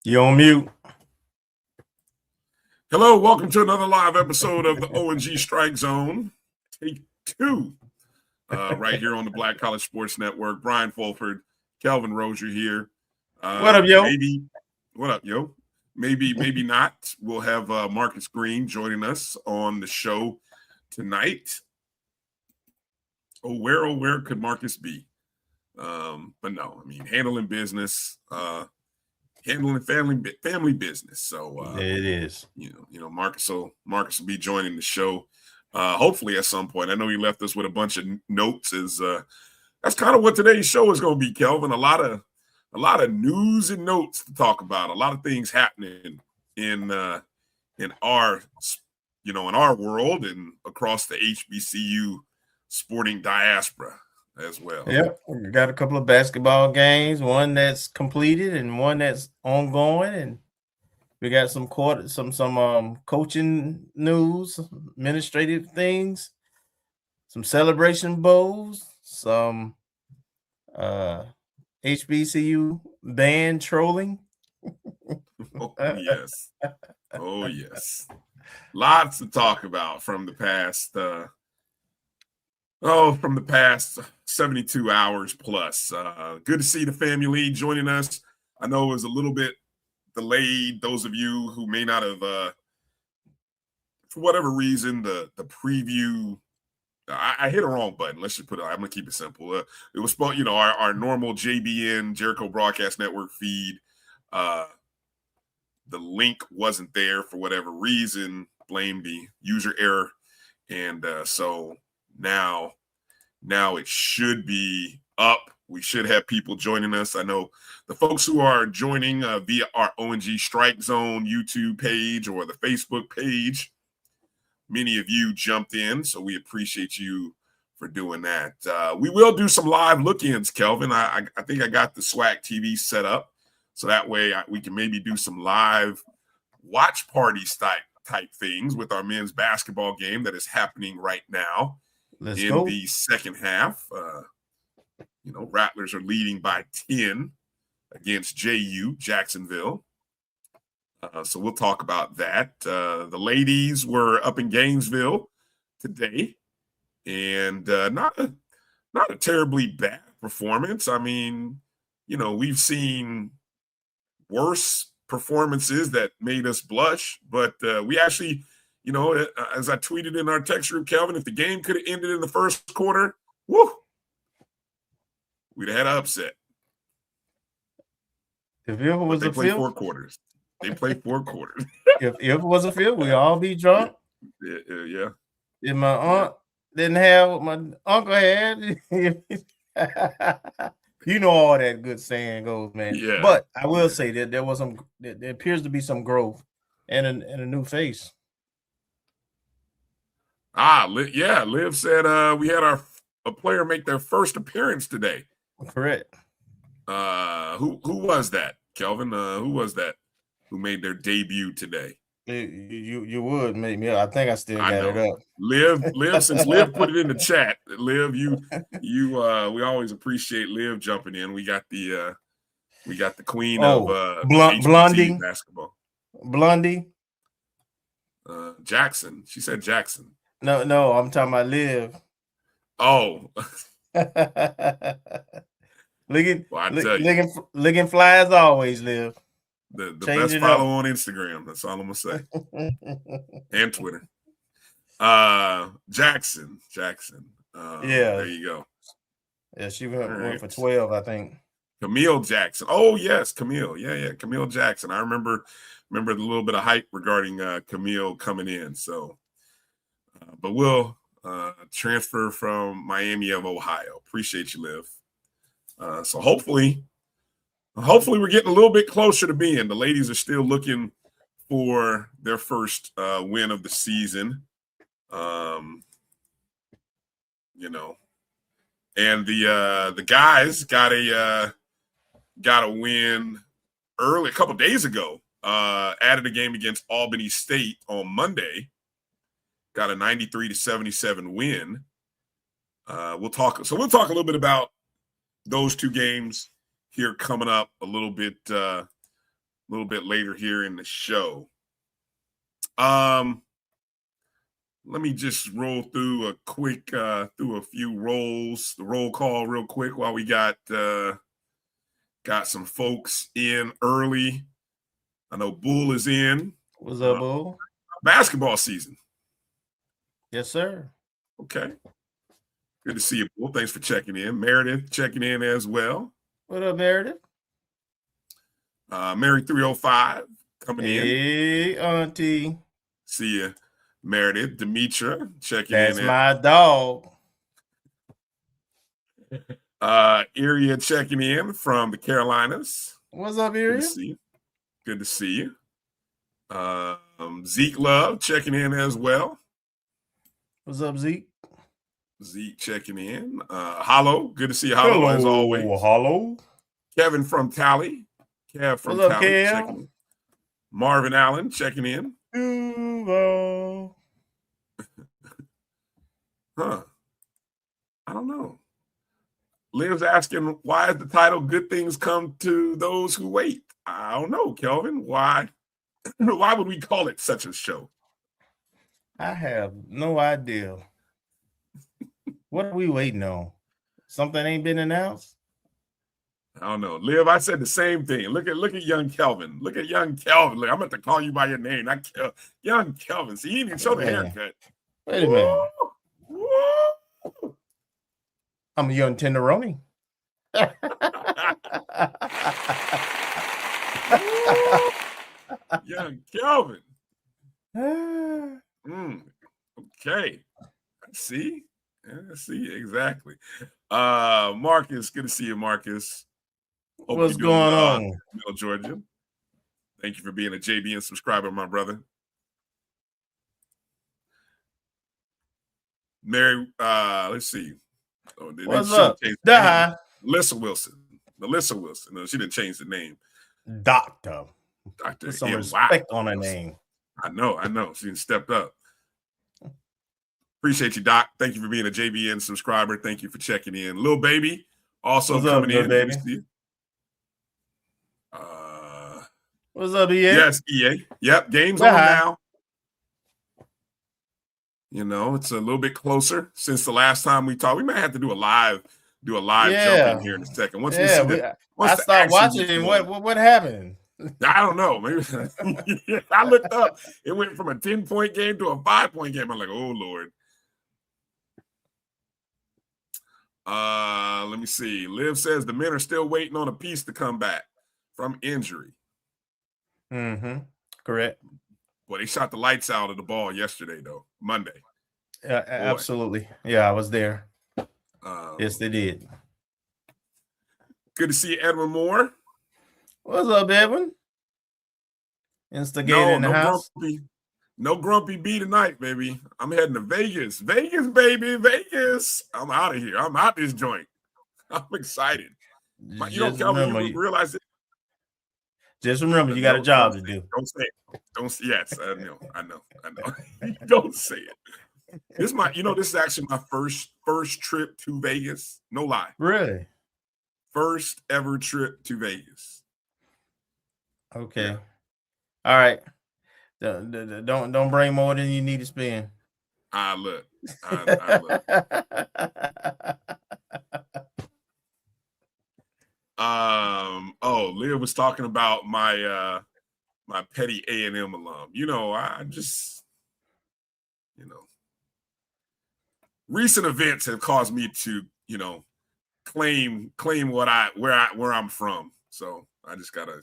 You on mute. Hello, welcome to another live episode of the O&G StrikeZone. Take 2. Right here on the Black College Sports Network. Bryan Fulford, Kelvin Rozier here. What up, yo? What up, yo? Maybe not. We'll have Marcus Green joining us on the show tonight. Oh, where could Marcus be? But no, I mean, handling business, handling family business. So it is. You know, Marcus will be joining the show. Hopefully at some point. I know he left us with a bunch of notes. That's kind of what today's show is going to be, Kelvin. A lot of news and notes to talk about. A lot of things happening in our world and across the HBCU sporting diaspora as well. Yep, we got a couple of basketball games, one that's completed and one that's ongoing, and we got some coaching news, administrative things, some celebration bowls, some HBCU band trolling. Oh yes. Lots to talk about from the past 72 hours plus. Good to see the family joining us. I know it was a little bit delayed. Those of you who may not have, for whatever reason, the preview, I hit a wrong button. Let's just put it. I'm gonna keep it simple. It was supposed, our normal JBN Jericho Broadcast Network feed. The link wasn't there for whatever reason. Blame the user error, and so now it should be up. We should have people joining us. I know the folks who are joining via our O&G StrikeZone YouTube page or the Facebook page. Many of you jumped in, so we appreciate you for doing that. We will do some live look-ins, Kelvin. I think I got the SWAC TV set up, so that way we can maybe do some live watch parties type things with our men's basketball game that is happening right now. Let's go. The second half. Rattlers are leading by 10 against Jacksonville. So we'll talk about that. The ladies were up in Gainesville today, and not a terribly bad performance. I mean, we've seen worse performances that made us blush, but we actually, as I tweeted in our text group, Kelvin, if the game could have ended in the first quarter, we'd have had an upset. If it was they play 4 quarters. They play 4 quarters. if it was a field, we all be drunk. Yeah. If my aunt didn't have what my uncle had, all that good saying goes, man. Yeah. But I will say that there appears to be some growth and a new face. Liv said we had a player make their first appearance today. Correct. Who was that, Kelvin? Who was that who made their debut today? You would make me. I think I still got it up. Liv, since Liv put it in the chat. Liv, we always appreciate Liv jumping in. We got the queen of Blondie basketball. Blondie. Jackson. She said Jackson. No, I'm talking about Liv. Oh. Licking fly as always, Liv. The best follow on Instagram. That's all I'm gonna say. And Twitter. Jackson. There you go. Yeah, she went for 12, I think. Camille Jackson. Oh yes, Camille. Yeah, Camille Jackson. I remember the little bit of hype regarding Camille coming in. So, but we'll transfer from Miami of Ohio. Appreciate you, Liv. So hopefully we're getting a little bit closer to being. The ladies are still looking for their first win of the season. And the guys got a win early a couple days ago. Added a game against Albany State on Monday. Got a 93-77 win. We'll talk a little bit about those two games here coming up a little bit later here in the show. Let me just roll through a quick through a few the roll call real quick while we got some folks in early. I know Bull is in. What's up, Bull? Basketball season. Yes, sir. Okay. Good to see you, Bull. Thanks for checking in. Meredith checking in as well. What up, Meredith? Mary 305 coming in. Hey, Auntie. See you, Meredith. Demetra checking That's in. That's my dog. Iria checking in from the Carolinas. What's up, Iria? Good to see you. Zeke Love checking in as well. What's up, Zeke? Zeke checking in. Hollow, good to see you, Hollow, as always. Hollow. Kevin from Tally. Kev from What's up, Tally Kev? checking in. Marvin Allen checking in. I don't know. Liv's asking, why is the title "Good Things Come to Those Who Wait"? I don't know, Kelvin. Why would we call it such a show? I have no idea. What are we waiting on? Something ain't been announced? I don't know. Liv, I said the same thing. Look at young Kelvin. Look at young Kelvin. Look, I'm about to call you by your name. Not young Kelvin. See, he didn't even show the haircut. Wait a minute. I'm a young tenderoni. Young Kelvin. Okay. See? Yeah, see, exactly. Marcus, good to see you, Marcus. Hope what's going on? Georgia. Thank you for being a JBN subscriber, my brother. Mary, let's see. Oh, what's up? Alyssa Wilson. No, she didn't change the name. Doctor. Put some respect on her name. I know. She stepped up. Appreciate you, Doc. Thank you for being a JBN subscriber. Thank you for checking in. Lil Baby also what's coming up, in. Baby? What's up, EA? Yes, EA. Yep, game's on now. You know, it's a little bit closer since the last time we talked. We might have to do a live jump in here in a second. Once we see I stopped watching and what happened? I don't know. Maybe I looked up. It went from a 10-point game to a 5-point game. I'm like, oh Lord. Let me see. Liv says the men are still waiting on a piece to come back from injury. Correct. Well, they shot the lights out of the ball yesterday, though. Monday. Absolutely. Yeah, I was there. Yes, they did. Good to see you, Edwin Moore. What's up, Edwin? Instigator in the house. No grumpy B tonight, baby. I'm heading to Vegas. Vegas, baby. Vegas. I'm out of here. I'm out this joint. I'm excited. Kelvin, you realize it. Just remember, you got a job to do. Don't say it. Yes, I know. Don't say it. This is actually my first trip to Vegas. No lie. Really? First ever trip to Vegas. Okay. Yeah. All right. Don't bring more than you need to spend. Look. Leah was talking about my my petty A&M alum. I just, recent events have caused me to, claim where I'm from. So I just gotta,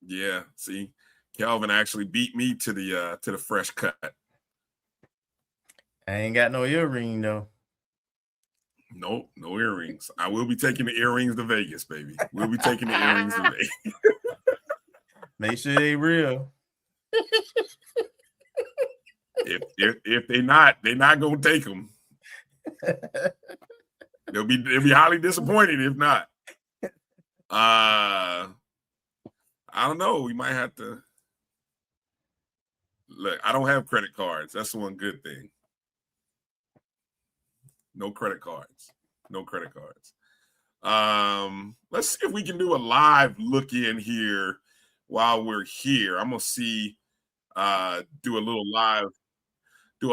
Yeah, see, Kelvin actually beat me to the fresh cut. I ain't got no earring though. No earrings. I will be taking the earrings to Vegas, baby. We'll be taking the earrings to Vegas. Make sure they real. If they're not gonna take them. They'll be highly disappointed if not. I don't know. We might have to look. I don't have credit cards. That's the one good thing. No credit cards. Let's see if we can do a live look in here while we're here. I'm gonna see do a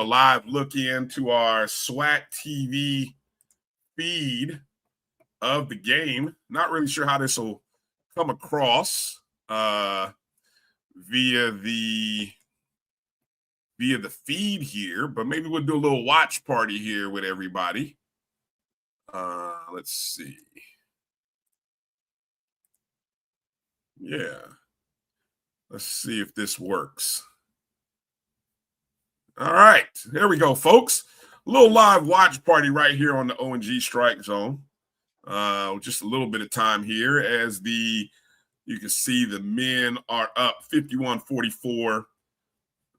live look into our SWAC TV feed of the game. Not really sure how this will come across via the feed here, but maybe we'll do a little watch party here with everybody. Let's see. Yeah. Let's see if this works. All right. There we go, folks. A little live watch party right here on the O&G StrikeZone. Just a little bit of time here as you can see the men are up 51-44.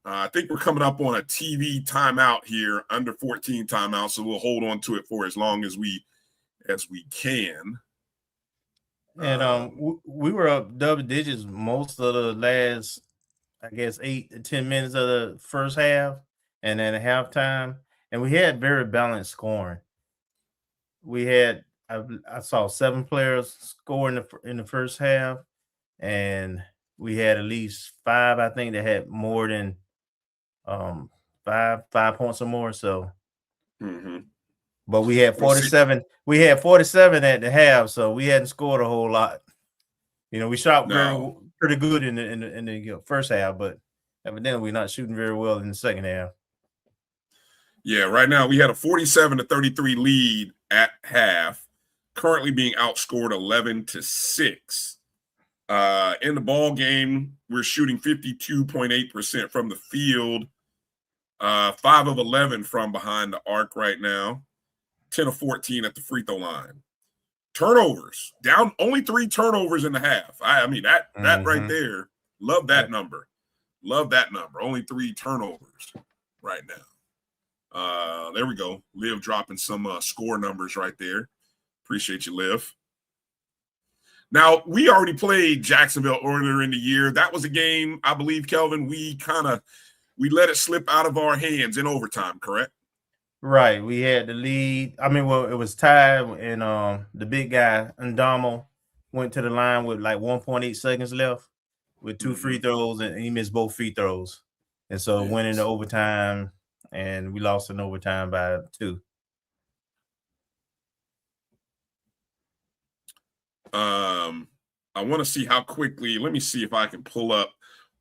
I think we're coming up on a TV timeout here, under 14 timeout, so we'll hold on to it for as long as we can. And we were up double digits most of the last, I guess, 8 to 10 minutes of the first half, and then at halftime, and we had very balanced scoring. We had I saw 7 players score in the first half, and we had at least 5, I think, that had more than 5 points or more. So, but we had 47. We had 47 at the half, so we hadn't scored a whole lot. You know, we shot pretty good in the first half, but evidently we're not shooting very well in the second half. Yeah, right now we had a 47-33 lead at half, currently being outscored 11-6. In the ball game, we're shooting 52.8% from the field, 5 of 11 from behind the arc right now, 10 of 14 at the free throw line. Turnovers down, only 3 turnovers in the half. I mean that right there. Love that number. Only 3 turnovers right now. There we go. Liv dropping some score numbers right there. Appreciate you, Liv. Now, we already played Jacksonville earlier in the year. That was a game, I believe, Kelvin, we let it slip out of our hands in overtime, correct? Right. We had the lead. I mean, well, it was tied, and the big guy, Ndamo, went to the line with like 1.8 seconds left with 2 free throws, and he missed both free throws. And so went into overtime, and we lost in overtime by 2. I want to see how quickly. Let me see if I can pull up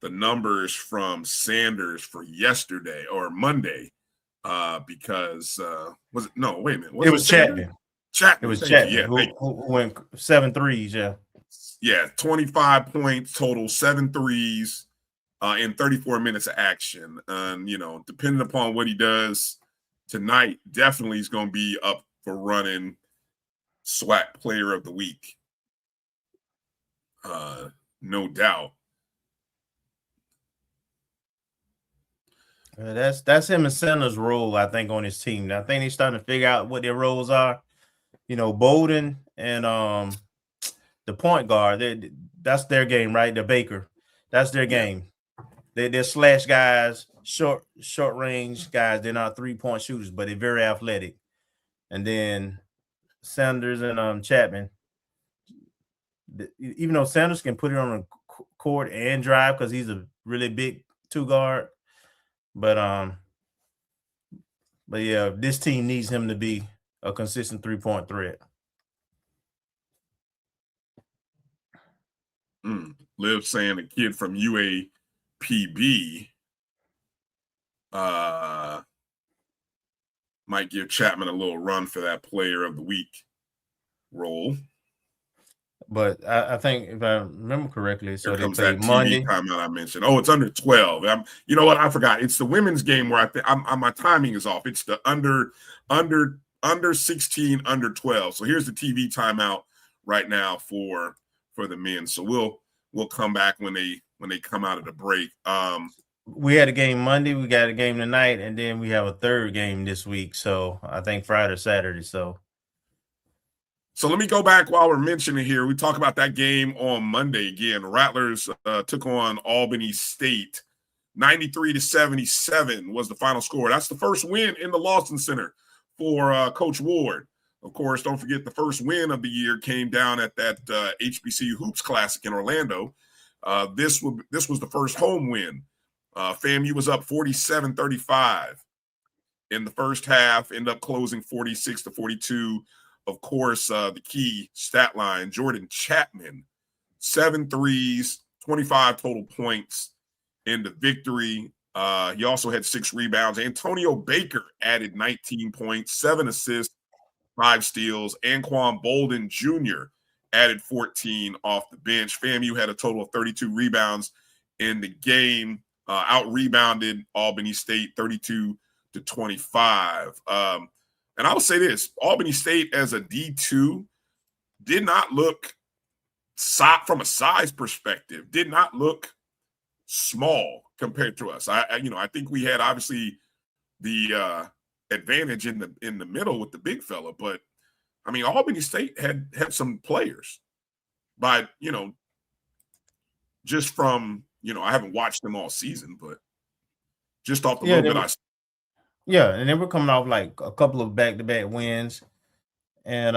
the numbers from Sanders for yesterday or Monday. Because was it? No, wait a minute. It was Chapman. Chapman. It was Chapman. Yeah, who went 7 threes. Yeah, 25 points total, 7 threes in 34 minutes of action. And depending upon what he does tonight, definitely he's going to be up for running SWAC Player of the Week. No doubt. That's him and Sanders' role, I think, on his team. I think they're starting to figure out what their roles are. Bowden and the point guard, that's their game, right? The Baker. That's their game. They're slash guys, short range guys. They're not 3-point shooters, but they're very athletic. And then Sanders and Chapman, even though Sanders can put it on the court and drive because he's a really big 2 guard. But yeah, this team needs him to be a consistent 3-point threat. Liv saying a kid from UAPB might give Chapman a little run for that Player of the Week role. But I think if I remember correctly, so they play Monday. Timeout I mentioned. Oh, it's under 12. You know what? I forgot. It's the women's game where my timing is off. It's the under under 16, under 12. So here's the TV timeout right now for the men. So we'll come back when they come out of the break. We had a game Monday, we got a game tonight, and then we have a third game this week. So I think Friday or Saturday. So let me go back while we're mentioning here. We talk about that game on Monday again. Rattlers took on Albany State. 93-77 was the final score. That's the first win in the Lawson Center for Coach Ward. Of course, don't forget the first win of the year came down at that HBCU Hoops Classic in Orlando. This was the first home win. FAMU was up 47-35 in the first half, ended up closing 46-42. Of course, the key stat line, Jordan Chapman, 7 threes, 25 total points in the victory. He also had 6 rebounds. Antonio Baker added 19 points, 7 assists, 5 steals. Anquan Bolden Jr. added 14 off the bench. FAMU had a total of 32 rebounds in the game, out-rebounded Albany State 32-25. And I will say this, Albany State as a D2 did not look, from a size perspective, did not look small compared to us. I think we had obviously the advantage in the middle with the big fella, but I mean Albany State had some players, but just from I haven't watched them all season, but just off the little bit I saw. Yeah, and then we're coming off like a couple of back-to-back wins, and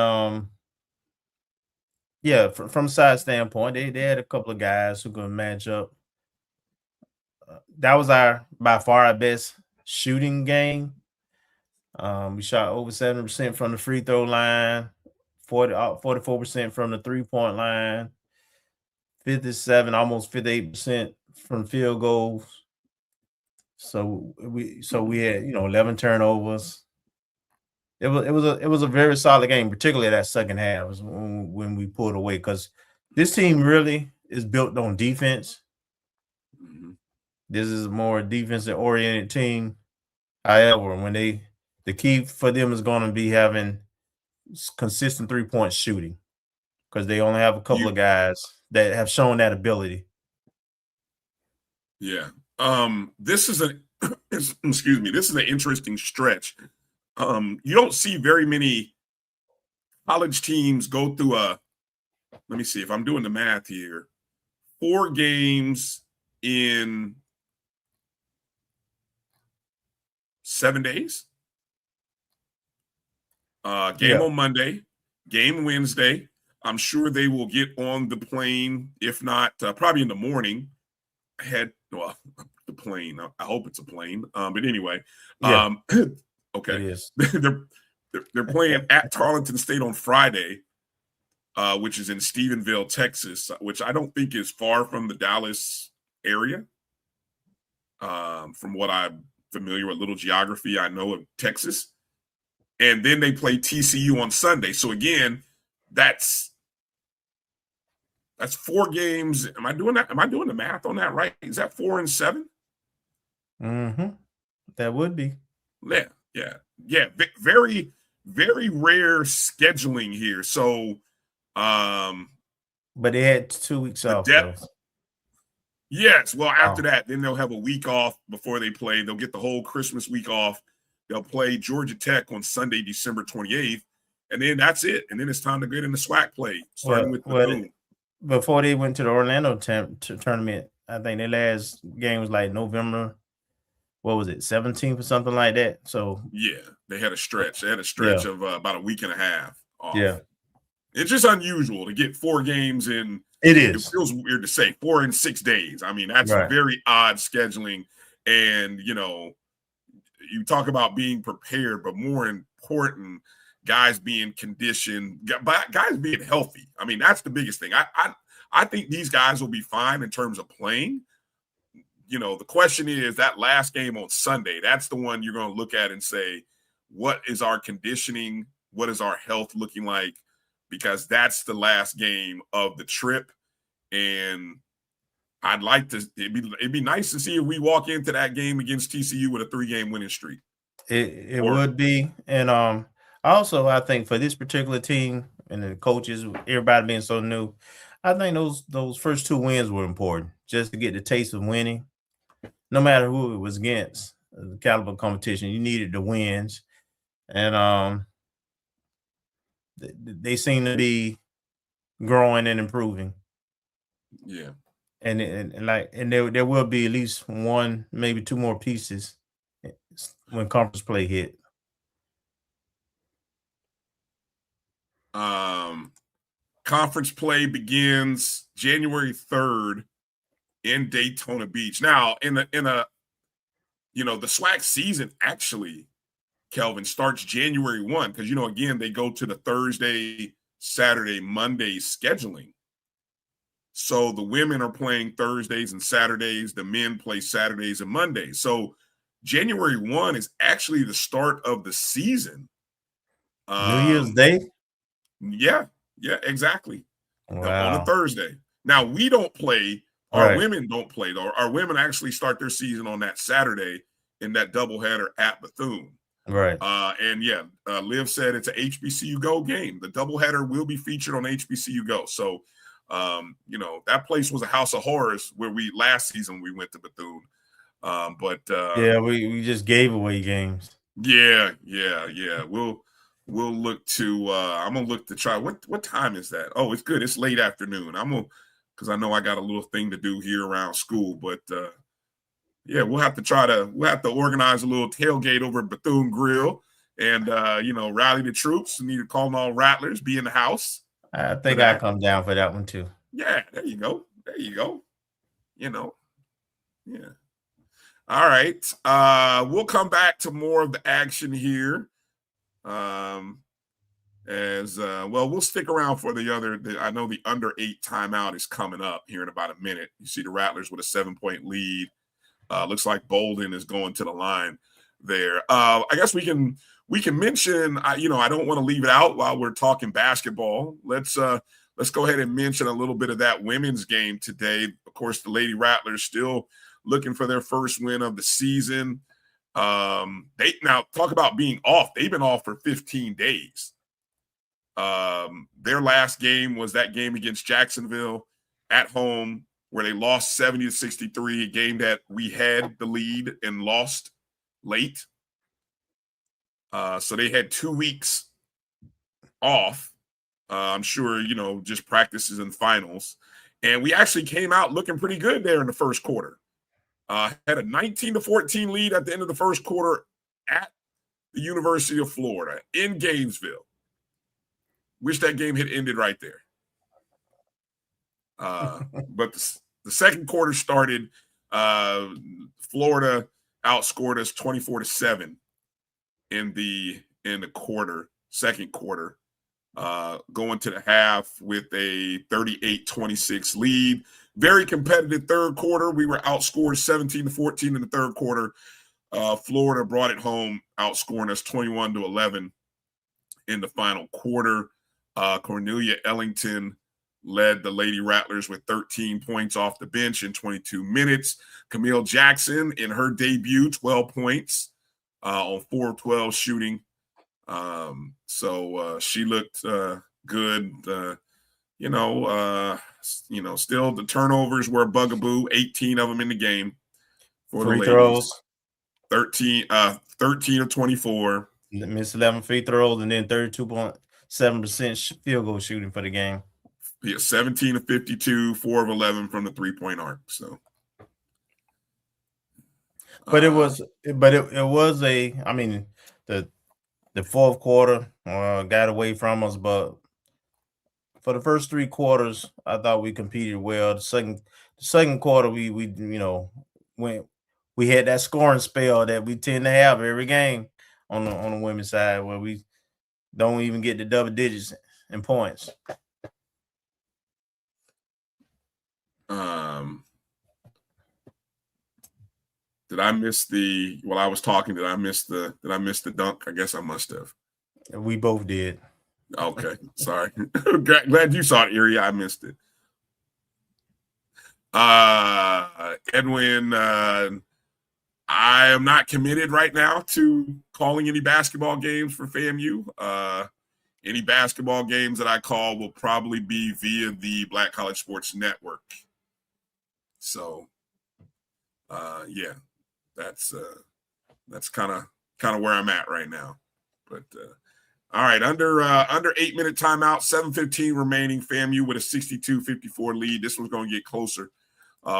from a size standpoint, they had a couple of guys who could match up. That was by far our best shooting game. We shot over 70% from the free throw line, 44% from the 3-point line, 57, almost 58% from field goals. So we had 11 turnovers. It was a very solid game, particularly that second half was when we pulled away, because this team really is built on defense. Mm-hmm. This is a more defensive oriented team. However, the key for them is going to be having consistent 3-point shooting, because they only have a couple of guys that have shown that ability. Yeah. This is an interesting stretch. You don't see very many college teams go through let me see if I'm doing the math here, 4 games in 7 days. Game on Monday, game Wednesday. I'm sure they will get on the plane, if not probably in the morning. The plane. I hope it's a plane. But anyway, okay. It is. They're playing at Tarleton State on Friday, which is in Stephenville, Texas, which I don't think is far from the Dallas area. From what I'm familiar with, little geography I know of Texas. And then they play TCU on Sunday. So again, that's 4 games. Am I doing that? Am I doing the math on that right? Is that 4 and 7? Mm-hmm. That would be. Yeah. Very, very rare scheduling here. So, but they had 2 weeks off. Yes. Well, after that, then they'll have a week off before they play. They'll get the whole Christmas week off. They'll play Georgia Tech on Sunday, December 28th, and then that's it. And then it's time to get in the SWAC play, starting with Bethune. Before they went to the Orlando tournament, I think their last game was like November, 17th or something like that. So yeah, they had a stretch. They had a stretch of about a week and a half off. Yeah, it's just unusual to get 4 games in. It is. It feels weird to say 4 in 6 days. I mean, that's very odd scheduling. And you talk about being prepared, but more important, guys being conditioned, guys being healthy. I mean, that's the biggest thing. I think these guys will be fine in terms of playing. The question is that last game on Sunday, that's the one you're going to look at and say, what is our conditioning? What is our health looking like? Because that's the last game of the trip. And I'd like to, it'd be nice to see if we walk into that game against TCU with a 3-game winning streak. It would be. And Also, I think for this particular team and the coaches, everybody being so new, I think those first 2 wins were important just to get the taste of winning. No matter who it was against, the caliber competition, you needed the wins, and they seem to be growing and improving. Yeah. And there will be at least 1, maybe 2 more pieces when conference play hit. Conference play begins January 3rd in Daytona Beach. Now, in a the SWAC season actually, Kelvin, starts January 1 because again they go to the Thursday, Saturday, Monday scheduling. So the women are playing Thursdays and Saturdays. The men play Saturdays and Mondays. So January 1 is actually the start of the season. New Year's Day? Yeah, exactly. Wow. On a Thursday. Now, we don't play. Our women don't play, though. Our women actually start their season on that Saturday in that doubleheader at Bethune. Right. Liv said it's a HBCU Go game. The doubleheader will be featured on HBCU Go. So, that place was a house of horrors where last season we went to Bethune. We just gave away games. Yeah. We'll look to. I'm gonna look to try. What time is that? Oh, it's good. It's late afternoon. Because I know I got a little thing to do here around school. But we'll have to organize a little tailgate over at Bethune Grill and rally the troops. We need to call them all Rattlers. Be in the house. I think I'll come down for that one too. Yeah, there you go. Yeah. All right. We'll come back to more of the action here. We'll stick around for I know the under 8 timeout is coming up here in about a minute. You see the Rattlers with a 7-point lead. Looks like Bolden is going to the line there. I guess we can mention, I don't want to leave it out while we're talking basketball. Let's go ahead and mention a little bit of that women's game today. Of course, the Lady Rattlers still looking for their first win of the season. They now talk about being off. They've been off for 15 days. Their last game was that game against Jacksonville at home where they lost 70-63, a game that we had the lead and lost late. So they had 2 weeks off. I'm sure, just practices and finals. And we actually came out looking pretty good there in the first quarter. Had a 19-14 lead at the end of the first quarter at the University of Florida in Gainesville. Wish that game had ended right there. But the second quarter started. Florida outscored us 24-7 in the second quarter. Going to the half with a 38-26 lead. Very competitive third quarter. We were outscored 17-14 in the third quarter. Florida brought it home, outscoring us 21-11 in the final quarter. Cornelia Ellington led the Lady Rattlers with 13 points off the bench in 22 minutes. Camille Jackson, in her debut, 12 points on 4 of 12 shooting. So she looked good. Still the turnovers were a bugaboo. 18 of them in the game for free the throws. 13 of 24. Missed 11 free throws and then 32.7% field goal shooting for the game. Yeah, 17 of 52, 4 of 11 from the 3-point arc. So, but it was the fourth quarter got away from us, but for the first 3 quarters, I thought we competed well. The second quarter, we had that scoring spell that we tend to have every game on the women's side where we don't even get the double digits in points. Did I miss while I was talking, did I miss the dunk? I guess I must have. We both did. Okay. Sorry. Glad you saw it, Erie. I missed it. Edwin, I am not committed right now to calling any basketball games for FAMU. Any basketball games that I call will probably be via the Black College Sports Network. So, yeah, that's kind of where I'm at right now. But all right, under 8-minute timeout, 7:15 remaining. FAMU with a 62-54 lead. This one's going to get closer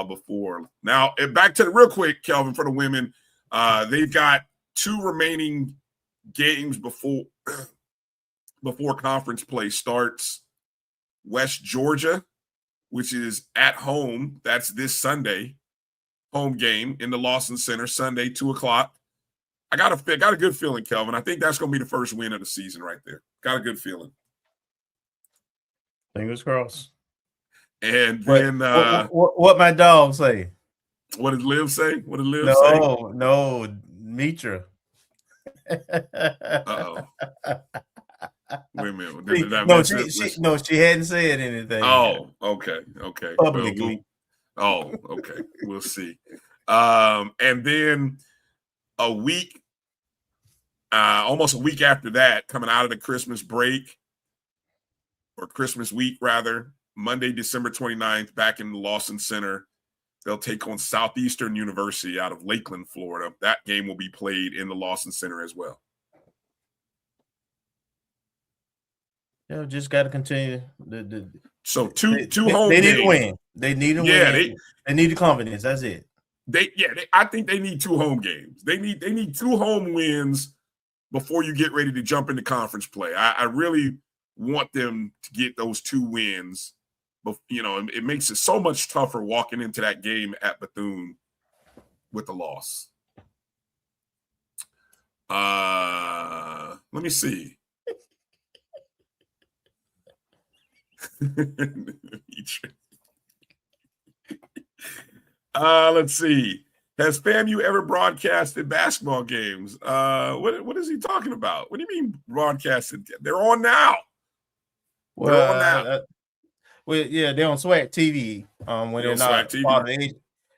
before. Now, back to the real quick, Kelvin, for the women. They've got 2 remaining games before conference play starts. West Georgia, which is at home. That's this Sunday. Home game in the Lawson Center, Sunday, 2:00. I got a good feeling, Kelvin. I think that's going to be the first win of the season right there. Got a good feeling. Fingers crossed. And then what my dog say? What did Liv say? What did Liv say? No, Mitra. Uh-oh. Wait a minute. Did that she hadn't said anything. Oh, okay. Publicly. Okay. We'll see. And then a week, almost a week after that, coming out of the Christmas break, or Christmas week rather, Monday, December 29th, back in the Lawson Center, they'll take on Southeastern University out of Lakeland, Florida. That game will be played in the Lawson Center as well. Just got to continue. So two home they games. Need to win. They need to win. They need the confidence. That's it. I think they need 2 home games. They need 2 home wins before you get ready to jump into conference play. I really want them to get those 2 wins. But it makes it so much tougher walking into that game at Bethune with the loss. Let me see. Let's see. Has FAMU ever broadcasted basketball games? What is he talking about? What do you mean broadcasted? They're on now. They're on now. They're on SWAC TV. When they're not part of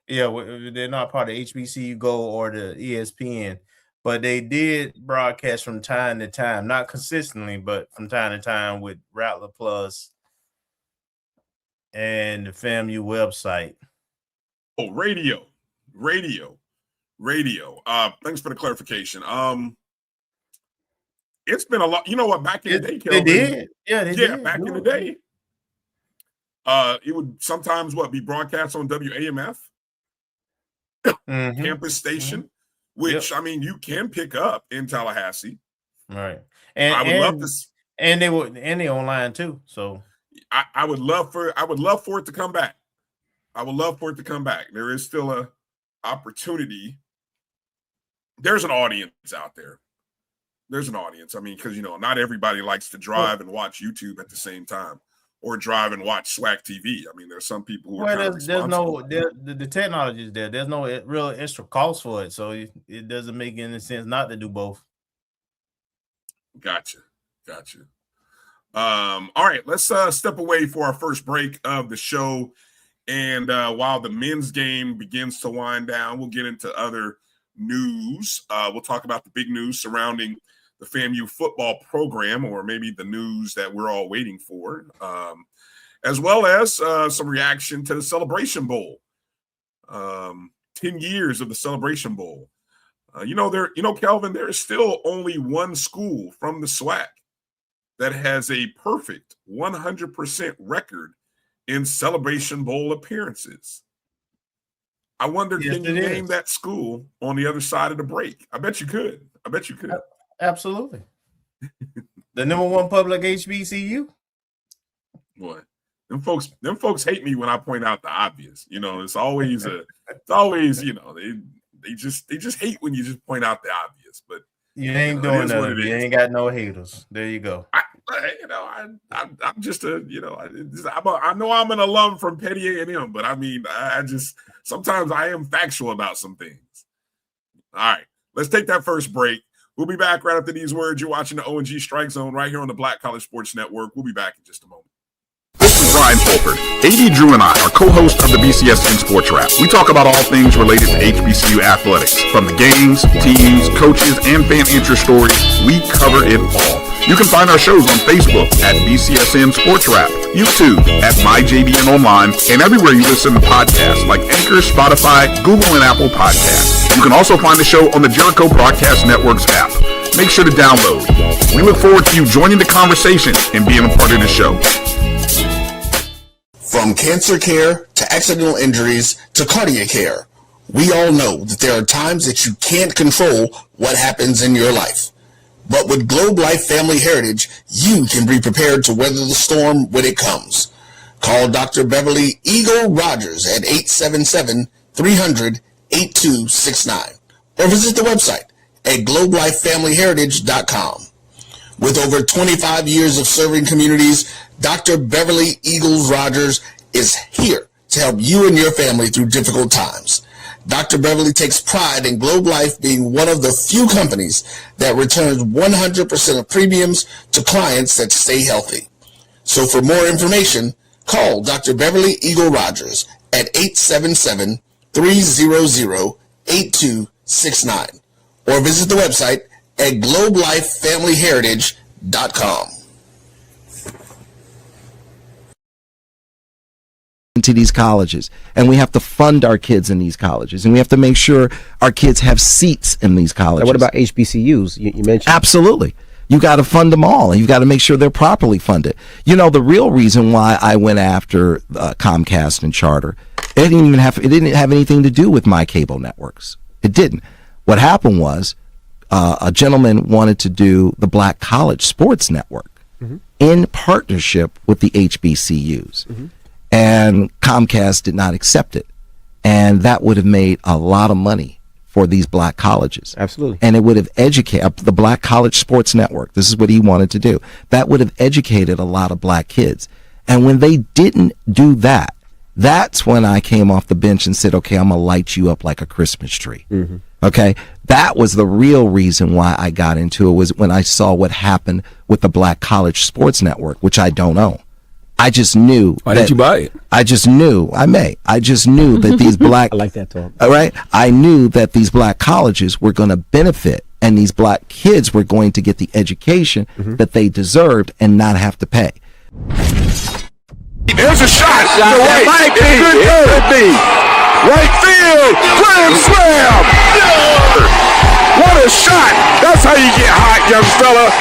they're not part of HBCU Go or the ESPN, but they did broadcast from time to time, not consistently, but from time to time with Rattler Plus and the FAMU website. Oh, radio. Thanks for the clarification. It's been a lot. You know what? Back in the day, Kelvin, they did. Yeah, they did. Back in the day, it would sometimes be broadcast on WAMF campus station, which you can pick up in Tallahassee. Right, and I would love to. And they online too. So I would love for it to come back. There is still a opportunity. There's an audience out there. Because not everybody likes to drive and watch YouTube at the same time, or drive and watch SWAC TV. There's some people who are the technology is there. There's no real extra cost for it, so it doesn't make any sense not to do both. Gotcha. All right, let's step away for our first break of the show. And while the men's game begins to wind down, we'll get into other news. We'll talk about the big news surrounding the FAMU football program, or maybe the news that we're all waiting for, as well as some reaction to the Celebration Bowl. 10 years of the Celebration Bowl. Kelvin, there is still only one school from the SWAC that has a perfect 100% record in Celebration Bowl appearances. I wonder, can you name that school on the other side of the break? I bet you could. Absolutely. The number 1 public HBCU. Boy, them folks hate me when I point out the obvious. It's always they just hate when you just point out the obvious. But you ain't doing nothing. You ain't got no haters. There you go. I'm just I know I'm an alum from Petty A&M, but I just sometimes I am factual about some things. All right, let's take that first break. We'll be back right after these words. You're watching the O&G StrikeZone right here on the Black College Sports Network. We'll be back in just a moment. This is Bryan. Bryan Fulford. AD Drew and I are co-hosts of the BCSN Sports Wrap. We talk about all things related to HBCU athletics. From the games, teams, coaches, and fan interest stories, we cover it all. You can find our shows on Facebook at BCSN Sports Wrap, YouTube at MyJBN Online, and everywhere you listen to podcasts like Anchor, Spotify, Google, and Apple Podcasts. You can also find the show on the Jericho Broadcast Network's app. Make sure to download. We look forward to you joining the conversation and being a part of the show. From cancer care to accidental injuries to cardiac care, we all know that there are times that you can't control what happens in your life. But with Globe Life Family Heritage, you can be prepared to weather the storm when it comes. Call Dr. Beverly Eagle Rogers at 877-300-8269 or visit the website at globelifefamilyheritage.com. With over 25 years of serving communities, Dr. Beverly Eagles Rogers is here to help you and your family through difficult times. Dr. Beverly takes pride in Globe Life being one of the few companies that returns 100% of premiums to clients that stay healthy. So for more information, call Dr. Beverly Eagle Rogers at 877-300-8269 or visit the website at globelifefamilyheritage.com. Into these colleges, and we have to fund our kids in these colleges, and we have to make sure our kids have seats in these colleges. Now, what about HBCUs? You mentioned absolutely. You got to fund them all, and you got to make sure they're properly funded. You know, the real reason why I went after Comcast and Charter, it didn't have anything to do with my cable networks. It didn't. What happened was a gentleman wanted to do the Black College Sports Network in partnership with the HBCUs. And Comcast did not accept it. And that would have made a lot of money for these black colleges. Absolutely. And it would have educated the Black College Sports Network. This is what he wanted to do. That would have educated a lot of black kids. And when they didn't do that, that's when I came off the bench and said, okay, I'm going to light you up like a Christmas tree. Okay. That was the real reason why I got into it, was when I saw what happened with the Black College Sports Network, which I don't own. I just knew. Why didn't you buy it? I just knew. I just knew that these black. I like that talk. All right. I knew that these black colleges were going to benefit, and these black kids were going to get the education that they deserved and not have to pay. There's a shot. To right. It could be. Right field. Grand slam. What a shot. That's how you get hot, young fella.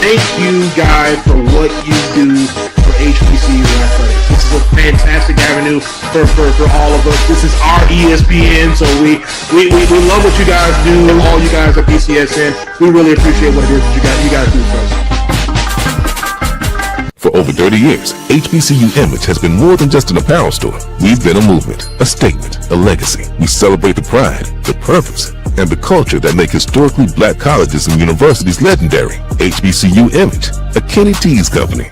Thank you guys for what you do for HBCU athletics. This is a fantastic avenue for all of us. This is our ESPN, so we love what you guys do, all you guys at BCSN. We really appreciate what it is that you guys do for us. For over 30 years, HBCU Image has been more than just an apparel store. We've been a movement, a statement, a legacy. We celebrate the pride, the purpose, and the culture that make historically black colleges and universities legendary. HBCU Image, a Kenny T's company.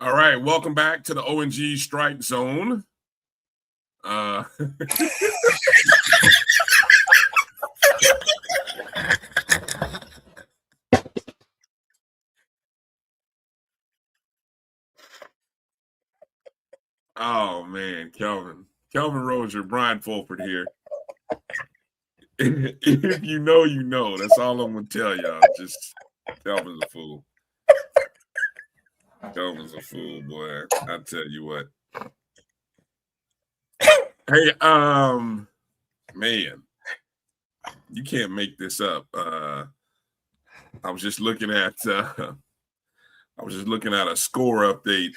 All right, welcome back to the O&G StrikeZone. Oh man, Kelvin Rozier, Bryan Fulford here. If you know, you know. That's all I'm gonna tell y'all. Just Kelvin's a fool. Kelvin's a fool, boy. I tell you what. Hey, man, you can't make this up. I was just looking at a score update.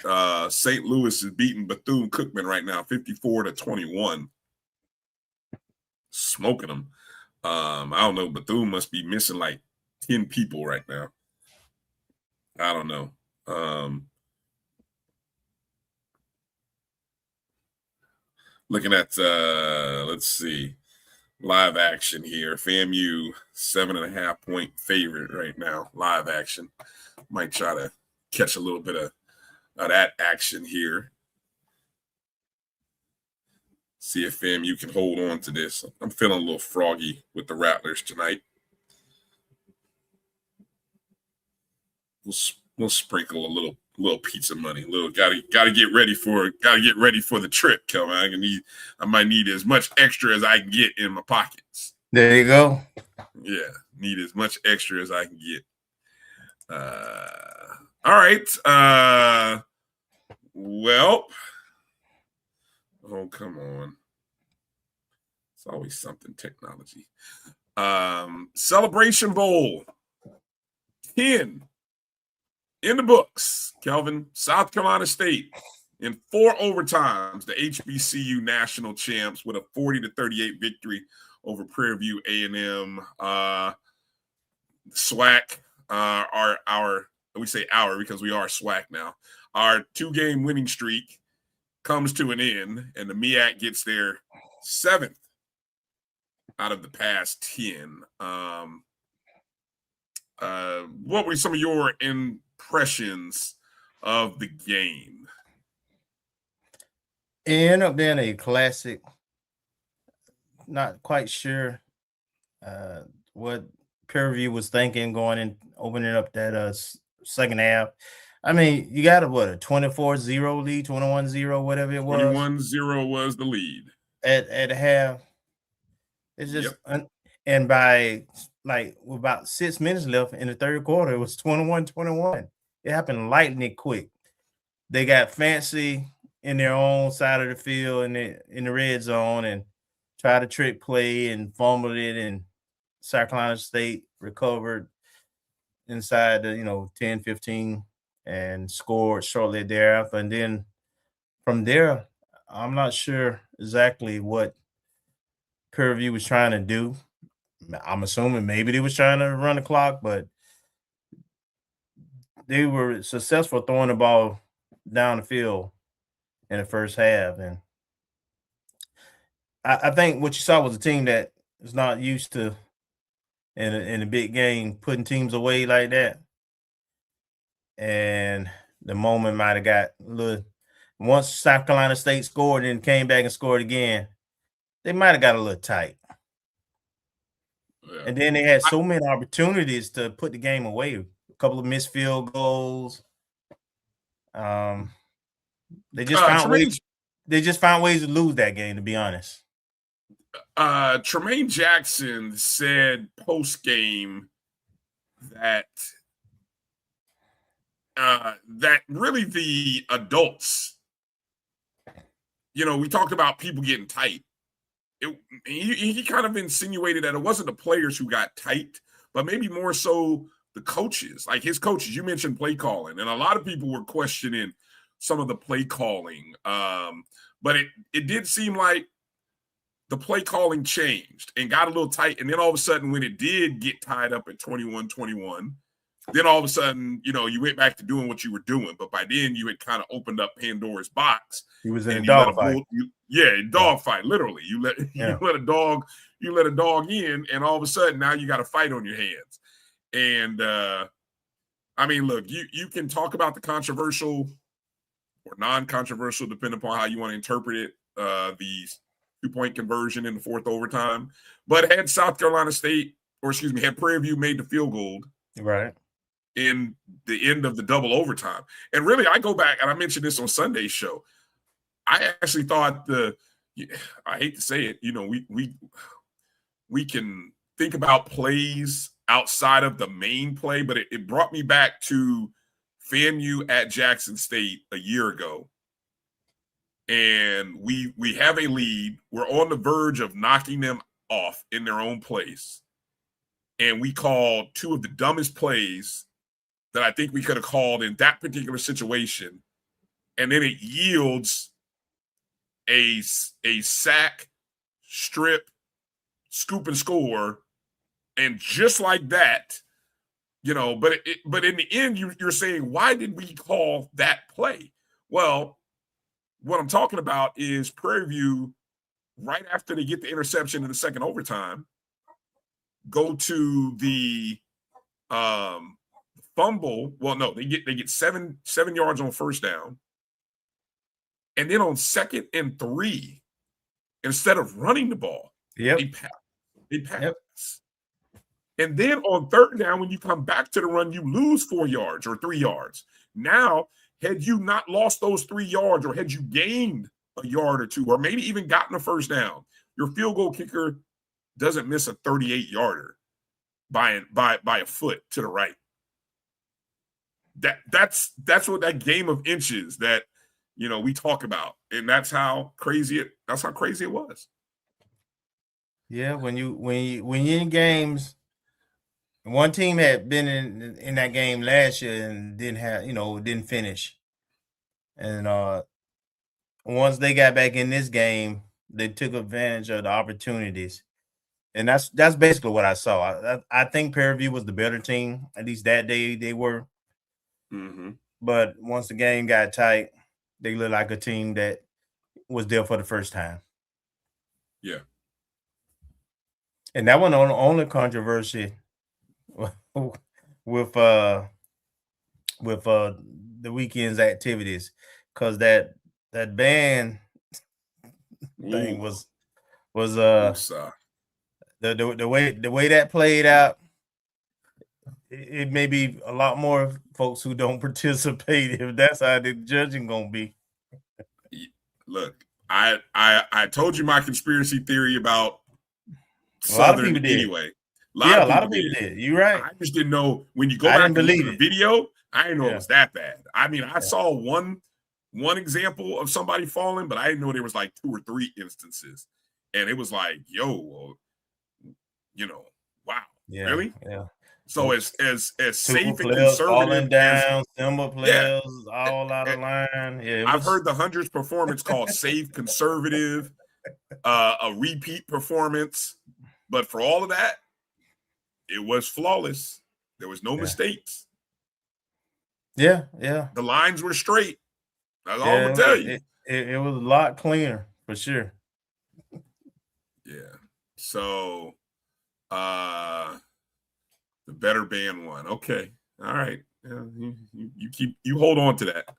St. Louis is beating Bethune-Cookman right now, 54-21. Smoking them. I don't know. Bethune must be missing like 10 people right now. I don't know. Looking at let's see. Live action here. FAMU 7.5 point favorite right now. Live action. Might try to catch a little bit of that action here. See if FAMU can hold on to this. I'm feeling a little froggy with the Rattlers tonight. We'll sprinkle a little pizza money. Gotta get ready for the trip, Kelvin. I might need as much extra as I can get in my pockets. There you go. Yeah, need as much extra as I can get. All right. Well, oh, come on. It's always something technology. Celebration Bowl 10 in the books, Kelvin. South Carolina State in 4 overtimes, the HBCU national champs with a 40-38 victory over Prairie View A&M. SWAC, we say our because we are SWAC now. Our 2-game winning streak comes to an end, and the MEAC gets their 7th out of the past 10. What were some of your impressions of the game? It ended up being a classic. Not quite sure what Prairie View was thinking going in, opening up that second half. I mean, you got a 24-0 lead, 21-0, whatever it was. 21-0 was the lead at half. It's just and by with about 6 minutes left in the third quarter, it was 21-21. It happened lightning quick. They got fancy in their own side of the field in the red zone and tried to trick play and fumbled it, and South Carolina State recovered inside the 10-15 and scored shortly thereafter. And then from there, I'm not sure exactly what Prairie View was trying to do. I'm assuming maybe they was trying to run the clock, but they were successful throwing the ball down the field in the first half. And I think what you saw was a team that is not used to in a big game putting teams away like that. And the moment might have got a little. Once South Carolina State scored and came back and scored again, they might have got a little tight. Yeah. And then they had so many opportunities to put the game away. A couple of missed field goals. They just found ways. They just found ways to lose that game, to be honest. Tremaine Jackson said post game that really the adults, we talked about people getting tight. He kind of insinuated that it wasn't the players who got tight, but maybe more so the coaches, like his coaches. You mentioned play calling, and a lot of people were questioning some of the play calling. But it did seem like the play calling changed and got a little tight. And then all of a sudden, when it did get tied up at 21-21, then all of a sudden, you went back to doing what you were doing. But by then, you had kind of opened up Pandora's box. He was in a dogfight. Dogfight, literally. You let a dog in, and all of a sudden, now you got a fight on your hands. And look, you can talk about the controversial or non-controversial, depending upon how you want to interpret it. The 2-point conversion in the fourth overtime, but had had Prairie View made the field goal, right, in the end of the double overtime. And really, I go back, and I mentioned this on Sunday's show. I actually thought I hate to say it, we can think about plays outside of the main play, but it brought me back to FAMU at Jackson State a year ago. And we have a lead. We're on the verge of knocking them off in their own place. And we called 2 of the dumbest plays that I think we could have called in that particular situation. And then it yields a sack, strip, scoop and score. And just like that, but in the end, you're saying, why did we call that play? Well, what I'm talking about is Prairie View right after they get the interception in the second overtime, go to the fumble. Well, no, they get seven yards on first down. And then on 2nd and 3, instead of running the ball, they pass. Yep. And then on 3rd down, when you come back to the run, you lose 4 yards or 3 yards. Now, had you not lost those 3 yards, or had you gained a yard or 2, or maybe even gotten a first down, your field goal kicker doesn't miss a 38-yarder by a foot to the right. That's what that game of inches that we talk about, and that's how crazy it was. Yeah, when you're in games, one team had been in that game last year and didn't finish, and once they got back in this game, they took advantage of the opportunities, and that's basically what I saw. I think Prairie View was the better team, at least that day they were. Mm-hmm. But once the game got tight, they looked like a team that was there for the first time. Yeah. And that wasn't the only controversy with the weekend's activities, because that band thing was the way that played out. It may be a lot more folks who don't participate if that's how the judging gonna be. Look, I told you my conspiracy theory about Southern anyway. A lot of people did. You're right. I just didn't know when you go back and look at the video. I didn't know it was that bad. I mean, I saw one example of somebody falling, but I didn't know there was like 2 or 3 instances, and it was like, wow, really? Yeah. So as safe and players conservative falling down, Simba players all out of line. Yeah, I've heard the Hundreds performance called safe, conservative, a repeat performance, but for all of that, it was flawless. There was no mistakes. Yeah. The lines were straight. That's all I'm gonna tell you. It was a lot cleaner for sure. Yeah. So, the better band won. Okay. All right. You hold on to that.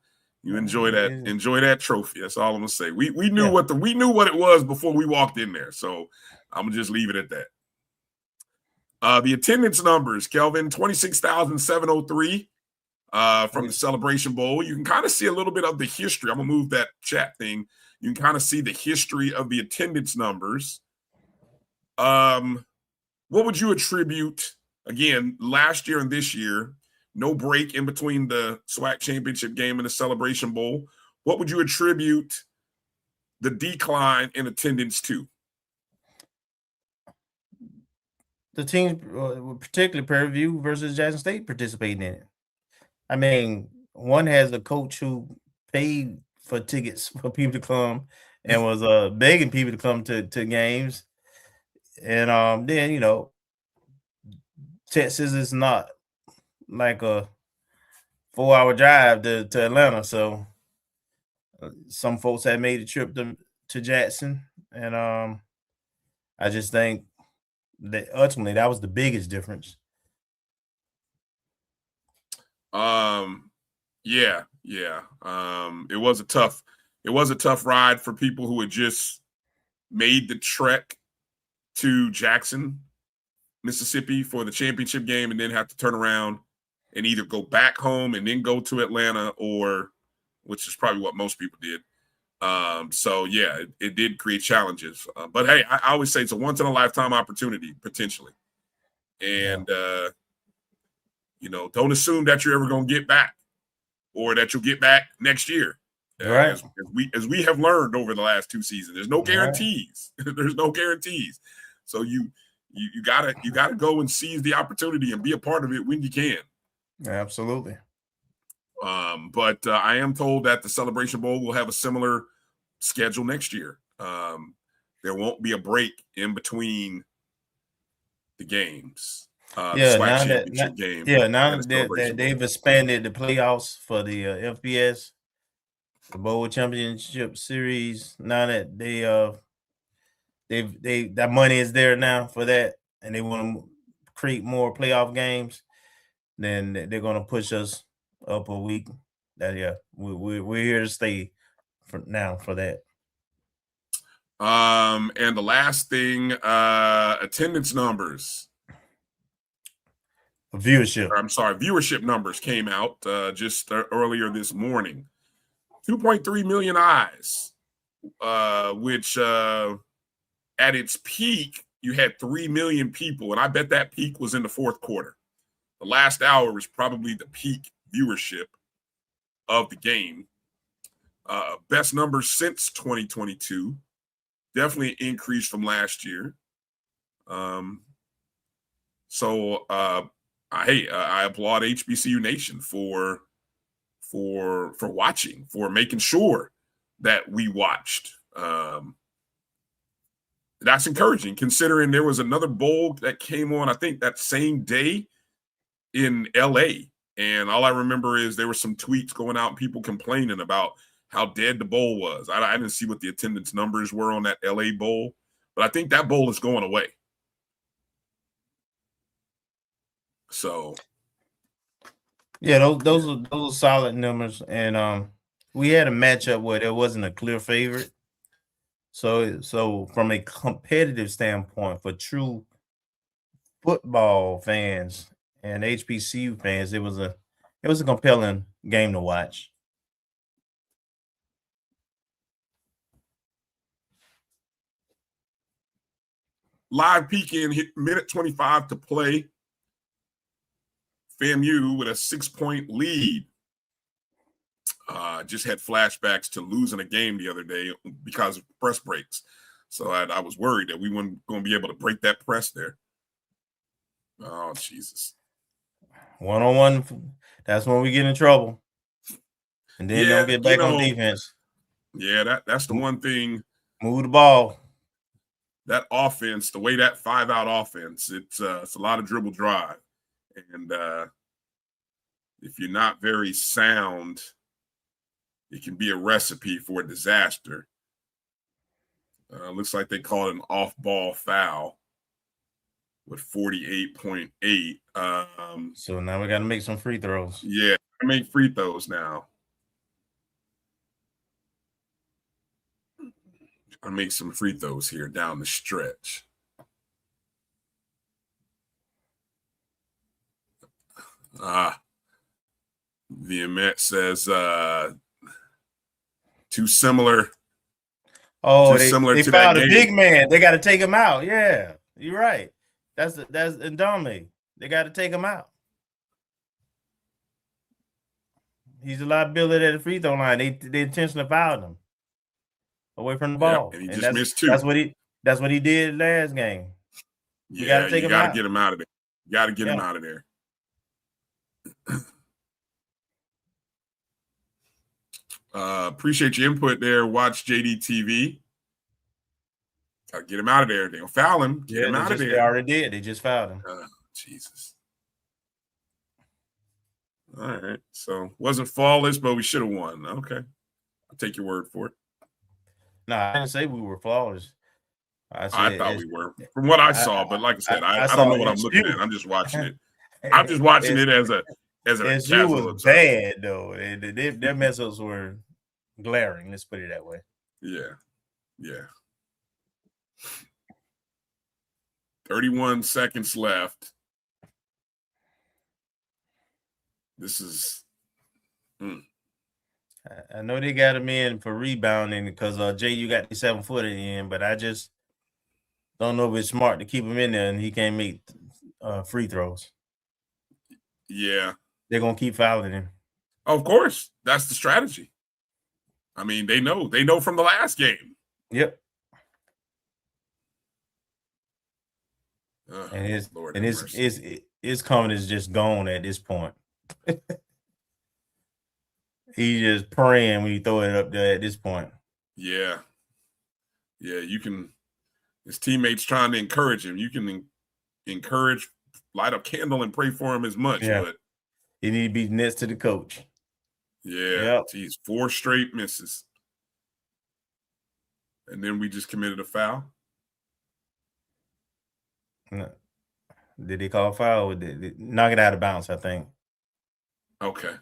You enjoy that. Enjoy that trophy. That's all I'm gonna say. We knew what it was before we walked in there. So I'm gonna just leave it at that. The attendance numbers, Kelvin, 26,703 from the Celebration Bowl. You can kind of see a little bit of the history. I'm gonna move that chat thing. You can kind of see the history of the attendance numbers. What would you attribute? Again, last year and this year, no break in between the SWAC championship game and the Celebration Bowl. What would you attribute the decline in attendance to? The team, particularly Prairie View versus Jackson State, participating in it. I mean, one has a coach who paid for tickets for people to come and was begging people to come to games. And then, Texas is not like a 4-hour drive to Atlanta. So some folks had made a trip to Jackson. And I just think that ultimately that was the biggest difference. Yeah. It was a tough ride for people who had just made the trek to Jackson, Mississippi for the championship game, and then have to turn around and either go back home and then go to Atlanta, or which is probably what most people did. So yeah, it did create challenges. But hey, I always say it's a once in a lifetime opportunity, potentially. And don't assume that you're ever going to get back, or that you'll get back next year. Right. As we have learned over the last 2 seasons, there's no guarantees. Right. There's no guarantees. So you gotta go and seize the opportunity and be a part of it when you can. Absolutely. But I am told that the Celebration Bowl will have a similar schedule next year. There won't be a break in between the games. Now that they've expanded the playoffs for the FBS, the Bowl Championship Series. Now that they that money is there now for that, and they want to create more playoff games, then they're going to push us up a week. We're here to stay for now for that. And the last thing, attendance numbers. Viewership numbers came out just earlier this morning. 2.3 million eyes, which at its peak, you had 3 million people, and I bet that peak was in the fourth quarter. The last hour was probably the peak viewership of the game. Best numbers since 2022. Definitely increased from last year. So I applaud HBCU Nation for watching, for making sure that we watched. That's encouraging, considering there was another bowl that came on, I think, that same day in LA. And all I remember is there were some tweets going out and people complaining about how dead the bowl was. I didn't see what the attendance numbers were on that LA bowl, but I think that bowl is going away. So, yeah, those are solid numbers, and we had a matchup where there wasn't a clear favorite. So from a competitive standpoint, for true football fans and HBCU fans, it was a compelling game to watch. live peeking, hit minute 25 to play. FAMU with a 6-point lead. Just had flashbacks to losing a game the other day because of press breaks. So I was worried that we weren't going to be able to break that press there. Oh, Jesus. One-on-one, that's when we get in trouble. And then don't get back on defense. Yeah, that's the one thing. Move the ball. That offense, the way that 5-out offense, it's a lot of dribble drive. And if you're not very sound, it can be a recipe for a disaster. Looks like they called an off-ball foul with 48.8. So now we got to make some free throws. Yeah, I make free throws now. I make some free throws here down the stretch. Viamet says too similar. Oh, too they similar to fouled that a game. big man. They got to take him out. Yeah, you're right. That's Ndame. They got to take him out. He's a liability at the free throw line. They intentionally fouled him away from the ball. And he just missed 2. That's what he did last game. You got to get him out of there. You got to get him out of there. Appreciate your input there. Watch JD TV. Get him out of there. They'll foul him. Get him out of there. They already did. They just fouled him. Jesus. All right. So wasn't flawless, but we should have won. Okay. I'll take your word for it. No, I didn't say we were flawless. I thought we were, from what I saw. But like I said, I don't know what I'm looking at. I'm just watching it. I'm just watching it as an SU was bad though. Their mess ups were glaring. Let's put it that way. Yeah. 31 seconds left. This is. I know they got him in for rebounding because JU got the 7-footer in, but I just don't know if it's smart to keep him in there and he can't make free throws. Yeah. They're going to keep fouling him. Of course. That's the strategy. I mean, they know from the last game. Yep. And his confidence is just gone at this point. He's just praying when you throw it up there at this point. Yeah, you can. His teammates trying to encourage him. You can encourage, light a candle, and pray for him as much. Yeah. But he need to be next to the coach. Yeah, Geez, 4 straight misses, and then we just committed a foul. No. Did he call foul? Or did knock it out of bounds? I think. Okay.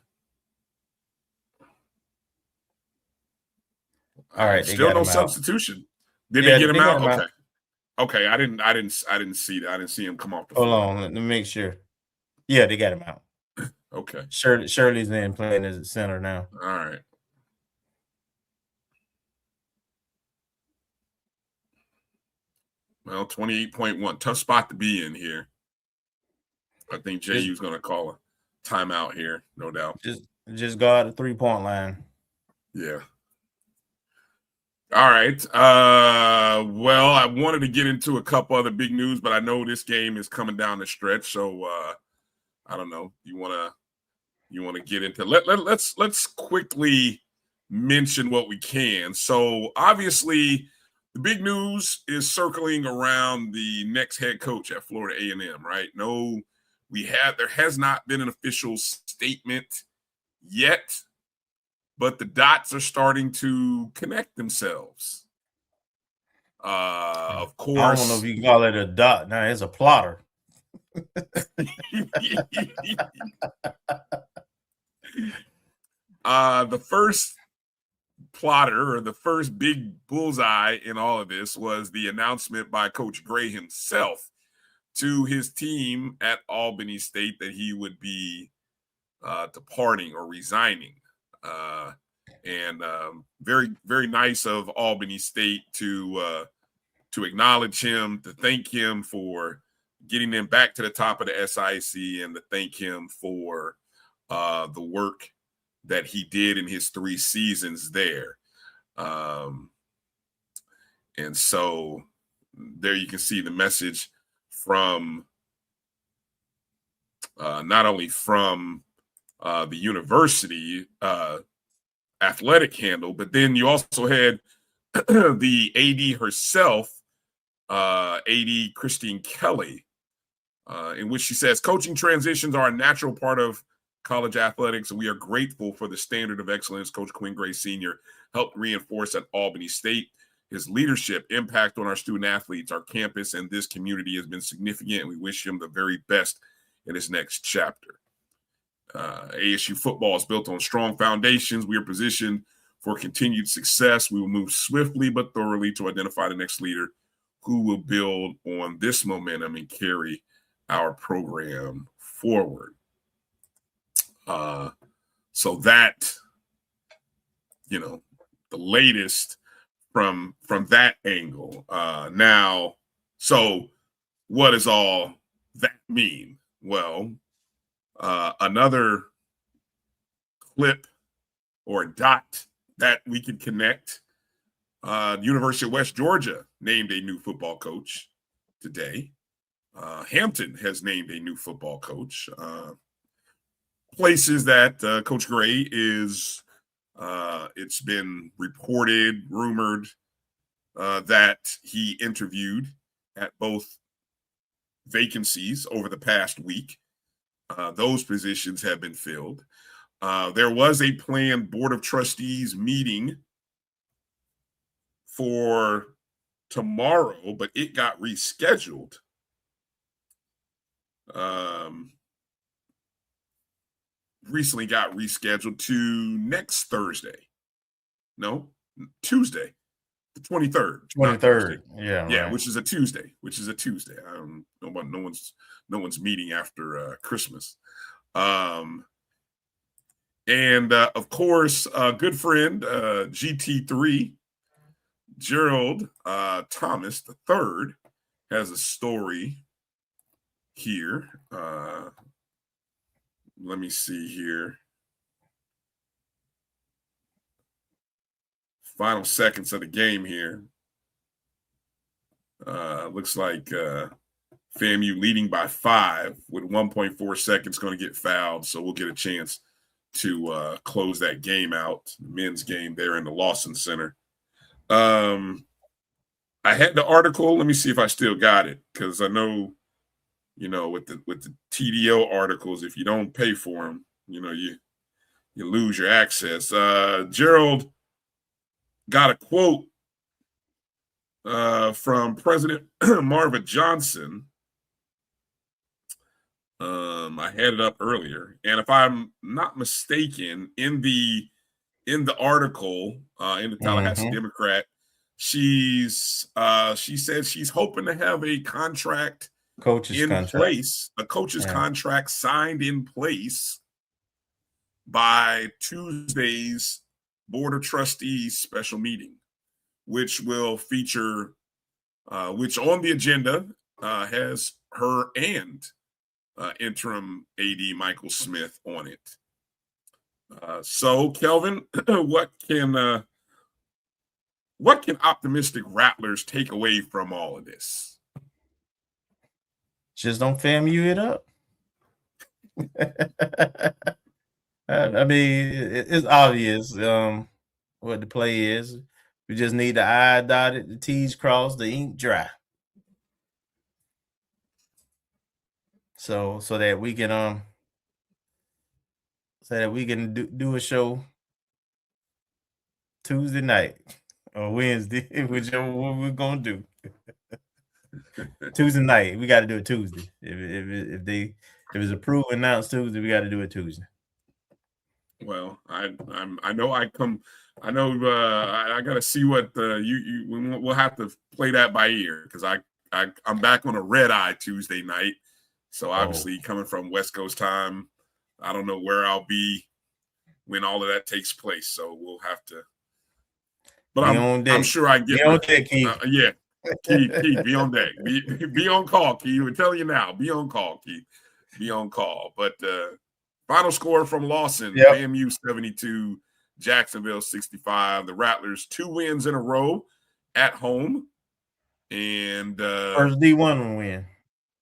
All right, they Still got no him out. substitution. Did Yeah, they get him they got out? him Okay. out. Okay. I didn't see that. I didn't see him come off the Hold floor. on, let me make sure. Yeah, they got him out. Okay. Shirley's in playing as a center now. All right. Well, 28.1. Tough spot to be in here. I think JU's going to call a timeout here, no doubt. Just guard the 3-point line. Yeah. All right. Well, I wanted to get into a couple other big news, but I know this game is coming down the stretch, so I don't know. You want to get into let's quickly mention what we can. So obviously, the big news is circling around the next head coach at Florida A&M, right? No, there has not been an official statement yet, but the dots are starting to connect themselves. Of course, I don't know if you can call it a dot. Now it's a plotter. The first plotter or the first big bullseye in all of this was the announcement by Coach Gray himself to his team at Albany State that he would be departing or resigning. And very, very nice of Albany State to acknowledge him, to thank him for getting them back to the top of the SIC, and to thank him for the work that he did in his 3 seasons there. And so there you can see the message from not only from the university athletic handle, but then you also had the AD herself, AD Christine Kelly, in which she says, coaching transitions are a natural part of college athletics, and we are grateful for the standard of excellence Coach Quinn Gray Sr. helped reinforce at Albany State. His leadership impact on our student athletes, our campus, and this community has been significant, and we wish him the very best in his next chapter. ASU football is built on strong foundations. We are positioned for continued success. We will move swiftly but thoroughly to identify the next leader who will build on this momentum and carry our program forward. So that, the latest from that angle. Now, so what does all that mean? Well, another clip or dot that we can connect. University of West Georgia named a new football coach today. Hampton has named a new football coach. Places that Coach Gray is, it's been reported, rumored that he interviewed at both vacancies over the past week. Those positions have been filled. There was a planned Board of Trustees meeting for tomorrow, but it got rescheduled. Recently got rescheduled to next Thursday. No, Tuesday, the 23rd. 23rd. Yeah. Right. which is a Tuesday. I don't know about no one's meeting after Christmas. And of course, good friend GT3 Gerald Thomas III has a story here. Let me see here. Final seconds of the game here. Looks like FAMU leading by 5 with 1.4 seconds, going to get fouled. So we'll get a chance to close that game out. The men's game there in the Lawson Center. I had the article. Let me see if I still got it, because I know, with the TDO articles, if you don't pay for them, you lose your access. Gerald got a quote from President Marva Johnson I had it up earlier, and if I'm not mistaken, in the article in the Tallahassee Democrat, she said she's hoping to have a contract Coach's in contract. place, a coach's contract signed in place by Tuesday's Board of Trustees special meeting, which will feature, which on the agenda has her and interim AD Michael Smith on it. So, Kelvin, what can optimistic Rattlers take away from all of this? Just don't FAMU it up. I mean, it's obvious what the play is. We just need the I dotted, the T's crossed, the ink dry. So that we can do a show Tuesday night or Wednesday, whichever one we're gonna do. Tuesday night, we got to do it Tuesday. If it's approved announced Tuesday, we got to do it Tuesday. Well, I got to see what we'll have to play that by ear, because I'm back on a red eye Tuesday night. So obviously coming from West Coast time, I don't know where I'll be when all of that takes place. So we'll have to. But I'm sure I get on deck, Keith. Yeah, Keith, be on deck. Be on call, Keith. We're telling you now. Be on call, Keith. Be on call. But final score from Lawson: FAMU 72, Jacksonville 65. The Rattlers 2 wins in a row at home, and first D1 win.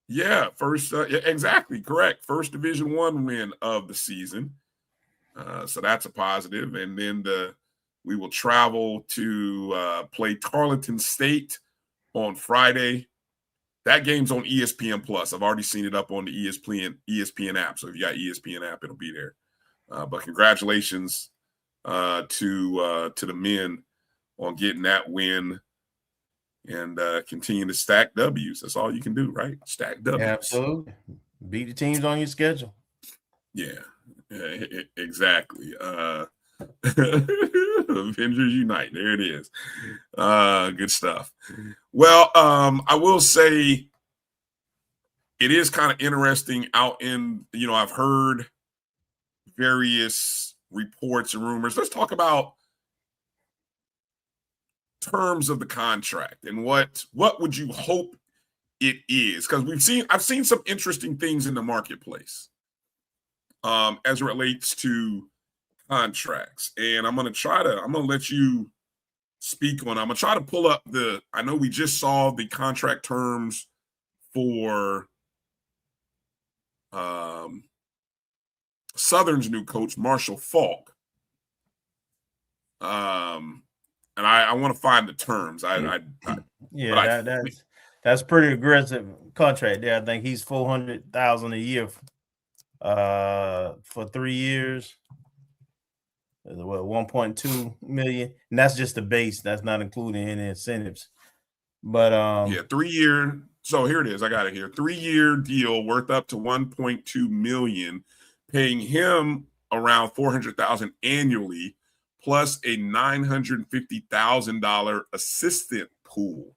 Yeah, first exactly correct. First Division I win of the season. So that's a positive. And then we will travel to play Tarleton State on Friday. That game's on ESPN Plus. I've already seen it up on the ESPN app. So if you got ESPN app, it'll be there. But congratulations to the men on getting that win. And continue to stack W's. That's all you can do, right? Stack W's. Yeah, absolutely. Beat the teams on your schedule. Yeah, exactly. Avengers Unite. There it is. Good stuff. Well, I will say it is kind of interesting out in, I've heard various reports and rumors. Let's talk about terms of the contract and what would you hope it is, because I've seen some interesting things in the marketplace as it relates to contracts, and I'm gonna let you speak on. I'm gonna try to pull up I know we just saw the contract terms for Southern's new coach, Marshall Falk. And I want to find the terms. That's pretty aggressive contract there. I think he's $400,000 a year for 3 years. 1.2 million, and that's just the base. That's not including any incentives. But 3-year. So here it is. I got it here. 3-year deal worth up to 1.2 million, paying him around $400,000 annually, plus a $950,000 assistant pool.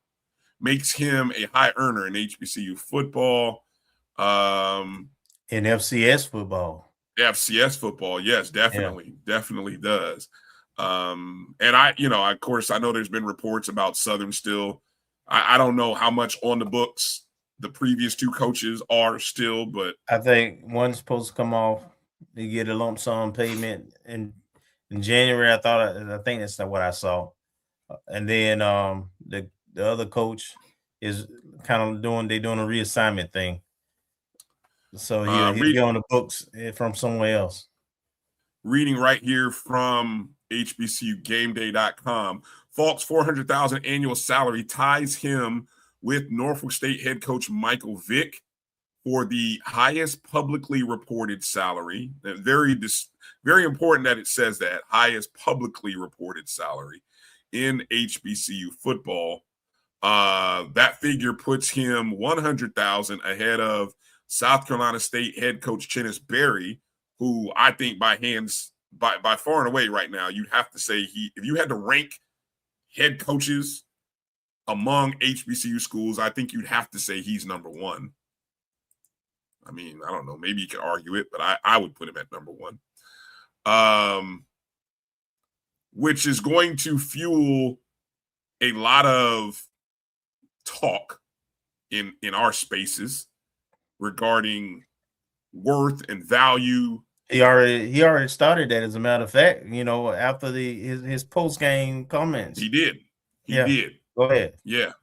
Makes him a high earner in HBCU football. In FCS football. FCS football, yes, definitely does. And of course, I know there's been reports about Southern still. I don't know how much on the books the previous 2 coaches are still, but I think one's supposed to come off. They get a lump sum payment in January. I think that's what I saw. And then the other coach is kind of doing a reassignment thing. So he'll be on the books from somewhere else. Reading right here from HBCUGameDay.com, Falk's $400,000 annual salary ties him with Norfolk State head coach Michael Vick for the highest publicly reported salary. Very important that it says that, highest publicly reported salary in HBCU football. That figure puts him $100,000 ahead of South Carolina State head coach Chennis Berry, who I think by far and away right now, you'd have to say if you had to rank head coaches among HBCU schools, I think you'd have to say he's number one. I mean, I don't know. Maybe you could argue it, but I would put him at number one. Which is going to fuel a lot of talk in our spaces regarding worth and value. He already started that, as a matter of fact, after his post-game comments. He did. He did. Go ahead. Yeah.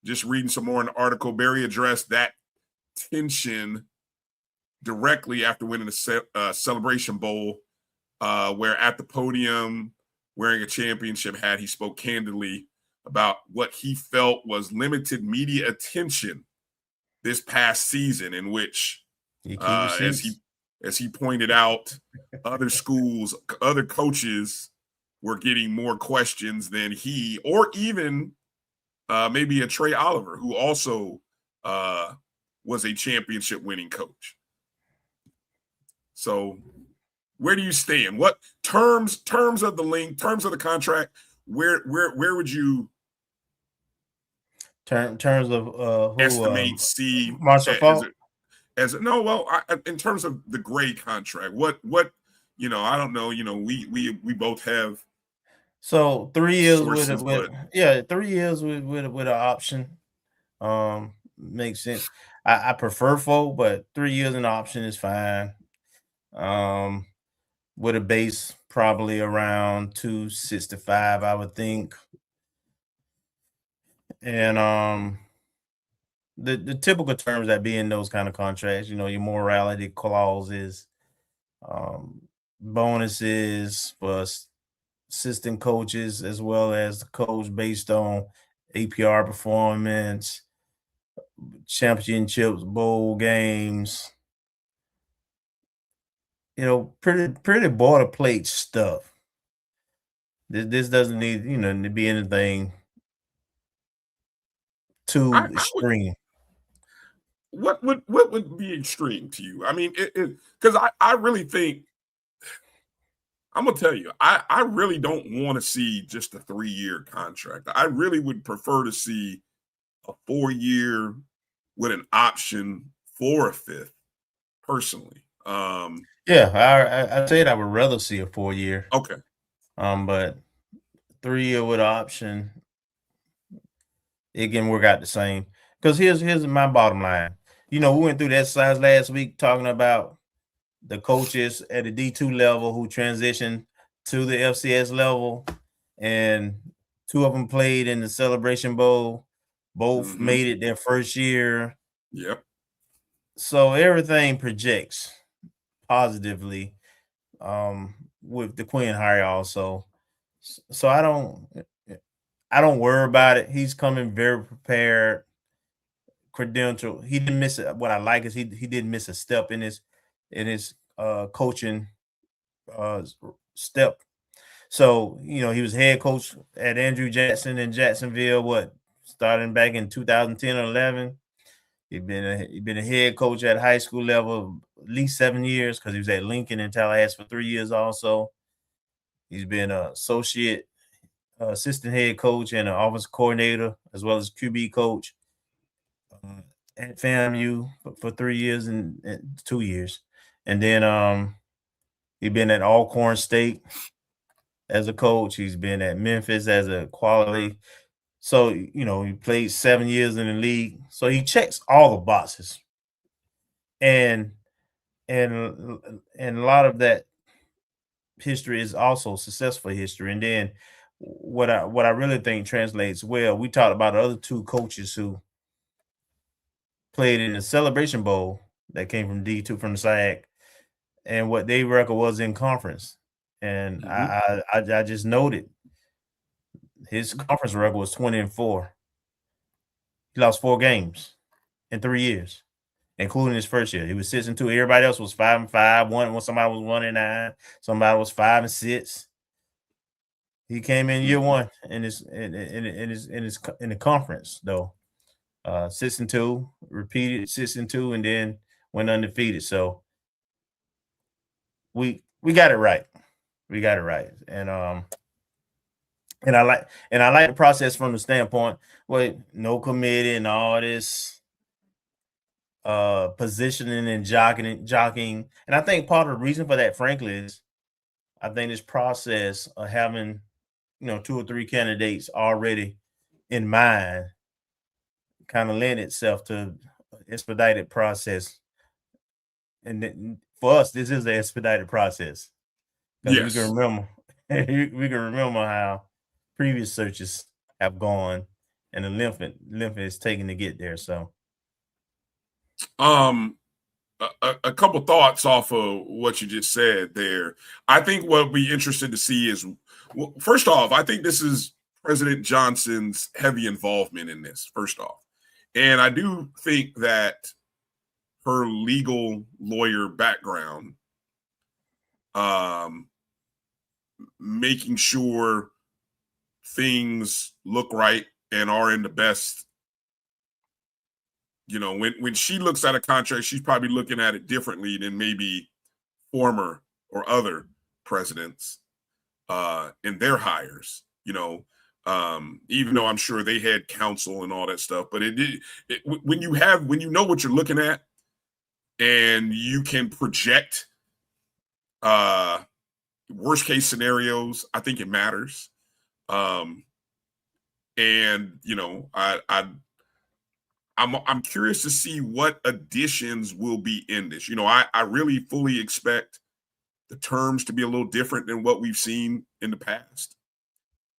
Just reading some more in the article, Berry addressed that tension directly after winning the Celebration Bowl, where at the podium, wearing a championship hat, he spoke candidly about what he felt was limited media attention this past season, in which, as he pointed out, other schools, other coaches were getting more questions than he, or even maybe a Trey Oliver, who also was a championship winning coach. So where do you stand? What terms of the link, terms of the contract, where would you terms of who estimate see Marshall Faulk? In terms of the Gray contract, what I don't know, we both have. So 3 years with 3 years with an option. Makes sense. I prefer 4, but 3 years an option is fine. With a base probably around 265, I would think. And the typical terms that be in those kind of contracts, your morality clauses, bonuses for assistant coaches, as well as the coach based on APR performance, championships, bowl games, pretty boilerplate stuff. This doesn't need, to be anything too extreme. What would be extreme to you? I mean, because I really think, I'm gonna tell you, I really don't want to see just a 3-year contract. I really would prefer to see a 4-year with an option for a 5th, personally. I said I would rather see a 4-year. Okay. But 3-year with an option, it can work out the same. Because here's my bottom line. We went through the exercise last week talking about the coaches at the D2 level who transitioned to the FCS level, and 2 of them played in the Celebration Bowl. Both made it their first year. Yep. So everything projects positively with the Quinn hire also. So I don't worry about it. He's coming very prepared, credential. He didn't miss it. What I like is he didn't miss a step in his coaching step. So, he was head coach at Andrew Jackson in Jacksonville, starting back in 2010 or 11. He'd been a head coach at high school level at least 7 years, because he was at Lincoln and Tallahassee for 3 years also. He's been an assistant head coach and an offensive coordinator, as well as QB coach at FAMU for 3 years and 2 years. And then he's been at Alcorn State as a coach. He's been at Memphis as a quality. So, he played 7 years in the league. So he checks all the boxes. And a lot of that history is also successful history. And then what I really think translates well, we talked about the other 2 coaches who played in the Celebration Bowl that came from D2 from the SAC, and what their record was in conference. And I just noted his conference record was 20-4. He lost 4 games in 3 years, including his first year. He was 6-2. Everybody else was 5-5. Somebody was 1-9. Somebody was 5-6. He came in year 1 in the conference though. 6-2, repeated 6-2, and then went undefeated. So we got it right. We got it right. And I like the process from the standpoint with no committee and all this positioning and jockeying. And I think part of the reason for that, frankly, is I think this process of having 2 or 3 candidates already in mind kind of lend itself to expedited process. And for us, this is the expedited process. Because Yes. we can remember how previous searches have gone and the length it's taken to get there. So a couple thoughts off of what you just said there. I think what we'll be interested to see is, well, first off, I think this is President Johnson's heavy involvement in this, first off. And I do think that her legal lawyer background, making sure things look right and are in the best, when she looks at a contract, she's probably looking at it differently than maybe former or other presidents in their hires, even though I'm sure they had counsel and all that stuff. But when you know what you're looking at and you can project worst case scenarios, I think it matters. I'm curious to see what additions will be in this. I really fully expect the terms to be a little different than what we've seen in the past.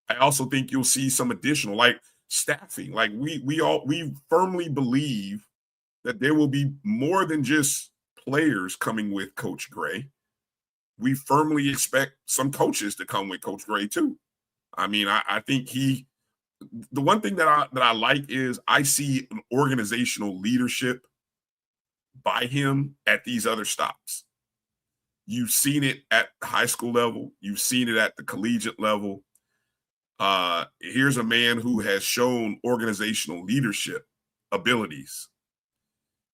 I also think you'll see some additional, like staffing. Like we firmly believe that there will be more than just players coming with Coach Gray. We firmly expect some coaches to come with Coach Gray too. I mean, I think the one thing that I like is I see an organizational leadership by him at these other stops. You've seen it at the high school level. You've seen it at the collegiate level. Here's a man who has shown organizational leadership abilities.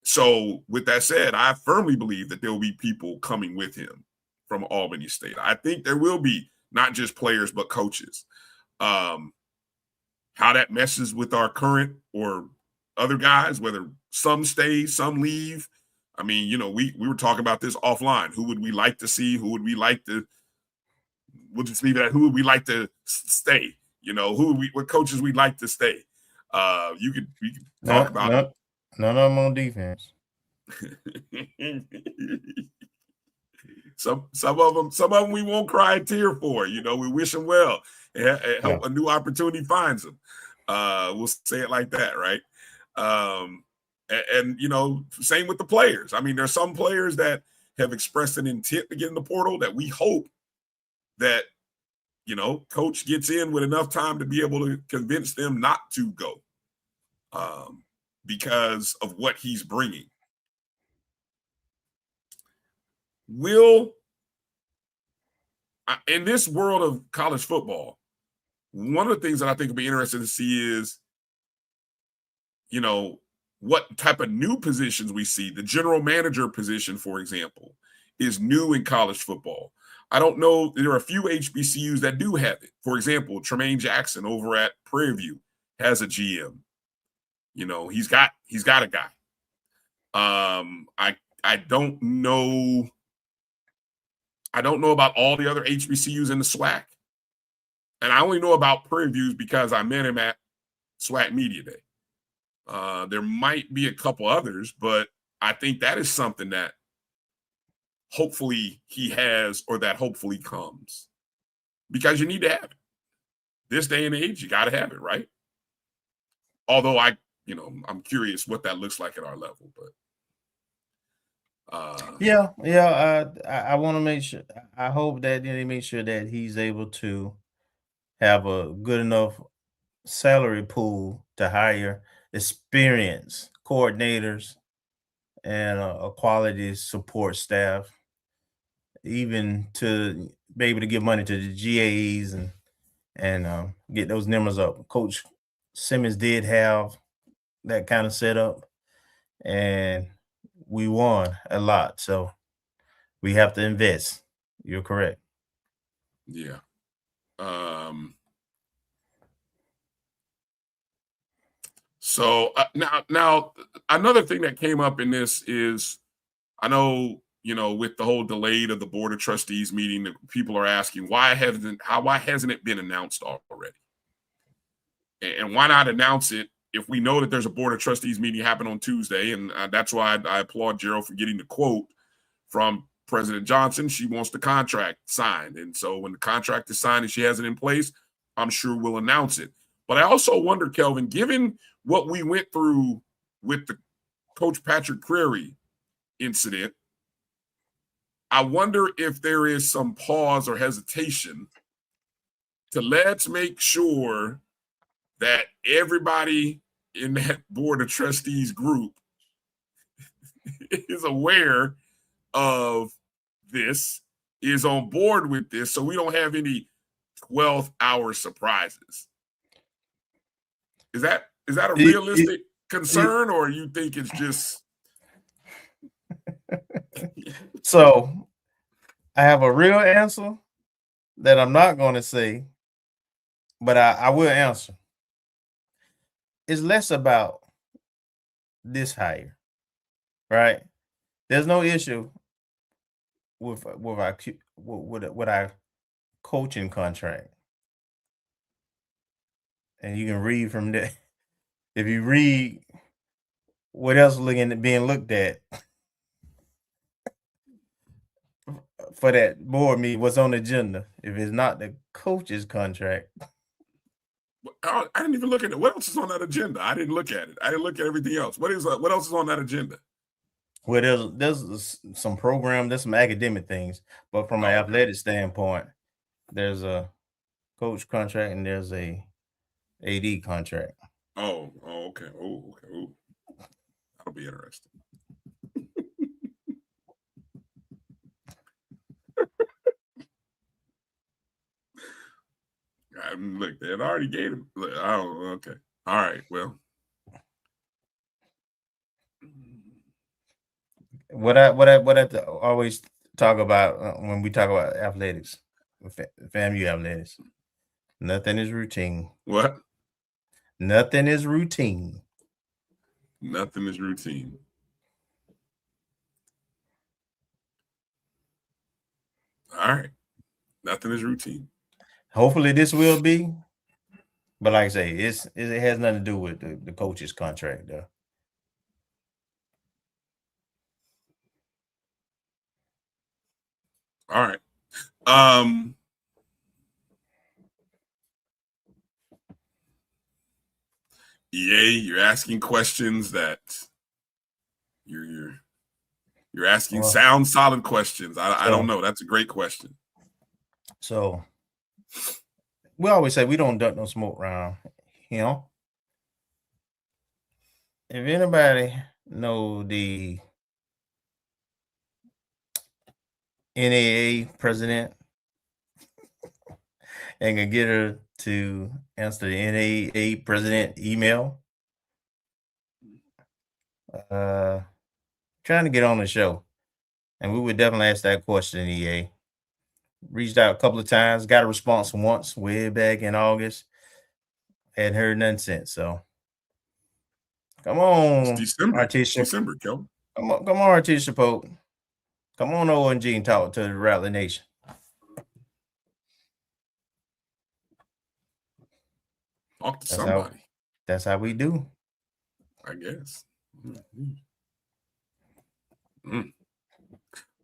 So with that said, I firmly believe that there will be people coming with him from Albany State. I think there will be not just players, but coaches. How that messes with our current or other guys, whether some stay, some leave. I mean, we were talking about this offline. Who would we like to see? Who would we like to? We'll just leave it at who would we like to stay? What coaches we'd like to stay. We could talk about none of them on defense. Some of them we won't cry a tear for. We wish them well and hope a new opportunity finds them. We'll say it like that, right? And same with the players. I mean, there's some players that have expressed an intent to get in the portal that we hope that coach gets in with enough time to be able to convince them not to go because of what he's bringing. In this world of college football, one of the things that I think will be interesting to see is, what type of new positions we see. The general manager position, for example, is new in college football. I don't know. There are a few HBCUs that do have it. For example, Tremaine Jackson over at Prairie View has a GM. He's got a guy. I don't know. I don't know about all the other HBCUs in the SWAC. And I only know about Prairie Views because I met him at SWAC Media Day. There might be a couple others, but I think that is something that hopefully he has, or that hopefully comes, because you need to have it. This day and age, you got to have it, right? Although I'm curious what that looks like at our level, but I want to make sure. I hope that they make sure that he's able to have a good enough salary pool to hire experienced coordinators and a quality support staff, even to be able to give money to the GAEs and get those numbers up. Coach Simmons did have that kind of setup, and we won a lot. So we have to invest. You're correct. Yeah. So now another thing that came up in this is, I know, with the whole delay of the Board of Trustees meeting, that people are asking why hasn't it been announced already? And why not announce it if we know that there's a Board of Trustees meeting happen on Tuesday? And that's why I applaud Gerald for getting the quote from President Johnson. She wants the contract signed. And so when the contract is signed and she has it in place, I'm sure we'll announce it. But I also wonder, Kelvin, given what we went through with the Coach Patrick Crary incident, I wonder if there is some pause or hesitation to let's make sure that everybody in that Board of Trustees group is aware of this, is on board with this, so we don't have any 12th hour surprises. Is that a realistic concern, or you think it's just? So I have a real answer that I'm not going to say, but I will answer. It's less about this hire, right? There's no issue with our coaching contract, and you can read from there. If you read what else being looked at for that board meeting, what's on the agenda, if it's not the coach's contract. I didn't even look at it. What else is on that agenda? I didn't look at it. I didn't look at everything else. What else is on that agenda? Well, there's some program, there's some academic things, but from an athletic standpoint, there's a coach contract and there's a AD contract. Oh, okay. Oh, okay. Ooh. That'll be interesting. Look, they had already gave him. Look, okay. All right. Well, what I always talk about when we talk about athletics, FAMU athletics, nothing is routine. What? Nothing is routine. Nothing is routine. All right. Nothing is routine. Hopefully this will be, but like I say, it has nothing to do with the coach's contract though. All right. EA, you're asking questions that you're asking sound, solid questions. I don't know. That's a great question. So we always say we don't duck no smoke around, If anybody know the NAA president and can get her to answer the NAA president email, trying to get on the show, and we would definitely ask that question. EA reached out a couple of times, got a response once way back in August, hadn't heard nothing since. So come on, it's December. Artisha. December, Kelvin. Come on, Artisha Pope. Come on, O&G, and talk to the Rattler Nation. Talk to somebody. That's how we do. I guess.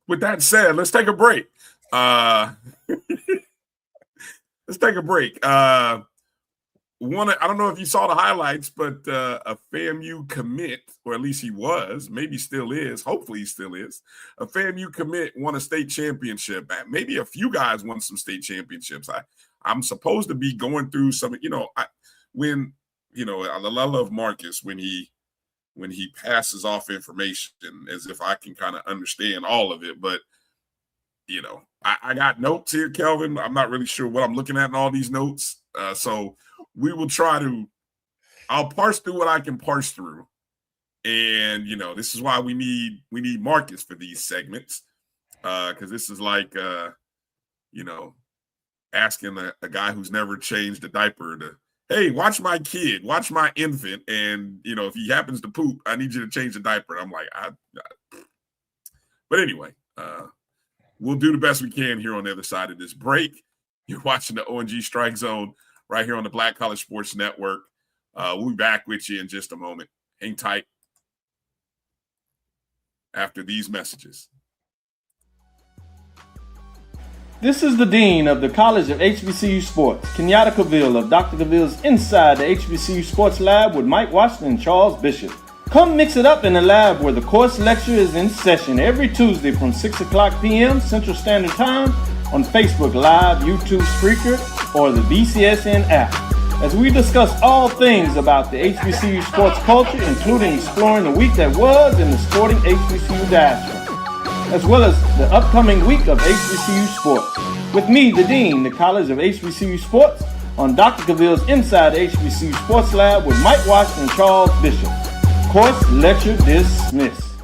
With that said, let's take a break. Let's take a break. I don't know if you saw the highlights, but a FAMU commit, or at least he was, maybe still is, hopefully he still is, a FAMU commit won a state championship. Maybe a few guys won some state championships. I'm supposed to be going through some, I love Marcus when he passes off information as if I can kind of understand all of it. But, I got notes here, Kelvin. I'm not really sure what I'm looking at in all these notes. So we will try to I'll parse through what I can parse through. And, this is why we need Marcus for these segments. Because this is like, asking a guy who's never changed a diaper to, hey, watch my kid, watch my infant. And, if he happens to poop, I need you to change the diaper. And I'm like, but anyway, we'll do the best we can here on the other side of this break. You're watching the O&G StrikeZone right here on the Black College Sports Network. We'll be back with you in just a moment. Hang tight after these messages. This is the Dean of the College of HBCU Sports, Kenyatta Cavill of Dr. Cavill's Inside the HBCU Sports Lab with Mike Washington and Charles Bishop. Come mix it up in the lab where the course lecture is in session every Tuesday from 6 o'clock p.m. Central Standard Time on Facebook Live, YouTube, Spreaker, or the BCSN app, as we discuss all things about the HBCU sports culture, including exploring the week that was in the sporting HBCU diaspora, as well as the upcoming week of HBCU sports. With me, the Dean, the College of HBCU Sports, on Dr. Cavill's Inside the HBCU Sports Lab with Mike Washington and Charles Bishop. Course lecture dismissed.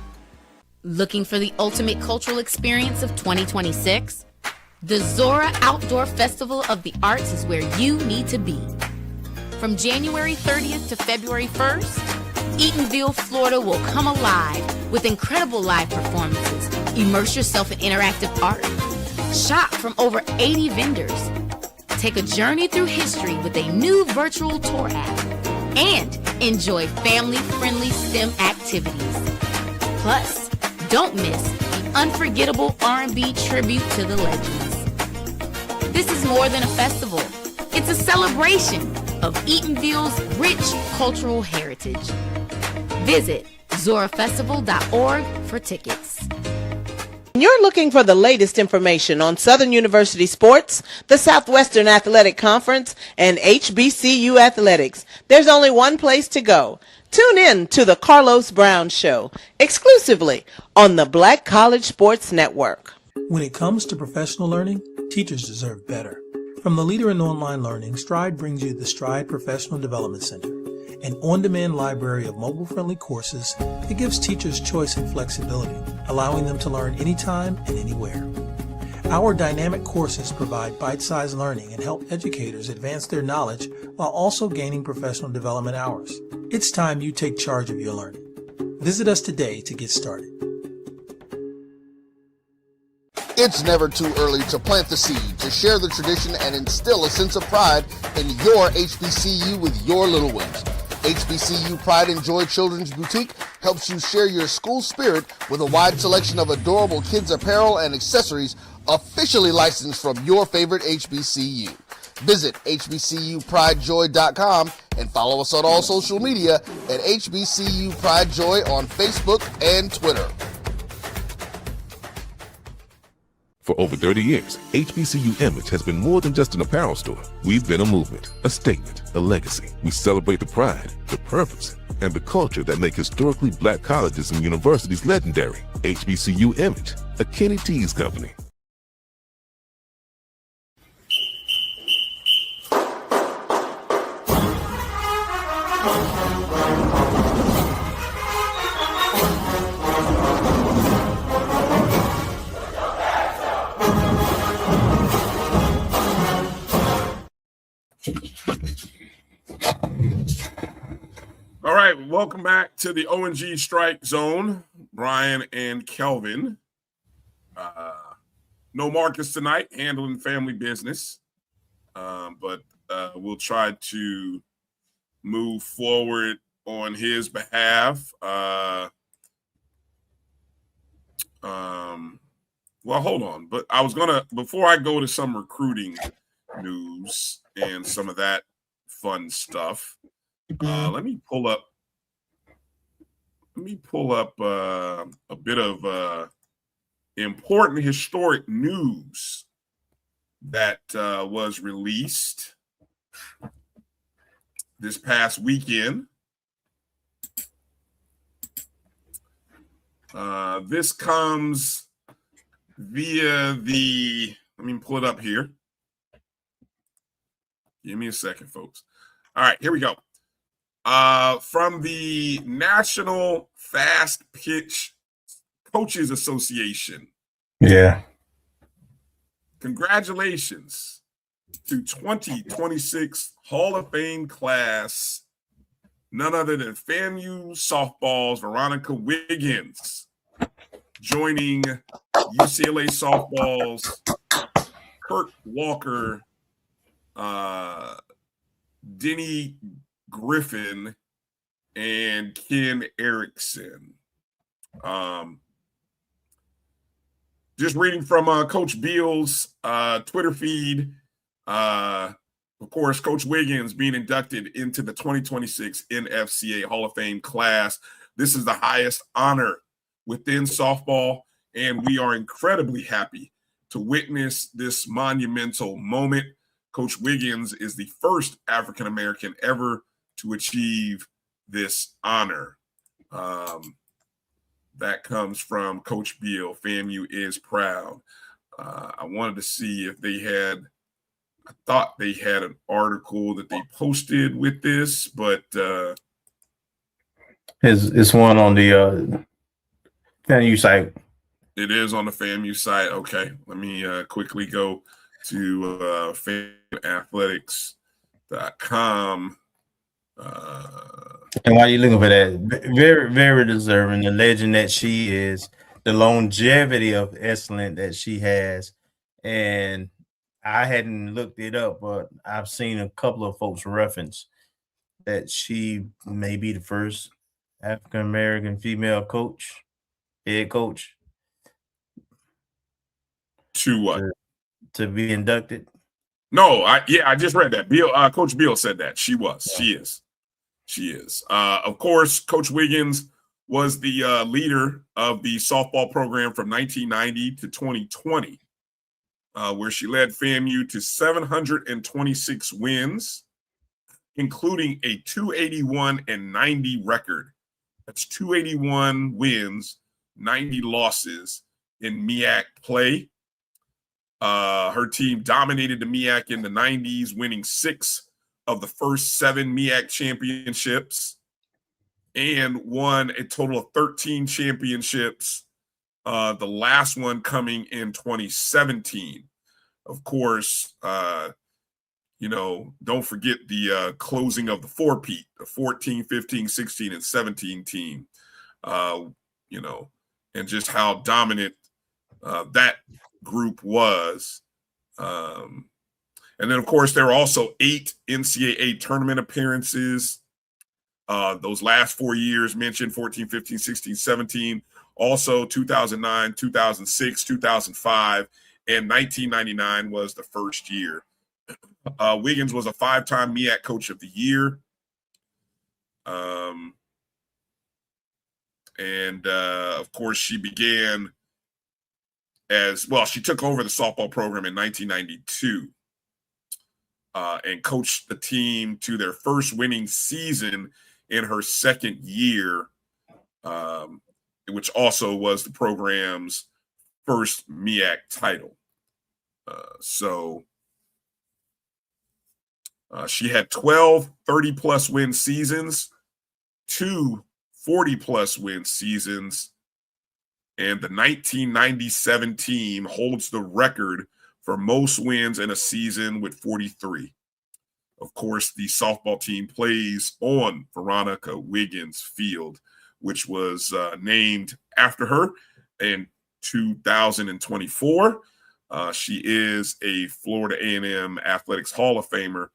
Looking for the ultimate cultural experience of 2026? The Zora Outdoor Festival of the Arts is where you need to be. From January 30th to February 1st, Eatonville, Florida will come alive with incredible live performances. Immerse yourself in interactive art. Shop from over 80 vendors. Take a journey through history with a new virtual tour app. And enjoy family-friendly STEM activities. Plus, don't miss the unforgettable R&B tribute to the legends. This is more than a festival. It's a celebration of Eatonville's rich cultural heritage. Visit zorafestival.org for tickets. You're looking for the latest information on Southern University sports, the Southwestern Athletic Conference, and HBCU athletics. There's only one place to go. Tune in to the Carlos Brown Show, exclusively on the Black College Sports Network. When it comes to professional learning, teachers deserve better. From the leader in online learning, Stride brings you the Stride Professional Development Center, an on-demand library of mobile-friendly courses that gives teachers choice and flexibility, allowing them to learn anytime and anywhere. Our dynamic courses provide bite-sized learning and help educators advance their knowledge while also gaining professional development hours. It's time you take charge of your learning. Visit us today to get started. It's never too early to plant the seed, to share the tradition, and instill a sense of pride in your HBCU with your little ones. HBCU Pride and Joy Children's Boutique helps you share your school spirit with a wide selection of adorable kids apparel and accessories officially licensed from your favorite HBCU. Visit hbcupridejoy.com and follow us on all social media at HBCU Pride Joy on Facebook and Twitter. For over 30 years, HBCU Image has been more than just an apparel store. We've been a movement, a statement, a legacy. We celebrate the pride, the purpose, and the culture that make historically black colleges and universities legendary. HBCU Image, a Kenny T's company. All right, welcome back to the O&G Strike Zone. Bryan and Kelvin. No Marcus tonight, handling family business. But we'll try to move forward on his behalf. Well, hold on. But I was going to, before I go to some recruiting news and some of that fun stuff, let me pull up a bit of important historic news that was released this past weekend. This comes via let me pull it up here. Give me a second, folks. All right, here we go. From the National Fast Pitch Coaches Association. Yeah. Congratulations to 2026 Hall of Fame class, none other than FAMU softball's Veronica Wiggins, joining UCLA softball's Kurt Walker, Denny Griffin, and Ken Erickson. Just reading from Coach Beal's Twitter feed, of course, Coach Wiggins being inducted into the 2026 NFCA Hall of Fame class. This is the highest honor within softball, and we are incredibly happy to witness this monumental moment. Coach Wiggins is the first African-American ever to achieve this honor. That comes from Coach Beal. FAMU is proud. I wanted to see if they had, I thought they had an article that they posted with this, but it's one on the FAMU site. It is on the FAMU site. Okay, let me quickly go to FAMUathletics.com. And while you're looking for that, very, very deserving. The legend that she is, the longevity of excellence that she has. And I hadn't looked it up, but I've seen a couple of folks reference that she may be the first African-American female coach, head coach. To what? To be inducted. No, I just read that. Beal, Coach Beal said that. She was. Yeah. She is. Of course, Coach Wiggins was the leader of the softball program from 1990 to 2020, where she led FAMU to 726 wins, including a 281-90 record. That's 281 wins, 90 losses in MEAC play. Her team dominated the MEAC in the 90s, winning 6 of the first 7 MEAC championships and won a total of 13 championships, the last one coming in 2017. Of course, don't forget the closing of the four-peat, the 14, 15, 16, and 17 team, and just how dominant that group was. And then, of course, there were also 8 NCAA tournament appearances. Those last 4 years mentioned, 14, 15, 16, 17. Also, 2009, 2006, 2005, and 1999 was the first year. Wiggins was a 5-time MEAC Coach of the Year. Of course, she began as well. She took over the softball program in 1992 and coached the team to their first winning season in her second year, which also was the program's first MEAC title. She had 12 30-plus win seasons, 2 40-plus win seasons, and the 1997 team holds the record for most wins in a season with 43. Of course, the softball team plays on Veronica Wiggins Field, which was named after her in 2024. She is a Florida A&M Athletics Hall of Famer,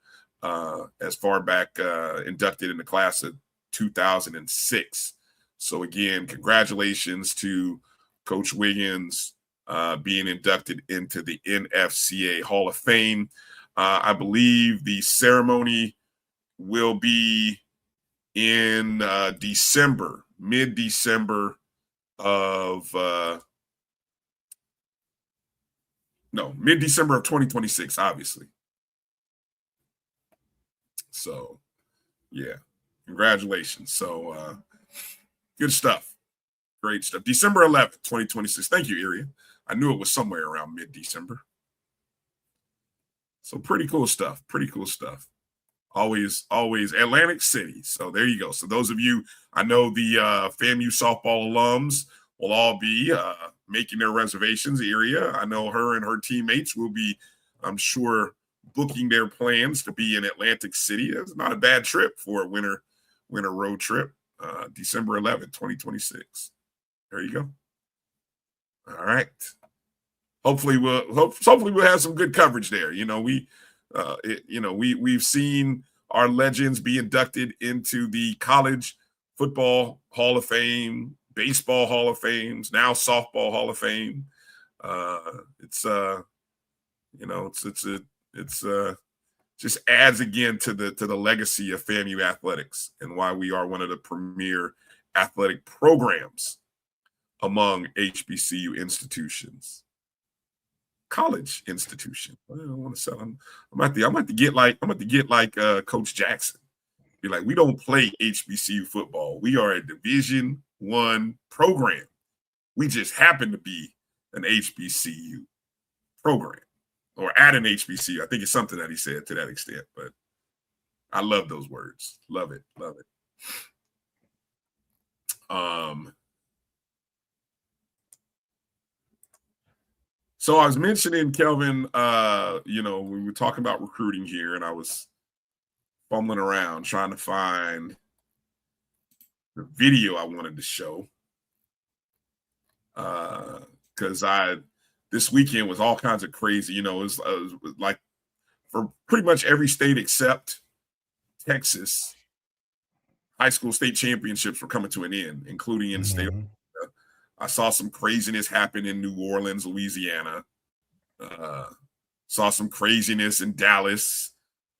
as far back inducted in the class of 2006. So again, congratulations to Coach Wiggins being inducted into the NFCA Hall of Fame. I believe the ceremony will be in December, mid-December of mid-December of 2026, obviously. So, yeah, congratulations. So, good stuff. Great stuff. December 11th, 2026. Thank you, Iria. I knew it was somewhere around mid-December. So pretty cool stuff. Pretty cool stuff. Always Atlantic City. So there you go. So those of you, I know the FAMU softball alums will all be making their reservations area. I know her and her teammates will be, I'm sure, booking their plans to be in Atlantic City. It's not a bad trip for a winter road trip. December 11th, 2026. There you go. All right. Hopefully we'll have some good coverage there. We've seen our legends be inducted into the College Football Hall of Fame, Baseball Hall of Fame, now Softball Hall of Fame. It's just adds again to the legacy of FAMU Athletics and why we are one of the premier athletic programs among HBCU institutions. College institution. I don't want to sell them. I'm about to get like Coach Jackson. Be like, we don't play HBCU football. We are a Division I program. We just happen to be an HBCU program or at an HBCU. I think it's something that he said to that extent, but I love those words. Love it. Love it. So I was mentioning, Kelvin, we were talking about recruiting here, and I was fumbling around trying to find the video I wanted to show. Because this weekend was all kinds of crazy. It was like for pretty much every state except Texas, high school state championships were coming to an end, including in the state of Florida. I saw some craziness happen in New Orleans, Louisiana. Saw some craziness in Dallas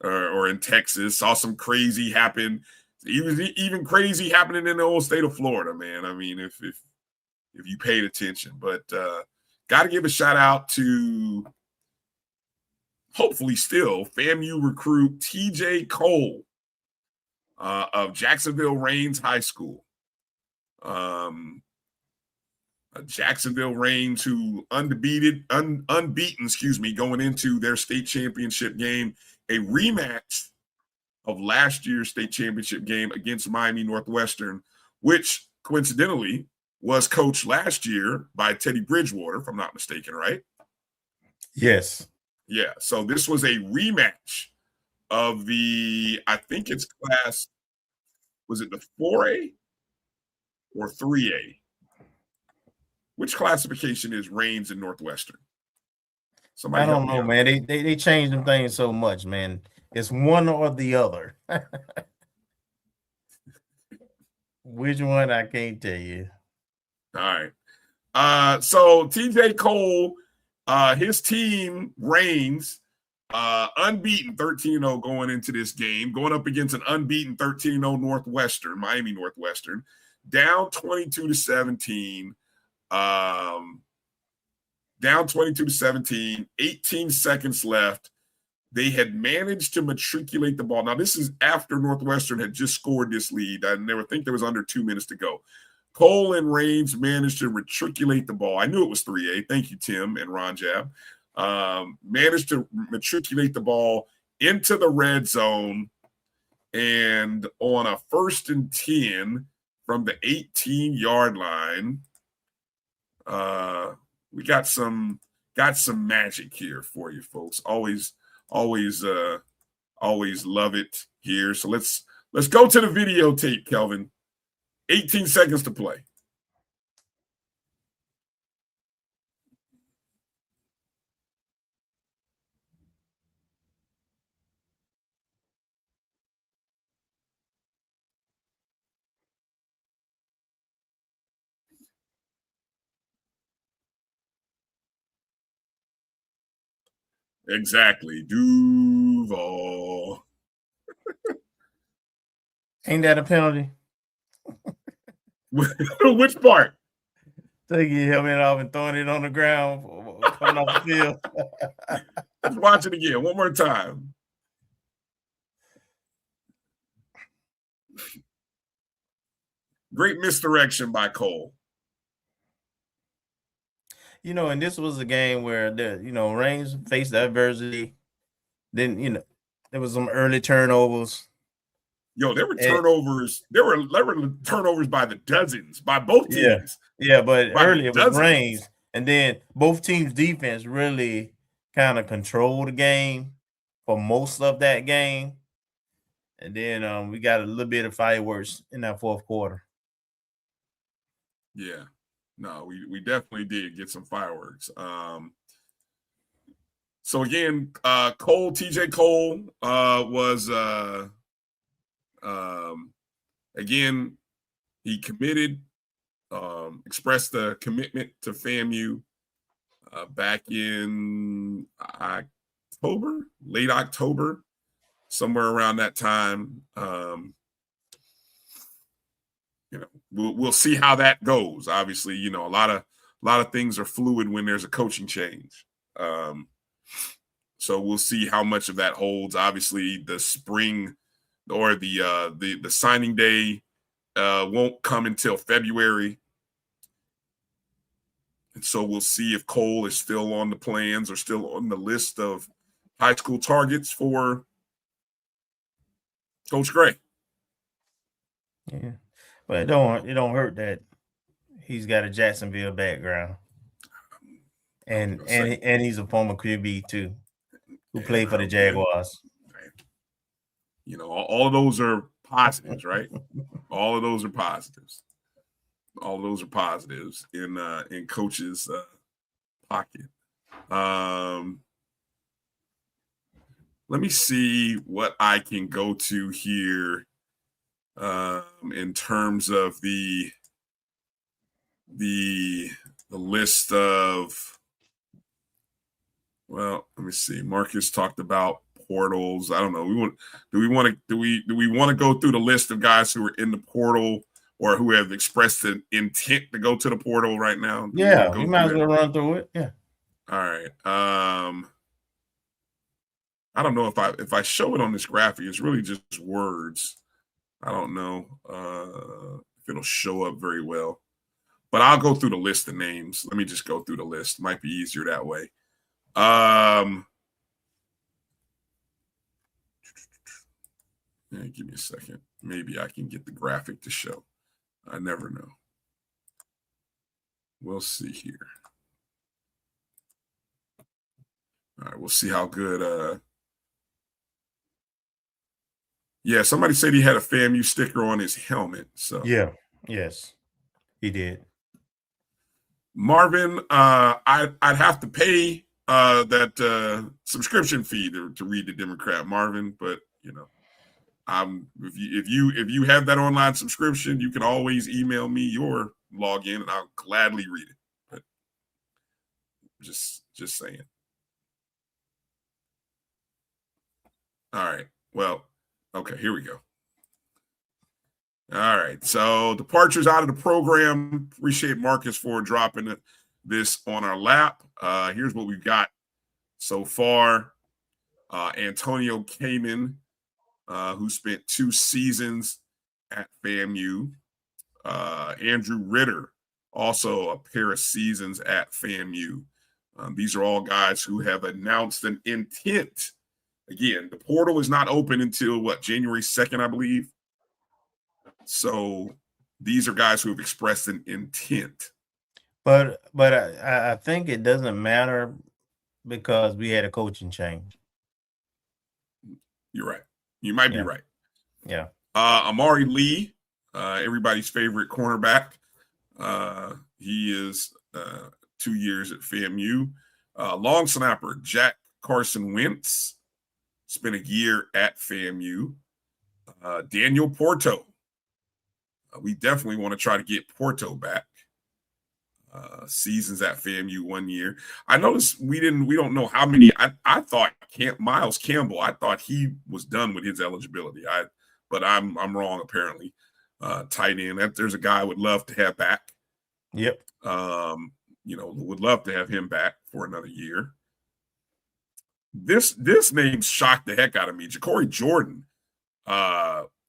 or in Texas. Saw some crazy happen. Even crazy happening in the old state of Florida, man. I mean, if you paid attention. But got to give a shout out to hopefully still FAMU recruit TJ Cole of Jacksonville Rains High School. Jacksonville Rains, who unbeaten, going into their state championship game, a rematch of last year's state championship game against Miami Northwestern, which coincidentally was coached last year by Teddy Bridgewater, if I'm not mistaken, right? Yes. Yeah. So this was a rematch of I think it's class, was it the 4A or 3A? Which classification is Rains and Northwestern? I don't know, man. They changed them things so much, man. It's one or the other. Which one, I can't tell you. All right. So TJ Cole, his team, Rains, unbeaten 13-0 going into this game, going up against an unbeaten 13-0 Northwestern, Miami Northwestern, down 22-17. Down 22-17, 18 seconds left. They had managed to matriculate the ball. Now, this is after Northwestern had just scored this lead. I think there was under 2 minutes to go. Cole and Rains managed to matriculate the ball. I knew it was 3A. Thank you, Tim and Ron Jab. Managed to matriculate the ball into the red zone. And on a 1st and 10 from the 18-yard line, we got some magic here for you folks. Always love it here. So let's go to the videotape, Kelvin. 18 seconds to play. Exactly. Duval. Ain't that a penalty? Which part? Taking your helmet off and throwing it on the ground, coming off the field. Let's watch it again one more time. Great misdirection by Cole. And this was a game where Rains faced adversity. Then, There was some early turnovers. Yo, there were turnovers. There were turnovers by the dozens by both teams. Yeah, but By early it was dozens. Reigns, and then both teams' defense really kind of controlled the game for most of that game. And then we got a little bit of fireworks in that fourth quarter. Yeah. No, we definitely did get some fireworks. So again, TJ Cole was again, he committed, expressed a commitment to FAMU back in late October, somewhere around that time. We'll see how that goes. Obviously, a lot of things are fluid when there's a coaching change. So we'll see how much of that holds. Obviously, the spring or the signing day won't come until February. And so we'll see if Cole is still on the plans or still on the list of high school targets for Coach Gray. Yeah. But it don't hurt that he's got a Jacksonville background. And he's a former QB too, who played for the Jaguars. All of those are positives, right? All of those are positives. All of those are positives in Coach's pocket. Let me see what I can go to here in terms of the list of. Well, let me see. Marcus talked about portals. I don't know. Do we want to go through the list of guys who are in the portal or who have expressed an intent to go to the portal right now? Yeah, we might as well run through it. Yeah. All right. I don't know if I show it on this graphic. It's really just words. I don't know if it'll show up very well, but I'll go through the list of names. Let me just go through the list. Might be easier that way. Give me a second. Maybe I can get the graphic to show. I never know. We'll see here. All right, we'll see how good. Yeah, somebody said he had a FAMU sticker on his helmet. So yeah, yes, he did. Marvin, I'd have to pay that subscription fee to read the Democrat, Marvin. But if you have that online subscription, you can always email me your login, and I'll gladly read it. But just saying. All right. Well, okay. Here we go. All right. So departures out of the program. Appreciate Marcus for dropping this on our lap. Here's what we've got so far. Antonio Kamen, who spent 2 seasons at FAMU. Andrew Ritter, also a pair of seasons at FAMU. These are all guys who have announced an intent. Again, the portal is not open until January 2nd, I believe. So these are guys who have expressed an intent. But I think it doesn't matter because we had a coaching change. You're right. You might be right. Yeah. Amari Lee, everybody's favorite cornerback. He is 2 years at FAMU. Long snapper Jack Carson Wentz spent a year at FAMU. Daniel Porto. We definitely want to try to get Porto back. Seasons at FAMU 1 year. I noticed we don't know how many. I thought Miles Campbell, I thought he was done with his eligibility. But I'm wrong apparently. Tight end. There's a guy I would love to have back. Yep. Would love to have him back for another year. This name shocked the heck out of me. Ja'Cory Jordan,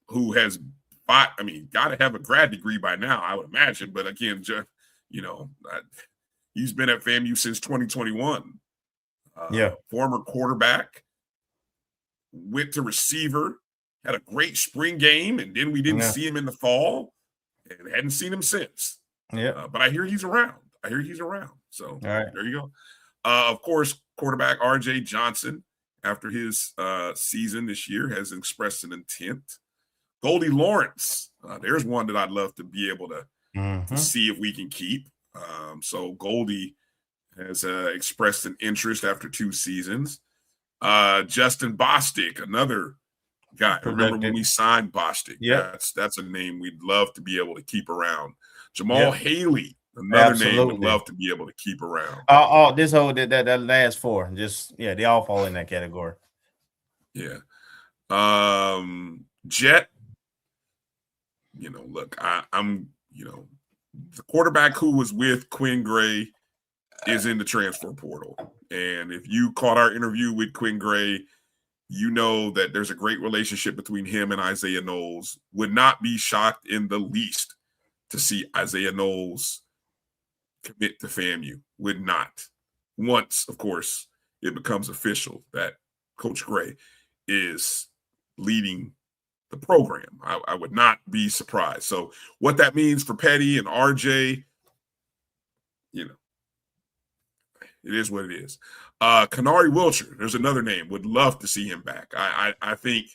who has got to have a grad degree by now, I would imagine. But again, he's been at FAMU since 2021. Former quarterback. went to receiver, had a great spring game, and then we didn't see him in the fall, and hadn't seen him since. Yeah, but I hear he's around. So there you go. Of course, quarterback R.J. Johnson, after his season this year, has expressed an intent. Goldie Lawrence, there's one that I'd love to be able to see if we can keep. So Goldie has expressed an interest after 2 seasons. Justin Bostic, another guy. Remember when we signed Bostic? Yeah, that's a name we'd love to be able to keep around. Jamal Haley, another name we'd love to be able to keep around. This whole that last 4, they all fall in that category. Yeah. Jet, look, I'm the quarterback who was with Quinn Gray is in the transfer portal. And if you caught our interview with Quinn Gray, you know that there's a great relationship between him and Isaiah Knowles. Would not be shocked in the least to see Isaiah Knowles commit to FAMU. Would not. Once, of course, it becomes official that Coach Gray is leading the program. I would not be surprised. So what that means for Petty and RJ, it is what it is. Kanari Wilcher, there's another name. Would love to see him back. I think,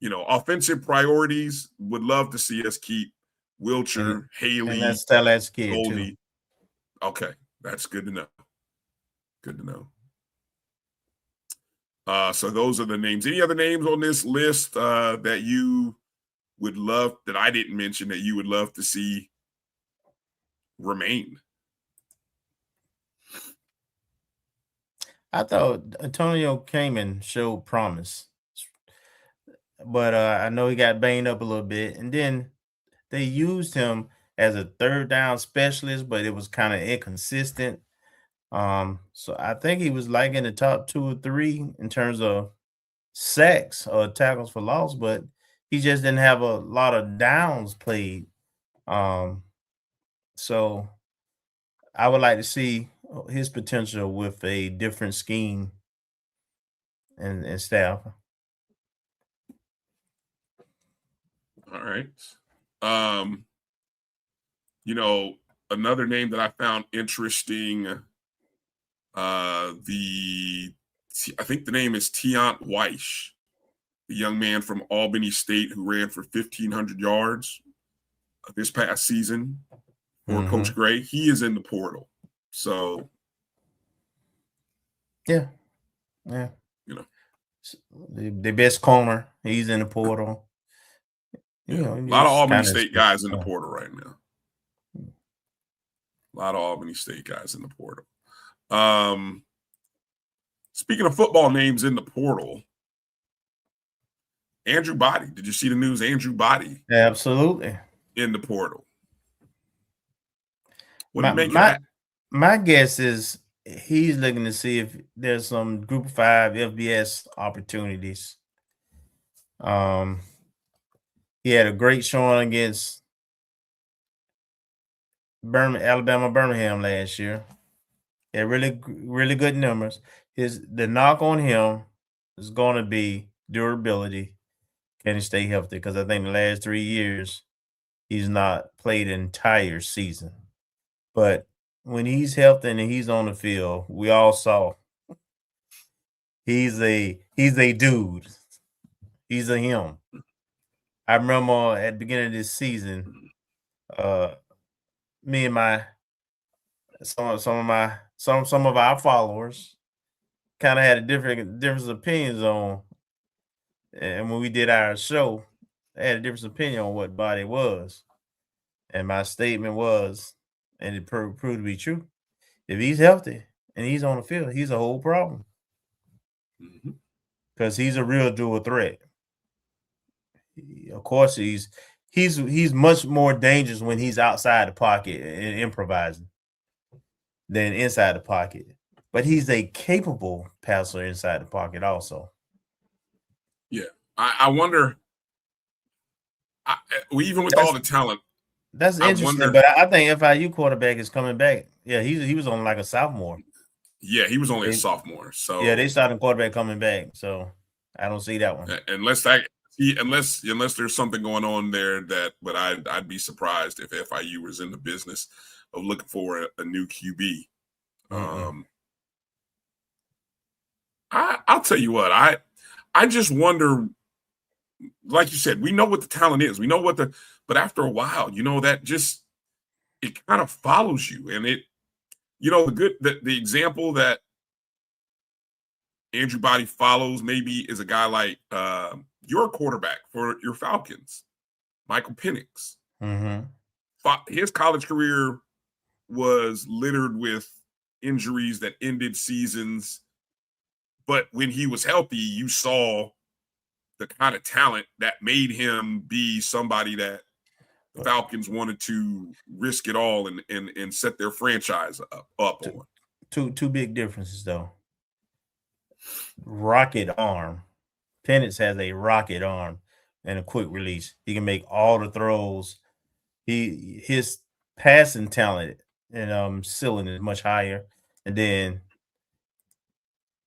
offensive priorities, would love to see us keep Wilcher, Haley, and that's Stella's kid Goldie. too. Okay, that's good to know. Good to know. So those are the names. Any other names on this list that you would love, that I didn't mention, that you would love to see remain? I thought Antonio Kamen showed promise, but I know he got banged up a little bit, and then they used him as a 3rd down specialist, but it was kind of inconsistent. So I think he was like in the top 2 or 3 in terms of sacks or tackles for loss, but he just didn't have a lot of downs played. So I would like to see his potential with a different scheme and staff. All right. Another name that I found interesting, I think the name is Tiant Weish, the young man from Albany State who ran for 1,500 yards this past season for Coach Gray. He is in the portal. So, yeah. The best corner, he's in the portal. A lot of Albany State guys in the portal right now. A lot of Albany State guys in the portal. Speaking of football names in the portal, Andrew Body. Did you see the news? Andrew Body. Absolutely. In the portal. What do you make of that? My guess is he's looking to see if there's some Group 5 FBS opportunities. He had a great showing against Alabama Birmingham last year. He had really good numbers. The knock on him is going to be durability. Can he stay healthy? Because I think the last 3 years he's not played an entire season. But when he's healthy and he's on the field, we all saw he's a dude. He's a him. I remember at the beginning of this season, me and some of our followers kind of had a different opinions on, and when we did our show, I had a different opinion on what Body was, and my statement was, and it proved to be true. If he's healthy and he's on the field, he's a whole problem because he's a real dual threat. Of course, he's much more dangerous when he's outside the pocket and improvising than inside the pocket. But he's a capable passer inside the pocket also. Yeah, I wonder. Even with all the talent, that's interesting. But I think FIU quarterback is coming back. Yeah, he was on like a sophomore. Yeah, he was only a sophomore. So yeah, they started quarterback coming back. So I don't see that one. Unless there's something going on there but I'd be surprised if FIU was in the business of looking for a new QB. I'll tell you what, I just wonder, like you said, we know what the talent is. We know but after a while, that just, it kind of follows you. And it, the example that Andrew Body follows maybe is a guy like your quarterback for your Falcons, Michael Penix. His college career was littered with injuries that ended seasons. But when he was healthy, you saw the kind of talent that made him be somebody that the Falcons wanted to risk it all and set their franchise up on. Two big differences, though. Rocket arm. Penix has a rocket arm and a quick release. He can make all the throws. His passing talent and ceiling is much higher, and then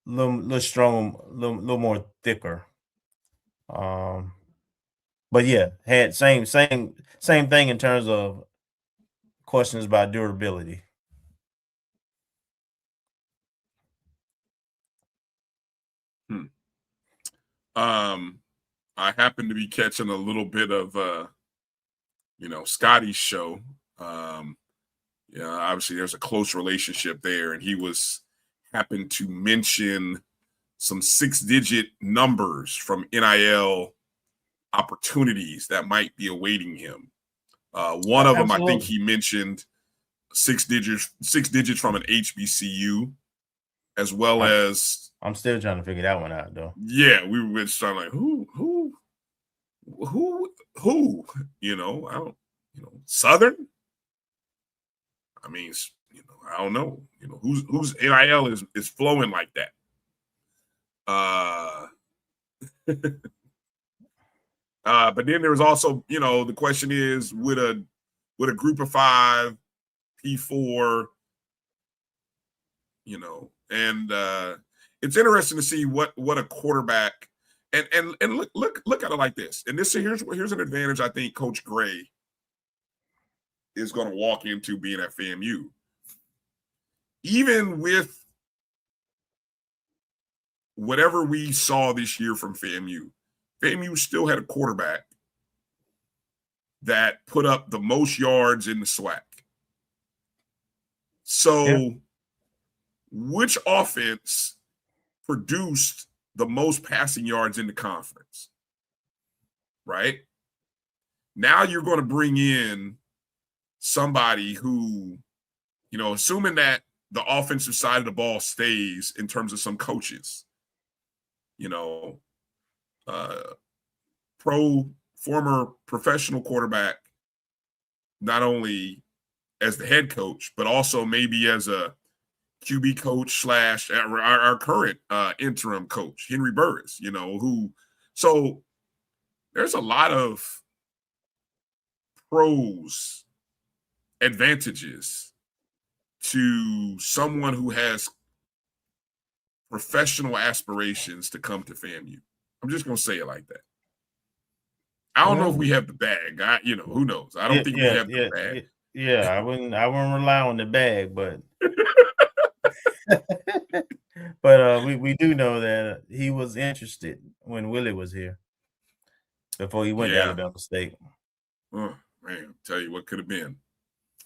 little strong, little more thicker. But yeah, had same thing in terms of questions about durability. I happened to be catching a little bit of Scotty's show. Obviously there's a close relationship there, and he happened to mention some 6-digit numbers from NIL opportunities that might be awaiting him. One of them, I think he mentioned 6 digits from an HBCU, as well as. I'm still trying to figure that one out, though. Yeah, we were just trying like who, I don't, Southern. I mean, I don't know, whose NIL is flowing like that. But then there was also, the question is, would a group of 5 P4, and it's interesting to see what a quarterback and look at it like this. And here's an advantage I think Coach Gray is going to walk into being at FAMU. Even with whatever we saw this year from FAMU still had a quarterback that put up the most yards in the SWAC. So which offense produced the most passing yards in the conference? Right? Now you're going to bring in somebody who, assuming that the offensive side of the ball stays in terms of some coaches, former professional quarterback, not only as the head coach, but also maybe as a QB coach / our current interim coach, Henry Burris, so there's a lot of pros advantages to someone who has professional aspirations to come to FAMU. I'm just going to say it like that. I don't know if we have the bag. Who knows? I don't think we have the bag. Yeah, I wouldn't rely on the bag, but but we do know that he was interested when Willie was here before he went to Alabama State. Oh man, tell you what could have been.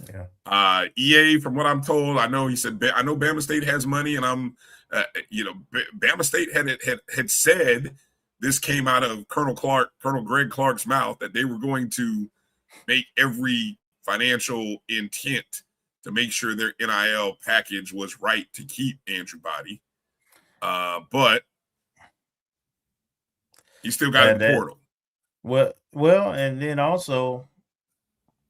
Yeah. EA, from what I'm told, I know he said I know Bama State has money, and I'm Bama State had said, this came out of Colonel Greg Clark's mouth, that they were going to make every financial intent to make sure their NIL package was right to keep Andrew Body. But he still got in the portal. Well, and then also,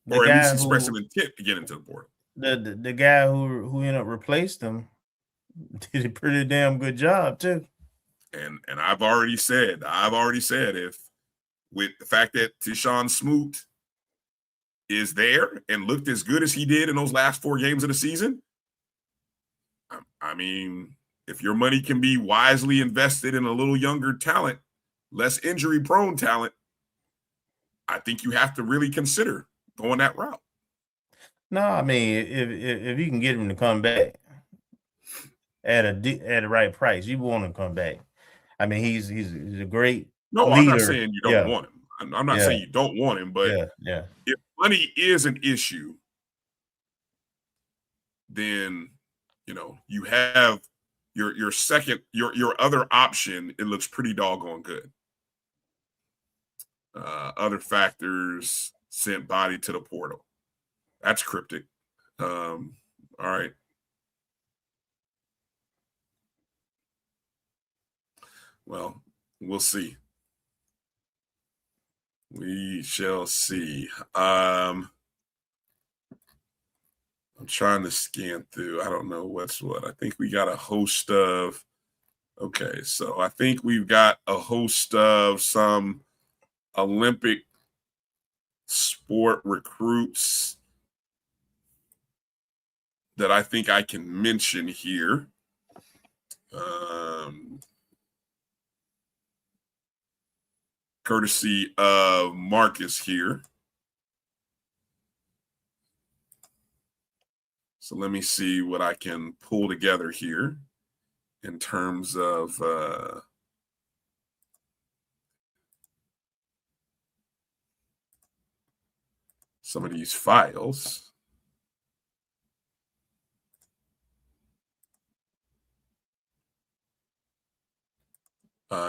or at least expressed some intent to get into the portal. The guy who ended up replaced him did a pretty damn good job too. And I've already said if with the fact that Tyshawn Smoot is there and looked as good as he did in those last 4 games of the season, I mean, if your money can be wisely invested in a little younger talent, less injury-prone talent, I think you have to really consider going that route. No, I mean, if you can get him to come back at the right price, you want him to come back. I mean, he's a great leader. I'm not saying you don't Yeah. want him. I'm not saying you don't want him, but yeah. if money is an issue, then you have your second, your other option. It looks pretty doggone good. Other factors sent body to the portal. That's cryptic. All right. Well, we'll see. We shall see. I'm trying to scan through. I don't know what's what. I think we got a host of. Okay, so I think we've got a host of some Olympic sport recruits that I think I can mention here. Courtesy of Marcus here. So let me see what I can pull together here in terms of some of these files.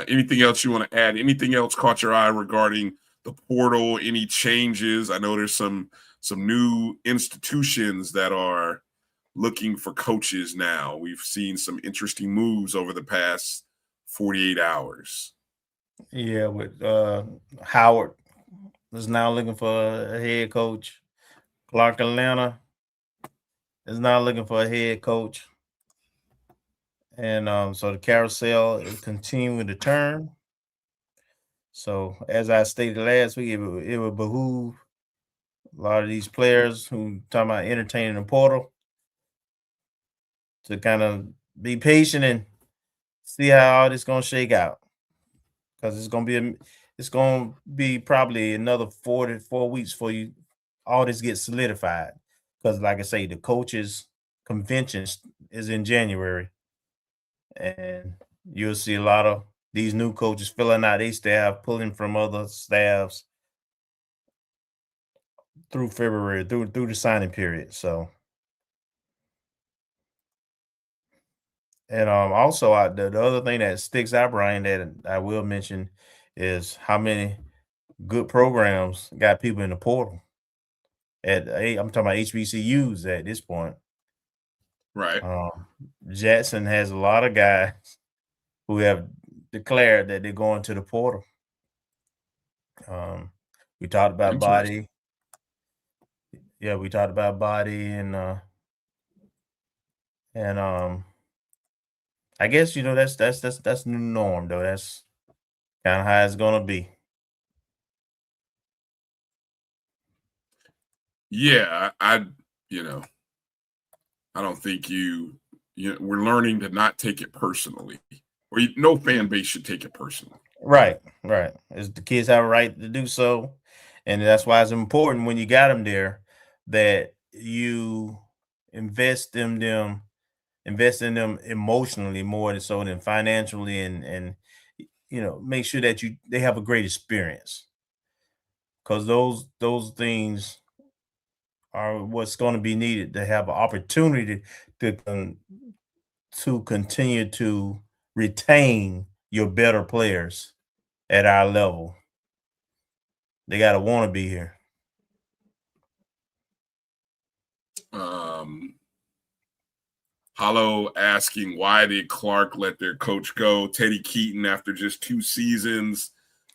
Anything else you want to add? Anything else caught your eye regarding the portal? Any changes? I know there's some new institutions that are looking for coaches now. We've seen some interesting moves over the past 48 hours. Yeah, with Howard is now looking for a head coach. Clark Atlanta is now looking for a head coach. And so the carousel is continuing to turn. So as I stated last week, it would behoove a lot of these players who talking about entertaining the portal to kind of be patient and see how all this gonna shake out. Because it's gonna be probably another 4 to 4 weeks for you all this gets solidified. Because like I say, the coaches convention is in January. And you'll see a lot of these new coaches filling out their staff, pulling from other staffs through February, through the signing period. So, and also the other thing that sticks out, Bryan, that I will mention is how many good programs got people in the portal. I'm talking about HBCUs at this point. Right. Jackson has a lot of guys who have declared that they're going to the portal. We talked about Body. Yeah, we talked about Body and I guess that's the new norm though. That's kind of how it's gonna be. Yeah, I don't think we're learning to not take it personally, or no fan base should take it personally. Right. As the kids have a right to do so, and that's why it's important when you got them there that you invest in them emotionally more so than financially, and make sure that they have a great experience, because those things are what's going to be needed to have an opportunity to continue to retain your better players at our level. They got to want to be here. Hollow asking, why did Clark let their coach go? Teddy Keaton, after just 2 seasons,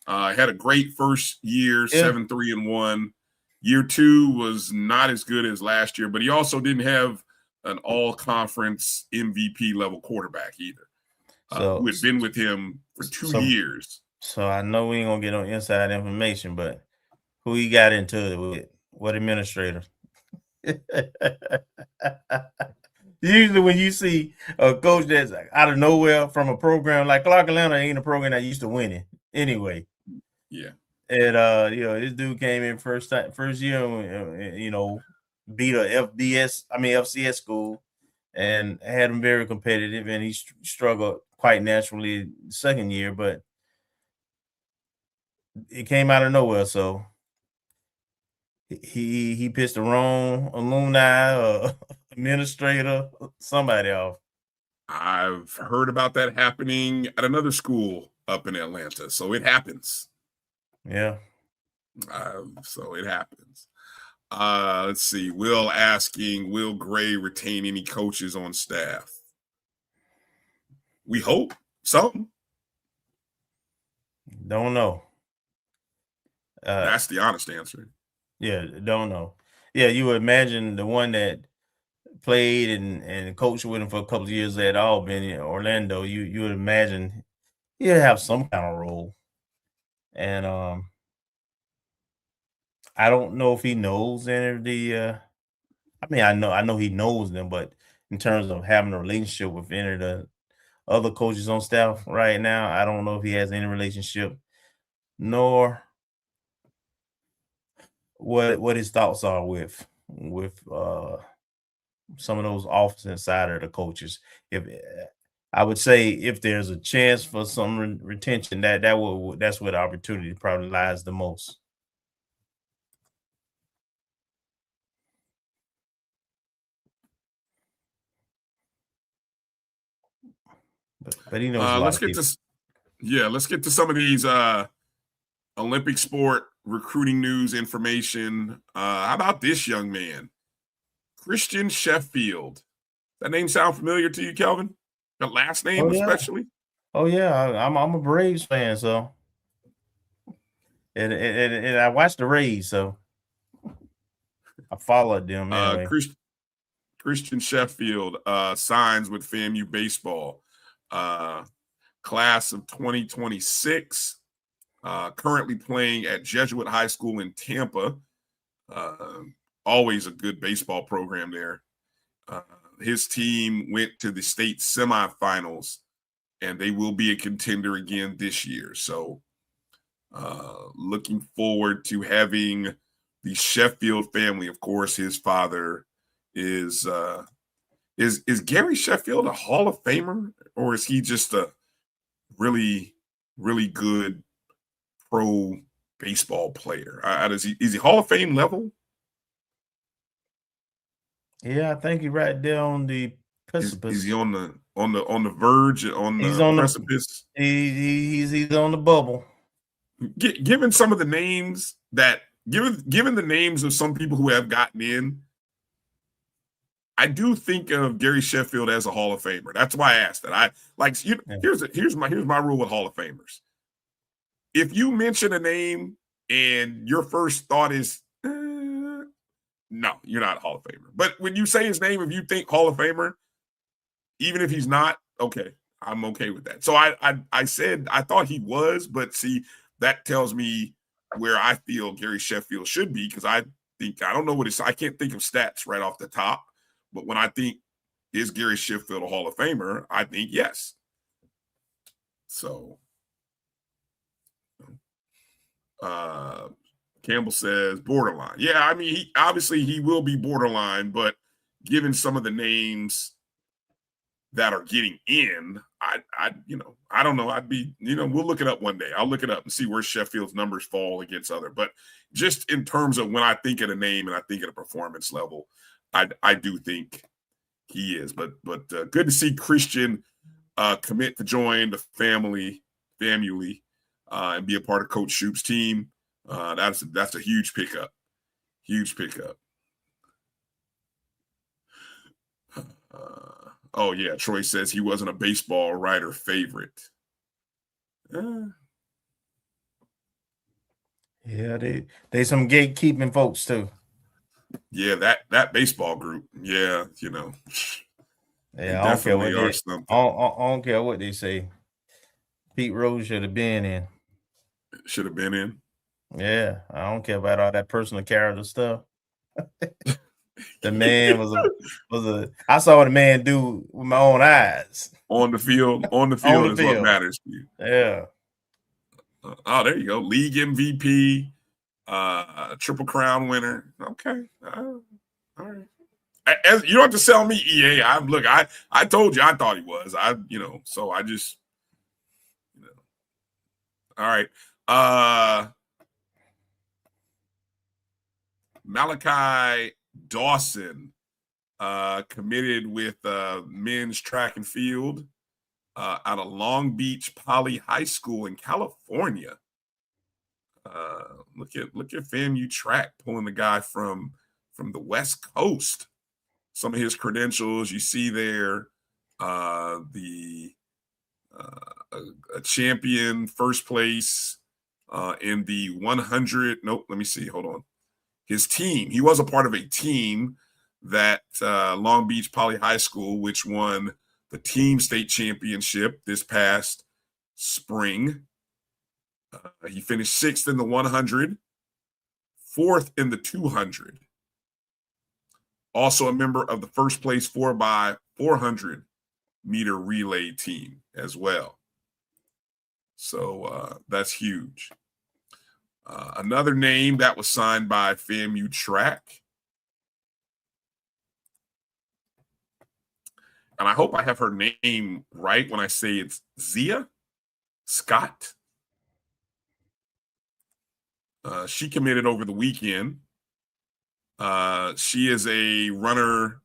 had a great first year, 7-3-1. Year 2 was not as good as last year, but he also didn't have an all-conference MVP level quarterback either, who had been with him for 2 years. So I know we ain't gonna get no inside information, but who he got into it with? What administrator? Usually when you see a coach that's out of nowhere from a program like Clark Atlanta ain't a program that used to winning anyway. Yeah. And this dude came in first year, beat a FCS school and had him very competitive, and he struggled quite naturally the second year, but it came out of nowhere. So he pissed the wrong alumni or administrator, somebody off. I've heard about that happening at another school up in Atlanta. So it happens. Yeah. So it happens. Let's see. Will asking, will Gray retain any coaches on staff? We hope some. Don't know. That's the honest answer. Yeah, don't know. Yeah, you would imagine the one that played and coached with him for a couple of years at Albany, Orlando. You would imagine he'll have some kind of role. And I don't know if he knows any of the. I know he knows them, but in terms of having a relationship with any of the other coaches on staff right now, I don't know if he has any relationship, nor what his thoughts are with some of those offensive side of the coaches. If I would say if there's a chance for some retention, that's where the opportunity probably lies the most. But he knows a lot let's of get people. Let's get to some of these Olympic sport recruiting news information. How about this young man, Christian Sheffield? That name sound familiar to you, Kelvin? The last name, especially. Oh yeah, I'm a Braves fan, so and I watched the Rays, so I followed them anyway. Christian Sheffield signs with FAMU baseball. Class of 2026. Currently playing at Jesuit High School in Tampa. Always a good baseball program there. His team went to the state semifinals, and they will be a contender again this year. So looking forward to having the Sheffield family. Of course, his father is Gary Sheffield a Hall of Famer, or is he just a really, really good pro baseball player? Is he Hall of Fame level? Yeah, I think he's right there on the precipice. Is he on the verge, He's the on precipice? He's on the bubble. Given some of the names given the names of some people who have gotten in, I do think of Gary Sheffield as a Hall of Famer. That's why I asked that. Here's my rule with Hall of Famers. If you mention a name and your first thought is no, you're not a Hall of Famer. But when you say his name, if you think Hall of Famer, even if he's not, okay, I'm okay with that. So I said I thought he was, but see, that tells me where I feel Gary Sheffield should be, because I don't know what I can't think of stats right off the top, but when I think, is Gary Sheffield a Hall of Famer, I think yes. So Campbell says borderline. Yeah, I mean, he will be borderline, but given some of the names that are getting in, I don't know. I'd be, we'll look it up one day. I'll look it up and see where Sheffield's numbers fall against other. But just in terms of when I think of a name and I think of a performance level, I do think he is. But good to see Christian commit to join the FAMU and be a part of Coach Shoup's team. That's a huge pickup. Huge pickup. Oh yeah, Troy says he wasn't a baseball writer favorite. Yeah, they some gatekeeping folks too. Yeah, that baseball group. Yeah, Yeah, I don't care what they say. Pete Rose should have been in. Should have been in. Yeah, I don't care about all that personal character stuff. The man was a. I saw what the man do with my own eyes on the field. On the field is what matters to you. Yeah. Oh, there you go. League MVP, Triple Crown winner. Okay. All right. You don't have to sell me, EA. I told you I thought he was. So I just, all right. Malachi Dawson committed with men's track and field out of Long Beach Poly High School in California. Look at FAMU track pulling the guy from the West Coast. Some of his credentials you see there, a champion, first place in the 100. Nope, let me see. Hold on. His team. He was a part of a team that Long Beach Poly High School, which won the team state championship this past spring. He finished 6th in the 100, 4th in the 200. Also a member of the first place 4x400 meter relay team as well. So that's huge. Another name that was signed by FAMU Track. And I hope I have her name right when I say it's Zia Scott. She committed over the weekend. She is a runner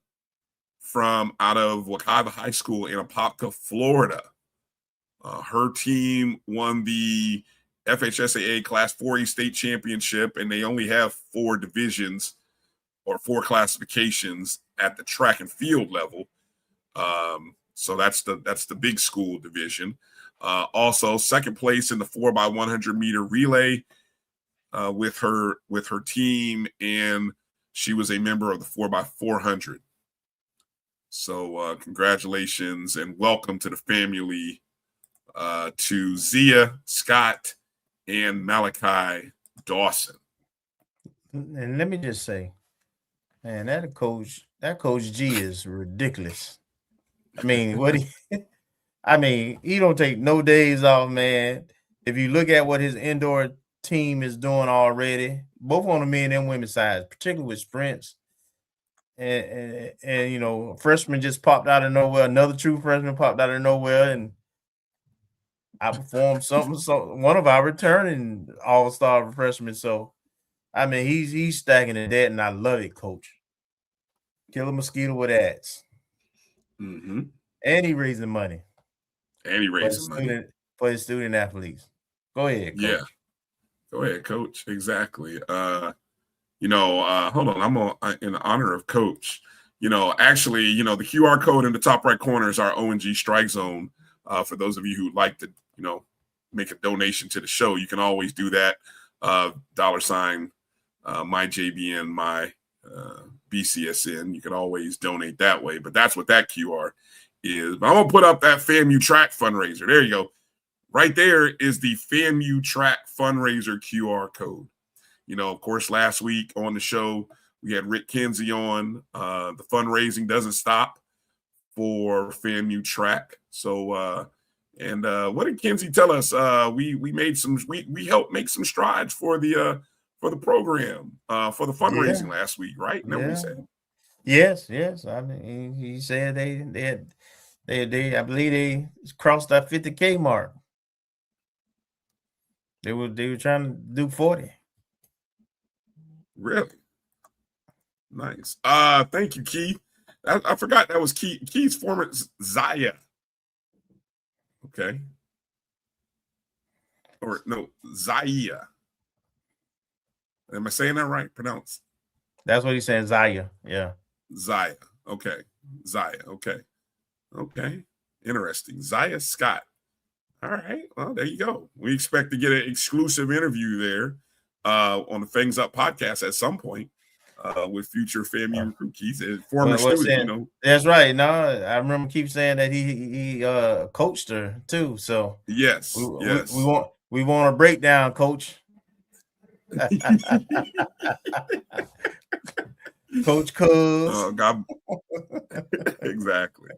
from out of Wekiva High School in Apopka, Florida. Her team won the FHSAA Class 4A state championship, and they only have 4 divisions or 4 classifications at the track and field level. So that's the big school division. Also, second place in the 4x100 meter relay with her team, and she was a member of the 4x400. So congratulations and welcome to the family to Zia Scott and Malachi Dawson. And let me just say, man, that coach G is ridiculous. I mean, he don't take no days off, man. If you look at what his indoor team is doing already, both on the men and women's sides, particularly with sprints. And a freshman just popped out of nowhere. Another true freshman popped out of nowhere and outperformed something. So one of our returning all-star freshmen. So, I mean, he's stacking at that, and I love it, Coach. Kill a mosquito with ads. Mm-hmm. And he raising money. And he raising money for his student athletes. Go ahead, Coach. Yeah. Go ahead, Coach. Exactly. Hold on. I'm in honor of Coach. Actually, the QR code in the top right corner is our O&G StrikeZone. For those of you who'd like to, make a donation to the show, you can always do that. $, my JBN, my BCSN. You can always donate that way. But that's what that QR is. But I'm going to put up that FAMU Track fundraiser. There you go. Right there is the FAMU Track fundraiser QR code. Of course, last week on the show, we had Rick Kinsey on. The fundraising doesn't stop for FAMU Track. So, what did Kinsey tell us? We helped make some strides for the program, for the fundraising last week, right? What he said? Yes. I mean, he said they I believe they crossed that 50K mark. They were trying to do 40. Really? Nice. Thank you, Keith. I forgot that was Keith's former Zaya. Okay. Or no, Zaya. Am I saying that right? Pronounce. That's what he's saying, Zaya. Yeah. Zaya. Okay. Zaya. Okay. Okay. Interesting. Zia Scott. All right. Well, there you go. We expect to get an exclusive interview there on the Fangs Up podcast at some point with future FAMU recruit Keith, former student. That's right. No, I remember Keith saying that he coached her too. So yes, we want a breakdown, Coach. Coach Cuz. God. Exactly.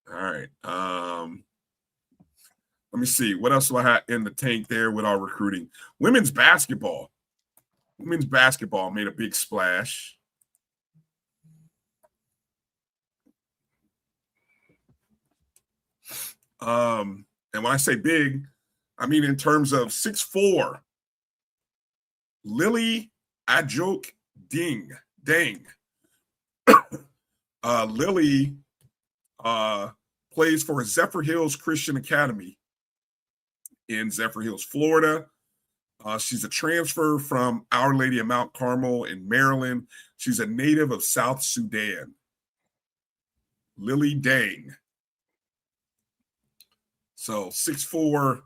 All right. Let me see. What else do I have in the tank there with our recruiting? Women's basketball. Women's basketball made a big splash. And when I say big, I mean in terms of 6'4", Lily Ajok Dang. Lily plays for Zephyr Hills Christian Academy in Zephyr Hills, Florida. She's a transfer from Our Lady of Mount Carmel in Maryland. She's a native of South Sudan. Lily Dang. So 6'4",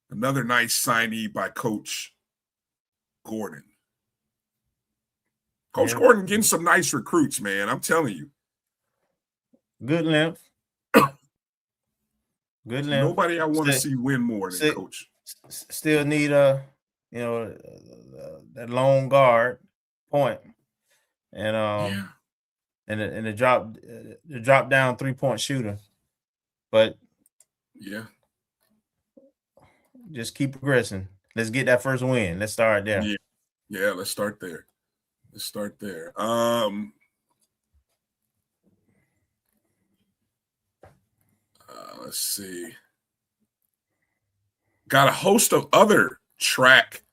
another nice signee by Coach Gordon. Coach Gordon getting some nice recruits, man. I'm telling you. Good length. Good length. Nobody I want to see win more than Coach. Still need that long guard point, and the drop down 3-point shooter, but just keep progressing. Let's get that first win. Let's start there. Yeah, let's start there. Let's see. Got a host of other track.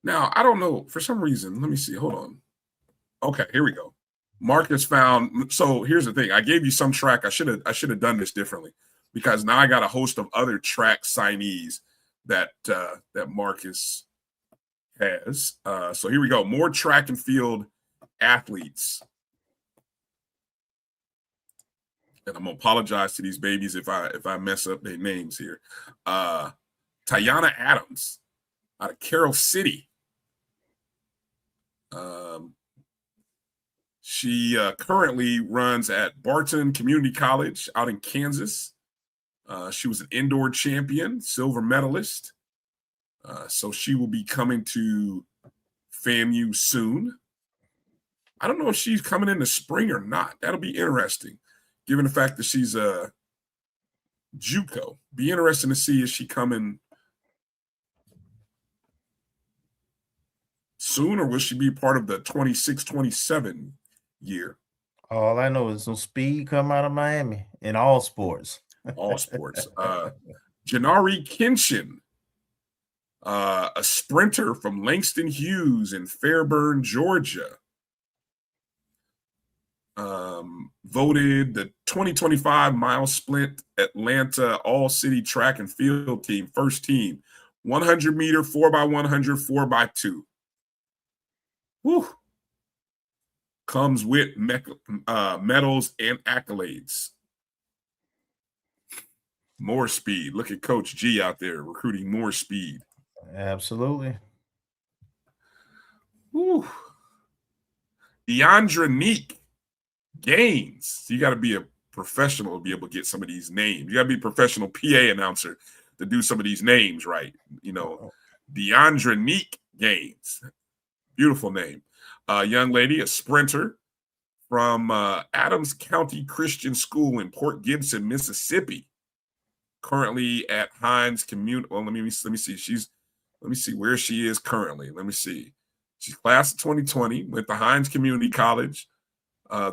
Now, I don't know. For some reason, let me see. Hold on. Okay, here we go. Marcus found. So here's the thing. I gave you some track. I should have done this differently because now I got a host of other track signees that Marcus has. So here we go. More track and field athletes. And I'm gonna apologize to these babies if I mess up their names here. Tayana Adams out of Carroll City. She currently runs at Barton Community College out in Kansas. She was an indoor champion, silver medalist. So she will be coming to FAMU soon. I don't know if she's coming in the spring or not. That'll be interesting, given the fact that she's a JUCO. Be interesting to see if she coming soon or will she be part of the 26-27 year? All I know is some speed come out of Miami in all sports. All sports. Janari Kinshin, a sprinter from Langston Hughes in Fairburn, Georgia. Voted the 2025 mile sprint Atlanta all-city track and field team, first team, 100 meter, 4x100, 4x2. Woo. Comes with medals and accolades. More speed. Look at Coach G out there recruiting more speed. Absolutely. Woo. Deandra Neek Gaines. You got to be a professional to be able to get some of these names. You got to be a professional PA announcer to do some of these names right. You know, Deandra Neek Gaines. Beautiful name. Young lady, a sprinter from Adams County Christian School in Port Gibson, Mississippi. Currently at Hines Community. Well, let me see. Let me see where she is currently. Let me see. She's class of 2020, went to Hines Community College,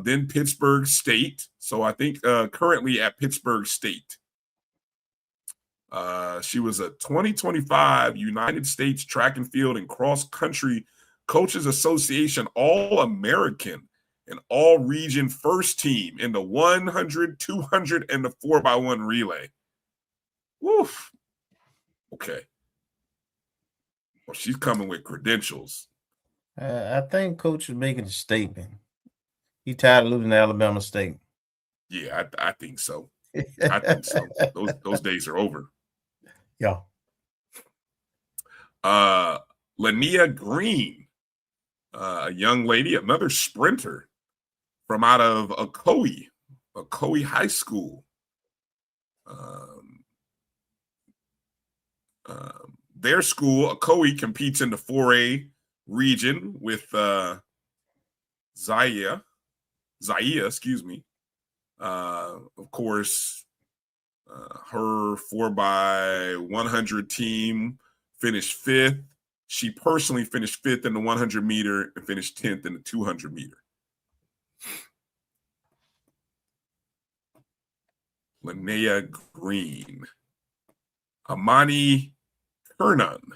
then Pittsburgh State. So I think currently at Pittsburgh State. She was a 2025 United States Track and Field and Cross Country Coaches Association All-American and All-Region First Team in the 100, 200, and the 4x1 relay. Woof. Okay. Well, she's coming with credentials. I think Coach is making a statement. He tired of losing to Alabama State. Yeah, I think so. I think so. Those days are over. Yeah. Lania Green, a young lady, another sprinter from out of Ocoee High their school, Ocoee, competes in the 4A region with Zaya, excuse me. Of course, her 4x100 team finished 5th. She personally finished 5th in the 100 meter and finished 10th in the 200 meter. Linnea Green. Amani Kernan.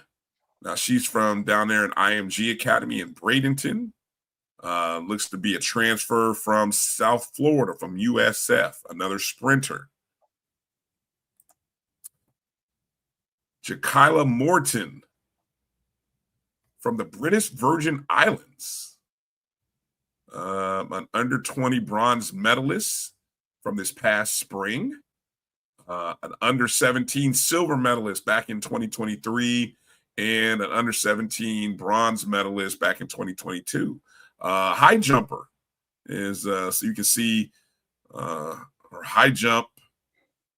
Now, she's from down there in IMG Academy in Bradenton. Looks to be a transfer from South Florida, from USF, another sprinter. Jakayla Morton from the British Virgin Islands. An under-20 bronze medalist from this past spring. An under-17 silver medalist back in 2023, and an under-17 bronze medalist back in 2022. High jumper is, so you can see her high jump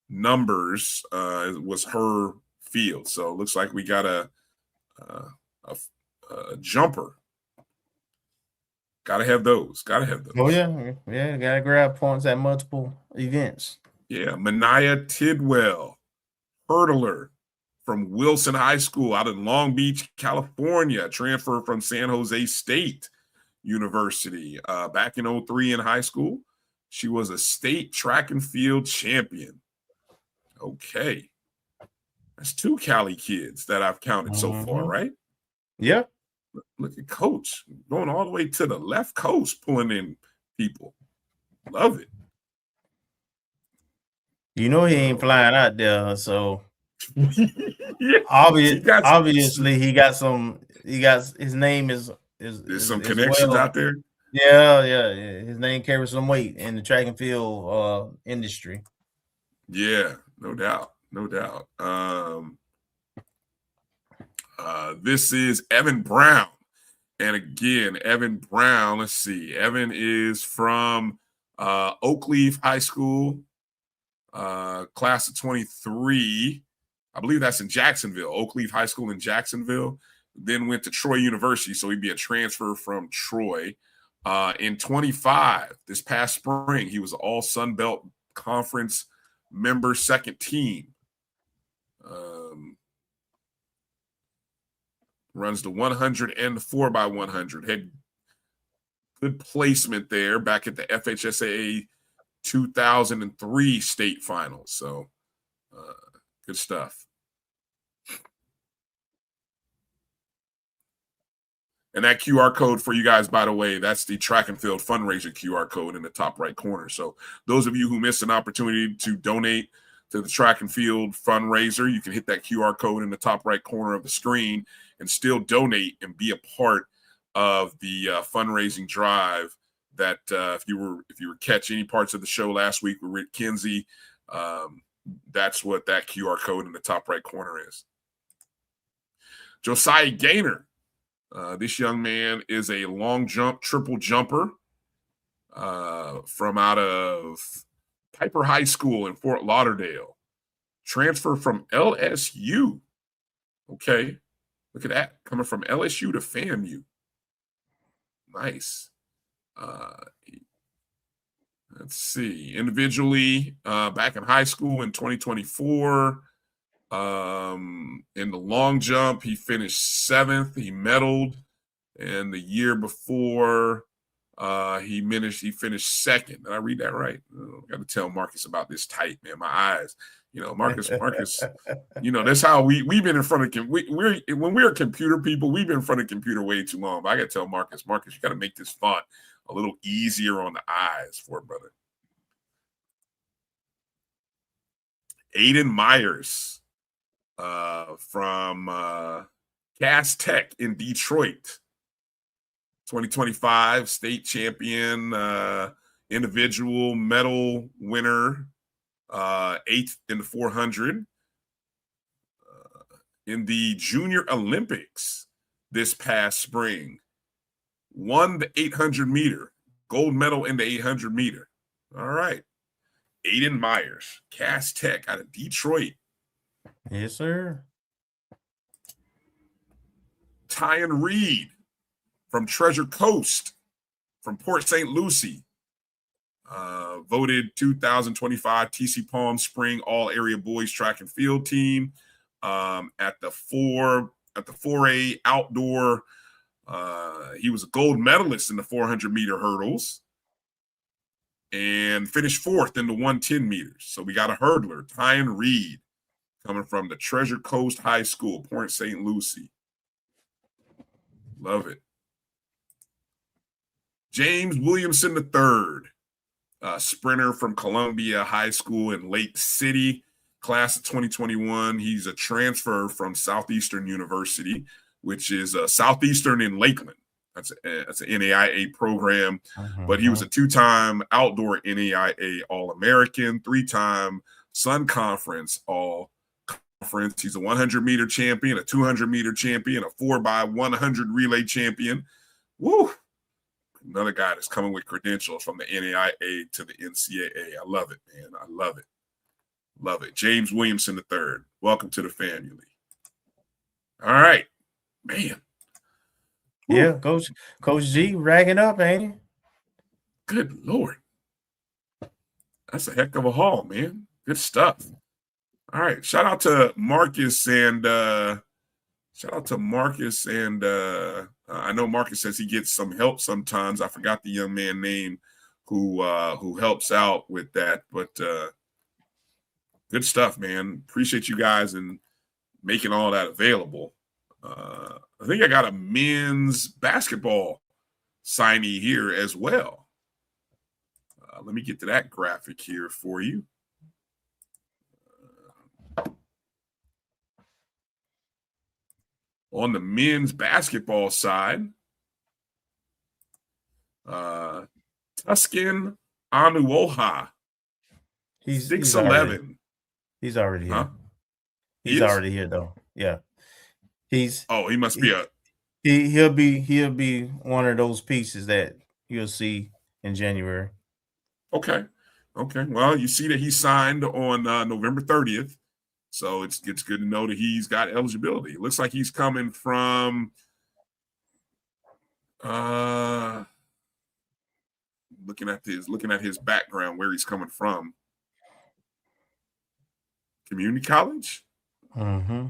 numbers was her field. So it looks like we got a jumper. Gotta have those. Oh yeah, gotta grab points at multiple events. Yeah, Mania Tidwell, hurdler from Wilson High School out in Long Beach, California, transfer from San Jose State University. Back in 2003 in high school, she was a state track and field champion. Okay. That's 2 Cali kids that I've counted so far, right? Yeah. Look at Coach going all the way to the left coast, pulling in people. Love it. You know he ain't flying out there, so yeah. Obviously he got his name is there's some connections out there. Yeah. His name carries some weight in the track and field industry. Yeah, no doubt. This is Evan Brown. And again, Evan Brown, let's see. Evan is from Oakleaf High School, class of 23. I believe that's in Jacksonville, Oakleaf High School in Jacksonville. Then went to Troy University, so he'd be a transfer from Troy. In 25, this past spring, he was all Sun Belt Conference member, second team. Runs the 100 and the 4x100. Had good placement there back at the FHSAA 2003 state finals. So good stuff. And that QR code for you guys, by the way, that's the track and field fundraiser QR code in the top right corner. So those of you who missed an opportunity to donate to the track and field fundraiser, you can hit that QR code in the top right corner of the screen and still donate and be a part of the fundraising drive. That if you were catching any parts of the show last week with Rick Kinsey, that's what that QR code in the top right corner is. Josiah Gaynor. This young man is a long jump, triple jumper from out of Piper High School in Fort Lauderdale. Transfer from LSU. Okay. Look at that. Coming from LSU to FAMU. Nice. Let's see. Individually, back in high school in 2024, in the long jump, he finished 7th. He medaled. And the year before, he finished 2nd. Did I read that right? I got to tell Marcus about this tight, man. My eyes. Marcus, that's how we've been in front of when we're computer people, we've been in front of computer way too long. But I got to tell Marcus, you got to make this font a little easier on the eyes for a brother. Aiden Myers from Cass Tech in Detroit. 2025 state champion, individual medal winner, 8th in the 400. In the Junior Olympics this past spring, won the 800 meter, gold medal in the 800 meter. All right. Aiden Myers, Cass Tech out of Detroit. Yes, sir. Tyan Reed from Treasure Coast from Port St. Lucie. Voted 2025 TC Palm Spring All Area Boys Track and Field Team at the 4A outdoor. He was a gold medalist in the 400-meter hurdles and finished 4th in the 110 meters. So we got a hurdler, Tyan Reed, coming from the Treasure Coast High School, Port St. Lucie. Love it. James Williamson III. Sprinter from Columbia High School in Lake City, class of 2021. He's a transfer from Southeastern University, which is Southeastern in Lakeland. That's an NAIA program, but he was a 2-time outdoor NAIA All-American, 3-time Sun Conference All-Conference. He's a 100-meter champion, a 200-meter champion, a 4x100 relay champion. Woo! Another guy that's coming with credentials from the NAIA to the NCAA. I love it, man. I love it. Love it. James Williamson III. Welcome to the family. All right. Man. Woo. Yeah, Coach G ragging up, ain't he? Good Lord. That's a heck of a haul, man. Good stuff. All right. Shout out to Marcus and I know Marcus says he gets some help sometimes. I forgot the young man name who helps out with that, but good stuff, man. Appreciate you guys and making all that available. I think I got a men's basketball signee here as well. Let me get to that graphic here for you. On the men's basketball side, Tuscan Anuoha. He's 6'11". He's already here. Huh? He's already here though. Yeah. He must be he'll be one of those pieces that you'll see in January. Okay. Well, you see that he signed on November 30th. So it's good to know that he's got eligibility. It looks like he's coming from looking at his background, where he's coming from. Community college? Mm-hmm.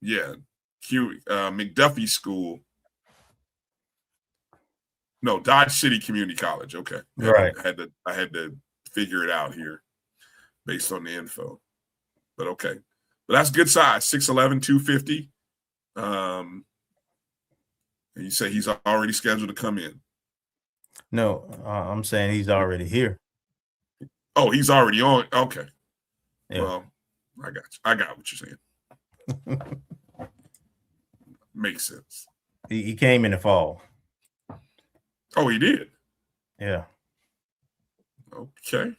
Yeah. McDuffie School. No, Dodge City Community College. Okay. Right. I had to figure it out here based on the info. But okay. But that's good size, 6'11", 250. And you say he's already scheduled to come in. No, I'm saying he's already here. Oh, he's already on. Okay. Yeah. Well, I got you. I got what you're saying. Makes sense. He came in the fall. Oh, he did? Yeah. Okay.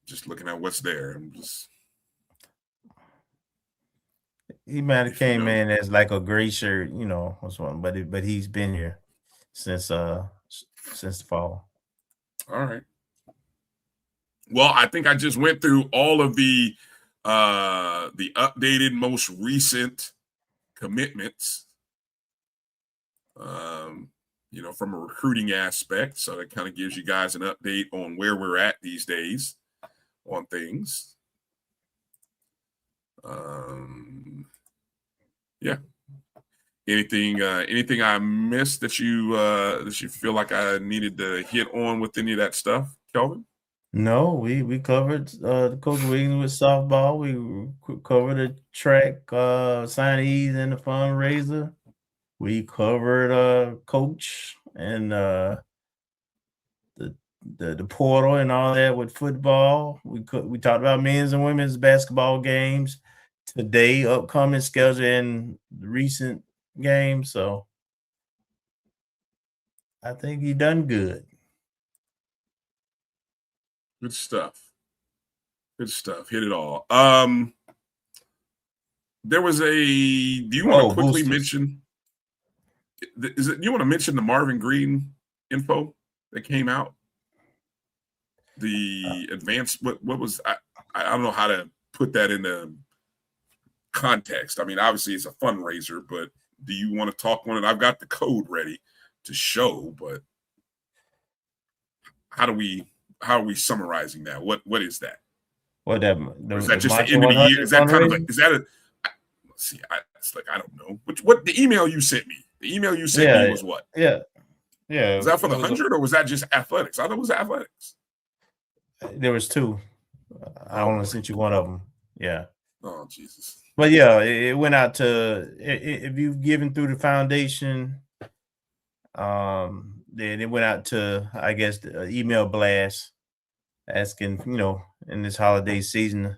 Just looking at what's there. He might have came in as like a gray shirt, but he's been here since the fall. All right. Well, I think I just went through all of the updated, most recent commitments. From a recruiting aspect. So that kind of gives you guys an update on where we're at these days on things. Yeah. Anything I missed that you feel like I needed to hit on with any of that stuff, Kelvin? No, we covered Coach Wiggins with softball. We covered the track signees and the fundraiser. We covered Coach and the portal and all that with football. We talked about men's and women's basketball games today, upcoming schedule, and the recent games. So I think he done good. Good stuff. Hit it all. There was do you want to quickly mention? You want to mention the Marvin Green info that came out? the advanced, what was, I don't know how to put that into context. I mean, obviously it's a fundraiser, but do you want to talk on it? I've got the code ready to show, but how are we summarizing that? What is that? What that? Is that just the end of the year? Is that kind of let's see, it's like, I don't know. What the email you sent me? The email you sent me was what? Yeah. Was that for the 100 or was that just athletics? I thought it was athletics. There was two. I only sent you one of them. Yeah. Oh, Jesus. But yeah, it went out to, if you've given through the foundation, then it went out to, I guess, the email blast asking, in this holiday season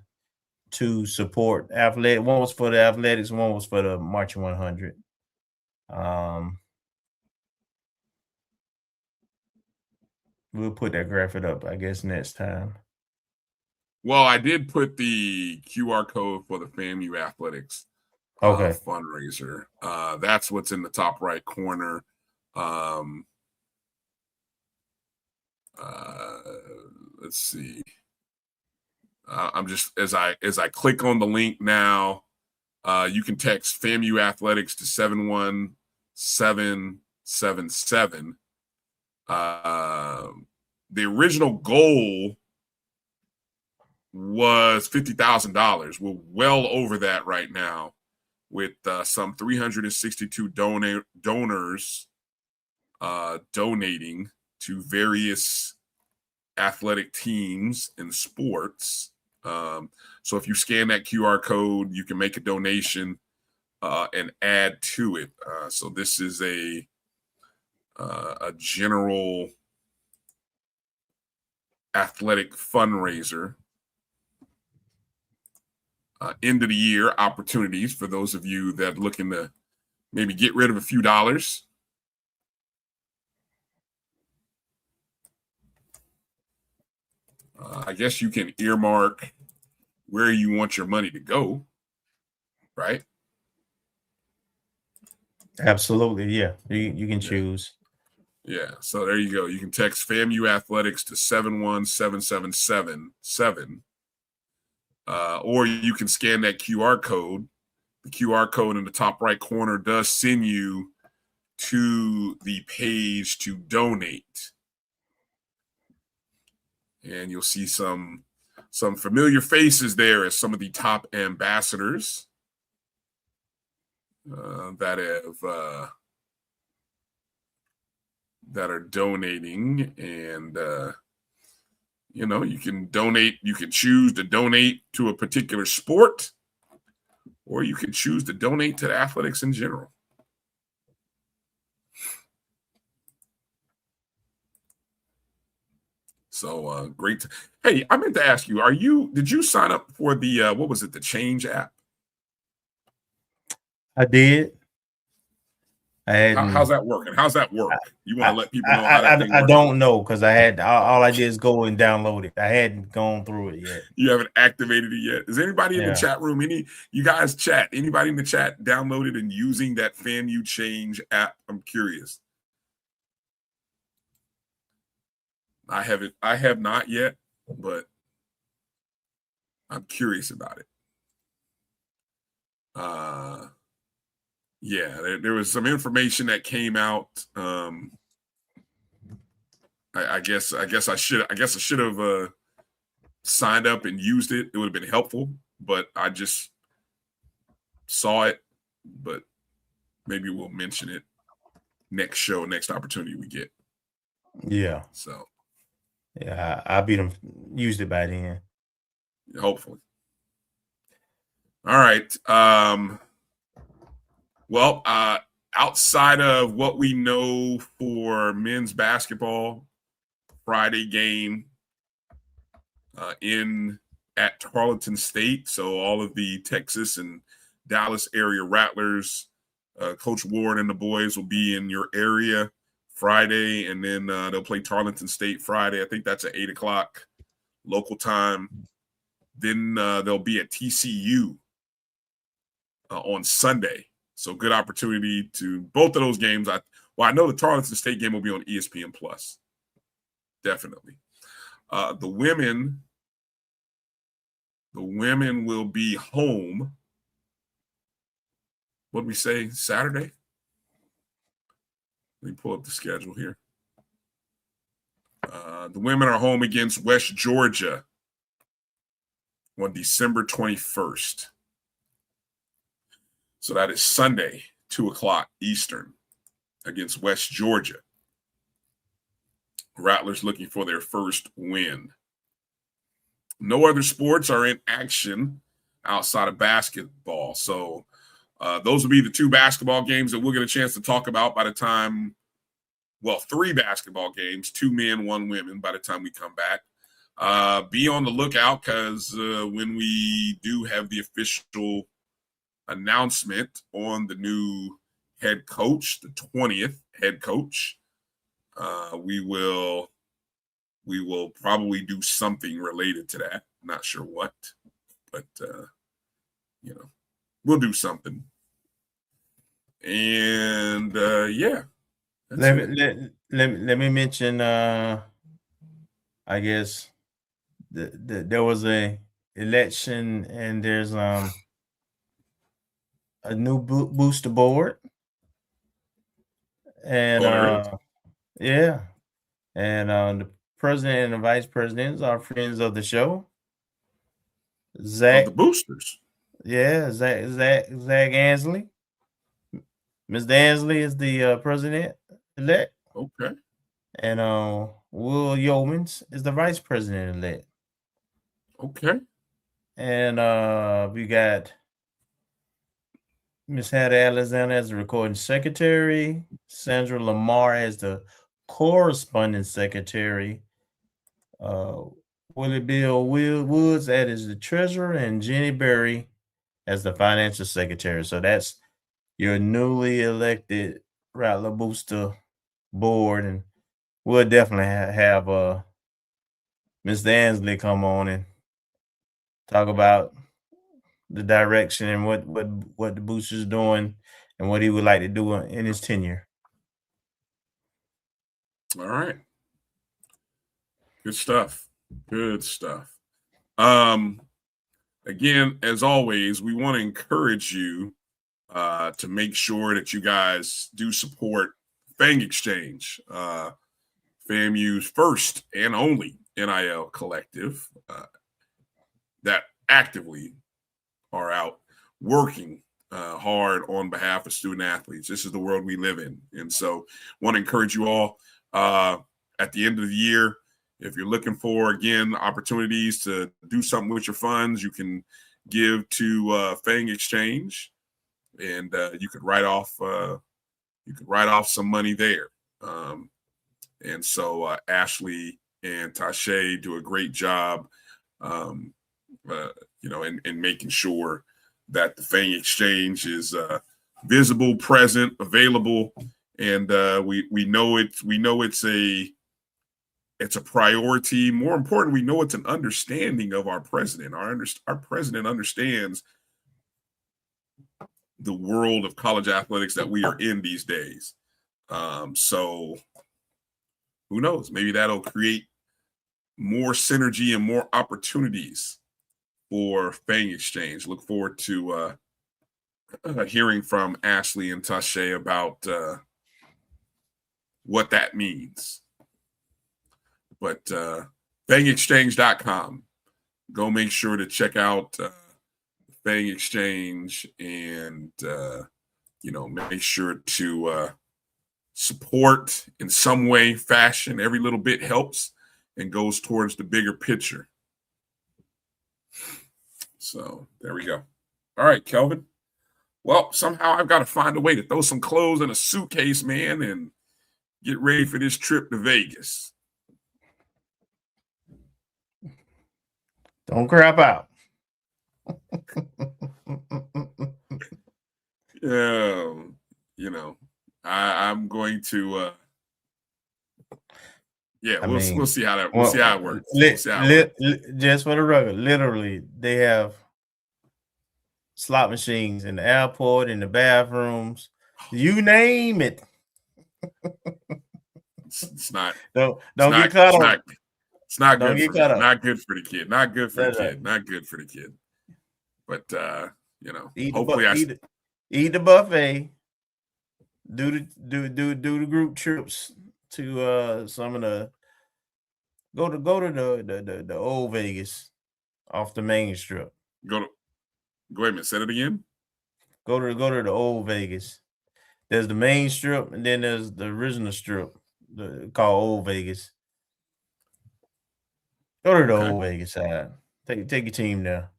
to support athletic. One was for the athletics, one was for the Marching 100. We'll put that graphic up, I guess, next time. Well, I did put the QR code for the FAMU Athletics fundraiser. That's what's in the top right corner. Let's see. I'm just as I click on the link now, you can text FAMU Athletics to 71777. The original goal was $50,000. We're well over that right now, with some 362 donors donating to various athletic teams and sports. So if you scan that QR code, you can make a donation and add to it. So this is a general athletic fundraiser. End of the year opportunities for those of you that are looking to maybe get rid of a few dollars. I guess you can earmark where you want your money to go, right? Absolutely, yeah. You can choose. Yeah, so there you go. You can text FAMU Athletics to 71777, or you can scan that QR code. The QR code in the top right corner does send you to the page to donate. And you'll see some familiar faces there as some of the top ambassadors that are donating. And you can donate. You can choose to donate to a particular sport, or you can choose to donate to the athletics in general. So great. Hey, I meant to ask you, did you sign up for the, what was it, the Change app? I did. How's that working? How's that work? You want to let people know how that thing I works? don't know, because I had all I did is go and download it. I hadn't gone through it yet. You haven't activated it yet. Is anybody in the chat room? You guys chat? Anybody in the chat downloaded and using that FAMU Change app? I'm curious. I have not yet, but I'm curious about it. Yeah, there was some information that came out. I guess I should have signed up and used it. It would have been helpful, but I just saw it. But maybe we'll mention it next opportunity we get. Yeah. So. Yeah, I'll be used it by then. Hopefully. All right. Well, outside of what we know for men's basketball, Friday game at Tarleton State. So all of the Texas and Dallas area Rattlers, Coach Ward and the boys will be in your area Friday, and then they'll play Tarleton State Friday. I think that's at 8:00 local time. Then they'll be at TCU on Sunday. So good opportunity to both of those games. I know the Tarleton State game will be on ESPN Plus. Definitely. The women will be home. What did we say? Saturday? Let me pull up the schedule here. The women are home against West Georgia on December 21st. So that is Sunday, 2:00 Eastern, against West Georgia. Rattlers looking for their first win. No other sports are in action outside of basketball. So those will be the two basketball games that we'll get a chance to talk about by the time, well, 3 basketball games, 2 men, 1 women by the time we come back. Be on the lookout because when we do have the official announcement on the new head coach, the 20th head coach, we will probably do something related to that. Not sure what, but we'll do something. And yeah. Let me mention. I guess there was a election, and there's a new booster board, and yeah, and the president and the vice presidents are friends of the show. Zach, of the boosters. Yeah, Zach Ansley. Mr. Ansley is the president-elect. Okay. And Will Yeomans is the vice president-elect. Okay. And we got Miss Hattie Alexander as the recording secretary, Sandra Lamar as the corresponding secretary, Willie Bill Woods as the treasurer, and Jenny Berry as the financial secretary. So that's your newly elected Rattler Booster board, and we'll definitely have Mr. Ansley come on and talk about the direction and what the booster's doing and what he would like to do in his tenure. All right. Good stuff. Good stuff. Again, as always, we want to encourage you to make sure that you guys do support Fang Exchange, FAMU's first and only NIL collective that actively are out working hard on behalf of student athletes. This is the world we live in. And so want to encourage you all at the end of the year, if you're looking for, again, opportunities to do something with your funds, you can give to Fang Exchange, and you could write off some money there. And so Ashley and Tashay do a great job, in making sure that the Fang Exchange is visible, present, available, and we know it's a priority. More important, we know it's an understanding of our president. Our president understands the world of college athletics that we are in these days. So who knows? Maybe that'll create more synergy and more opportunities for Fang Exchange. Look forward to hearing from Ashley and Tashay about what that means. But FangExchange.com. Go make sure to check out Fang Exchange and, make sure to support in some way, fashion. Every little bit helps and goes towards the bigger picture. So there we go. All right, Kelvin. Well, somehow I've got to find a way to throw some clothes in a suitcase, man, and get ready for this trip to Vegas. Don't crap out. I'm going to. We'll see how that. We'll see how it works. Just for the record, literally, they have slot machines in the airport, in the bathrooms, you name it. It's not. Don't get caught on. It's not Don't good get for caught me. up. Not good for the kid. Not good for That's the right. kid. Not good for the kid. But Eat hopefully eat the buffet. Do the group trips to some of the go to the old Vegas off the main strip. wait a minute, say it again. Go to the old Vegas. There's the main strip, and then there's the original strip, called Old Vegas. Go to the Okay. Old Vegas side. Take your team there.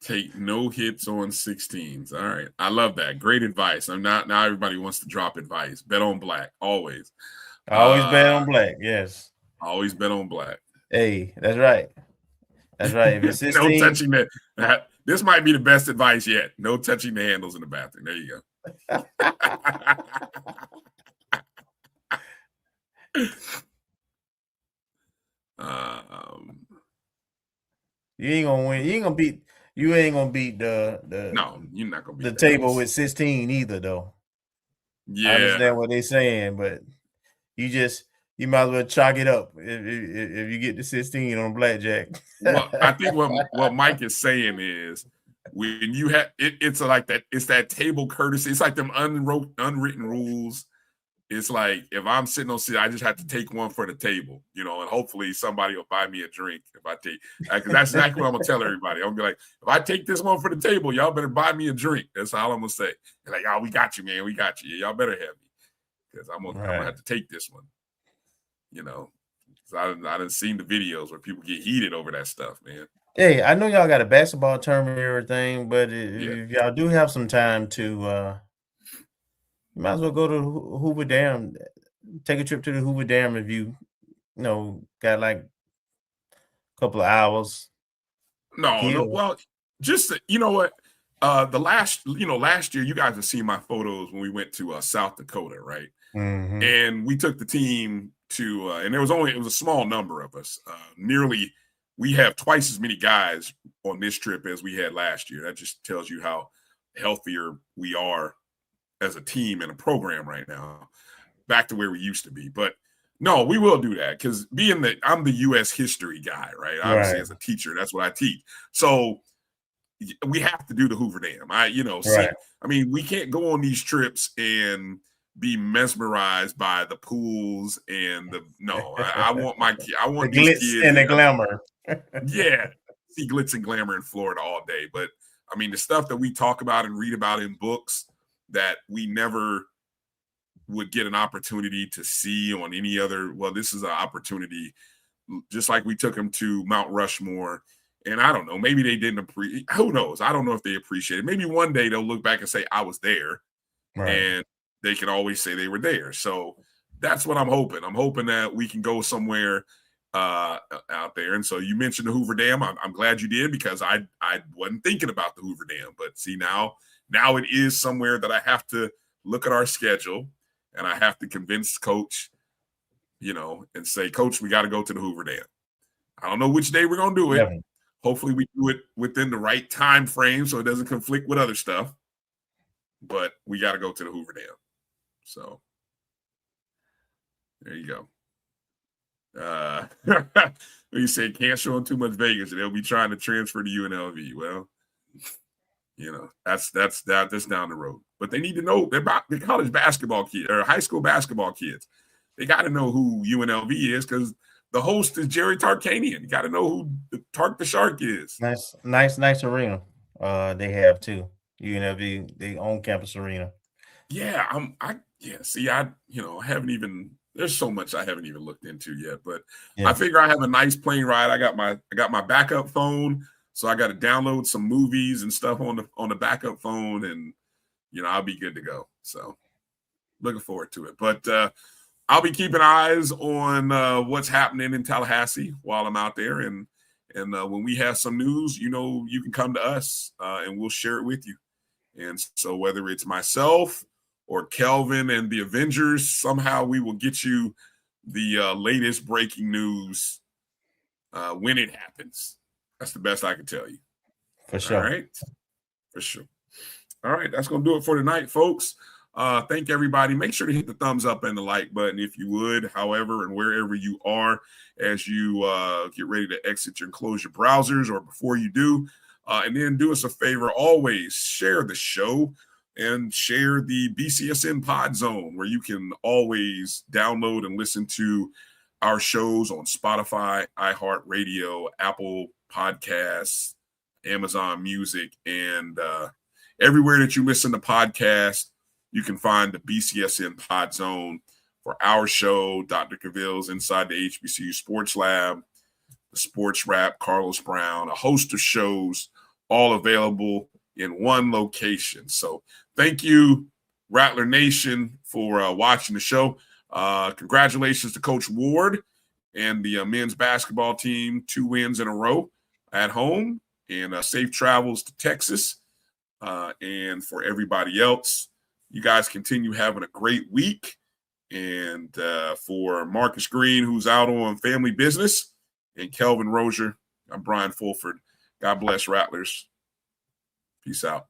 Take no hits on 16s. All right. I love that. Great advice. Now everybody wants to drop advice. Bet on black. Always. Always bet on black. Yes. Always bet on black. Hey, that's right. That's right. If it's 16, no touching that. This might be the best advice yet. No touching the handles in the bathroom. There you go. you ain't gonna win. You ain't gonna beat the no, you're not gonna beat the table with 16 either, though. Yeah, I understand what they're saying, but you might as well chalk it up if you get the 16 on blackjack. Well, I think what Mike is saying is when you have it's like that. It's that table courtesy. It's like them unwritten rules. It's like if I'm sitting on seat, I just have to take one for the table, and hopefully somebody will buy me a drink if I take. Because that's exactly what I'm gonna tell everybody. I'm gonna be like, if I take this one for the table, y'all better buy me a drink. That's all I'm gonna say. They're like, oh, we got you, man. We got you. Y'all better have me because I'm gonna have to take this one. So I done seen the videos where people get heated over that stuff, man. Hey, I know y'all got a basketball tournament and everything, but if y'all do have some time to, you might as well go to Hoover Dam. Take a trip to the Hoover Dam if you got like a couple of hours. No. Well, just you know what? Last year you guys have seen my photos when we went to South Dakota, right? Mm-hmm. And we took the team to, and it was a small number of us. We have twice as many guys on this trip as we had last year. That just tells you how healthier we are as a team and a program right now, back to where we used to be. But no, we will do that because I'm the U.S. history guy, right? Obviously, as a teacher, that's what I teach. So we have to do the Hoover Dam. We can't go on these trips and be mesmerized by the pools and I want the these glitz kids and the glamour. Yeah, see glitz and glamour in Florida all day. But the stuff that we talk about and read about in books that we never would get an opportunity to see on any other. Well, this is an opportunity, just like we took them to Mount Rushmore. And I don't know, maybe they didn't appreciate. Who knows? I don't know if they appreciate it. Maybe one day they'll look back and say, I was there. Right. And they can always say they were there. So that's what I'm hoping. I'm hoping that we can go somewhere out there. And so you mentioned the Hoover Dam. I'm glad you did because I wasn't thinking about the Hoover Dam. But see, now it is somewhere that I have to look at our schedule and I have to convince Coach, and say, Coach, we got to go to the Hoover Dam. I don't know which day we're going to do it. Yeah. Hopefully we do it within the right time frame so it doesn't conflict with other stuff. But we got to go to the Hoover Dam. So there you go. You say can't show them too much Vegas, and they'll be trying to transfer to UNLV. Well, that's down the road. But they need to know they're about the college basketball kids or high school basketball kids. They got to know who UNLV is because the host is Jerry Tarkanian. You got to know who Tark the Shark is. Nice arena. They have too. UNLV, they own campus arena. Yeah, I haven't even. There's so much I haven't even looked into yet, but I figure I have a nice plane ride. I got my backup phone, so I got to download some movies and stuff on the backup phone, and I'll be good to go. So looking forward to it. But I'll be keeping eyes on what's happening in Tallahassee while I'm out there, and when we have some news, you can come to us and we'll share it with you. And so whether it's myself or Kelvin and the Avengers, somehow we will get you the latest breaking news when it happens. That's the best I can tell you. For sure. All right. For sure. All right. That's going to do it for tonight, folks. Thank everybody. Make sure to hit the thumbs up and the like button if you would, however and wherever you are, as you get ready to exit and close your browsers, or before you do. And then do us a favor, always share the show and share the BCSN Pod Zone, where you can always download and listen to our shows on Spotify, iHeartRadio, Apple Podcasts, Amazon Music, and everywhere that you listen to podcasts. You can find the BCSN Pod Zone for our show, Dr. Cavill's Inside the HBCU Sports Lab, the Sports Wrap, Carlos Brown, a host of shows, all available in one location. So thank you, Rattler Nation, for watching the show. Congratulations to Coach Ward and the men's basketball team, 2 wins in a row at home, and safe travels to Texas. And for everybody else, you guys continue having a great week. And for Marcus Green, who's out on family business, and Kelvin Rozier, I'm Bryan Fulford. God bless, Rattlers. Peace out.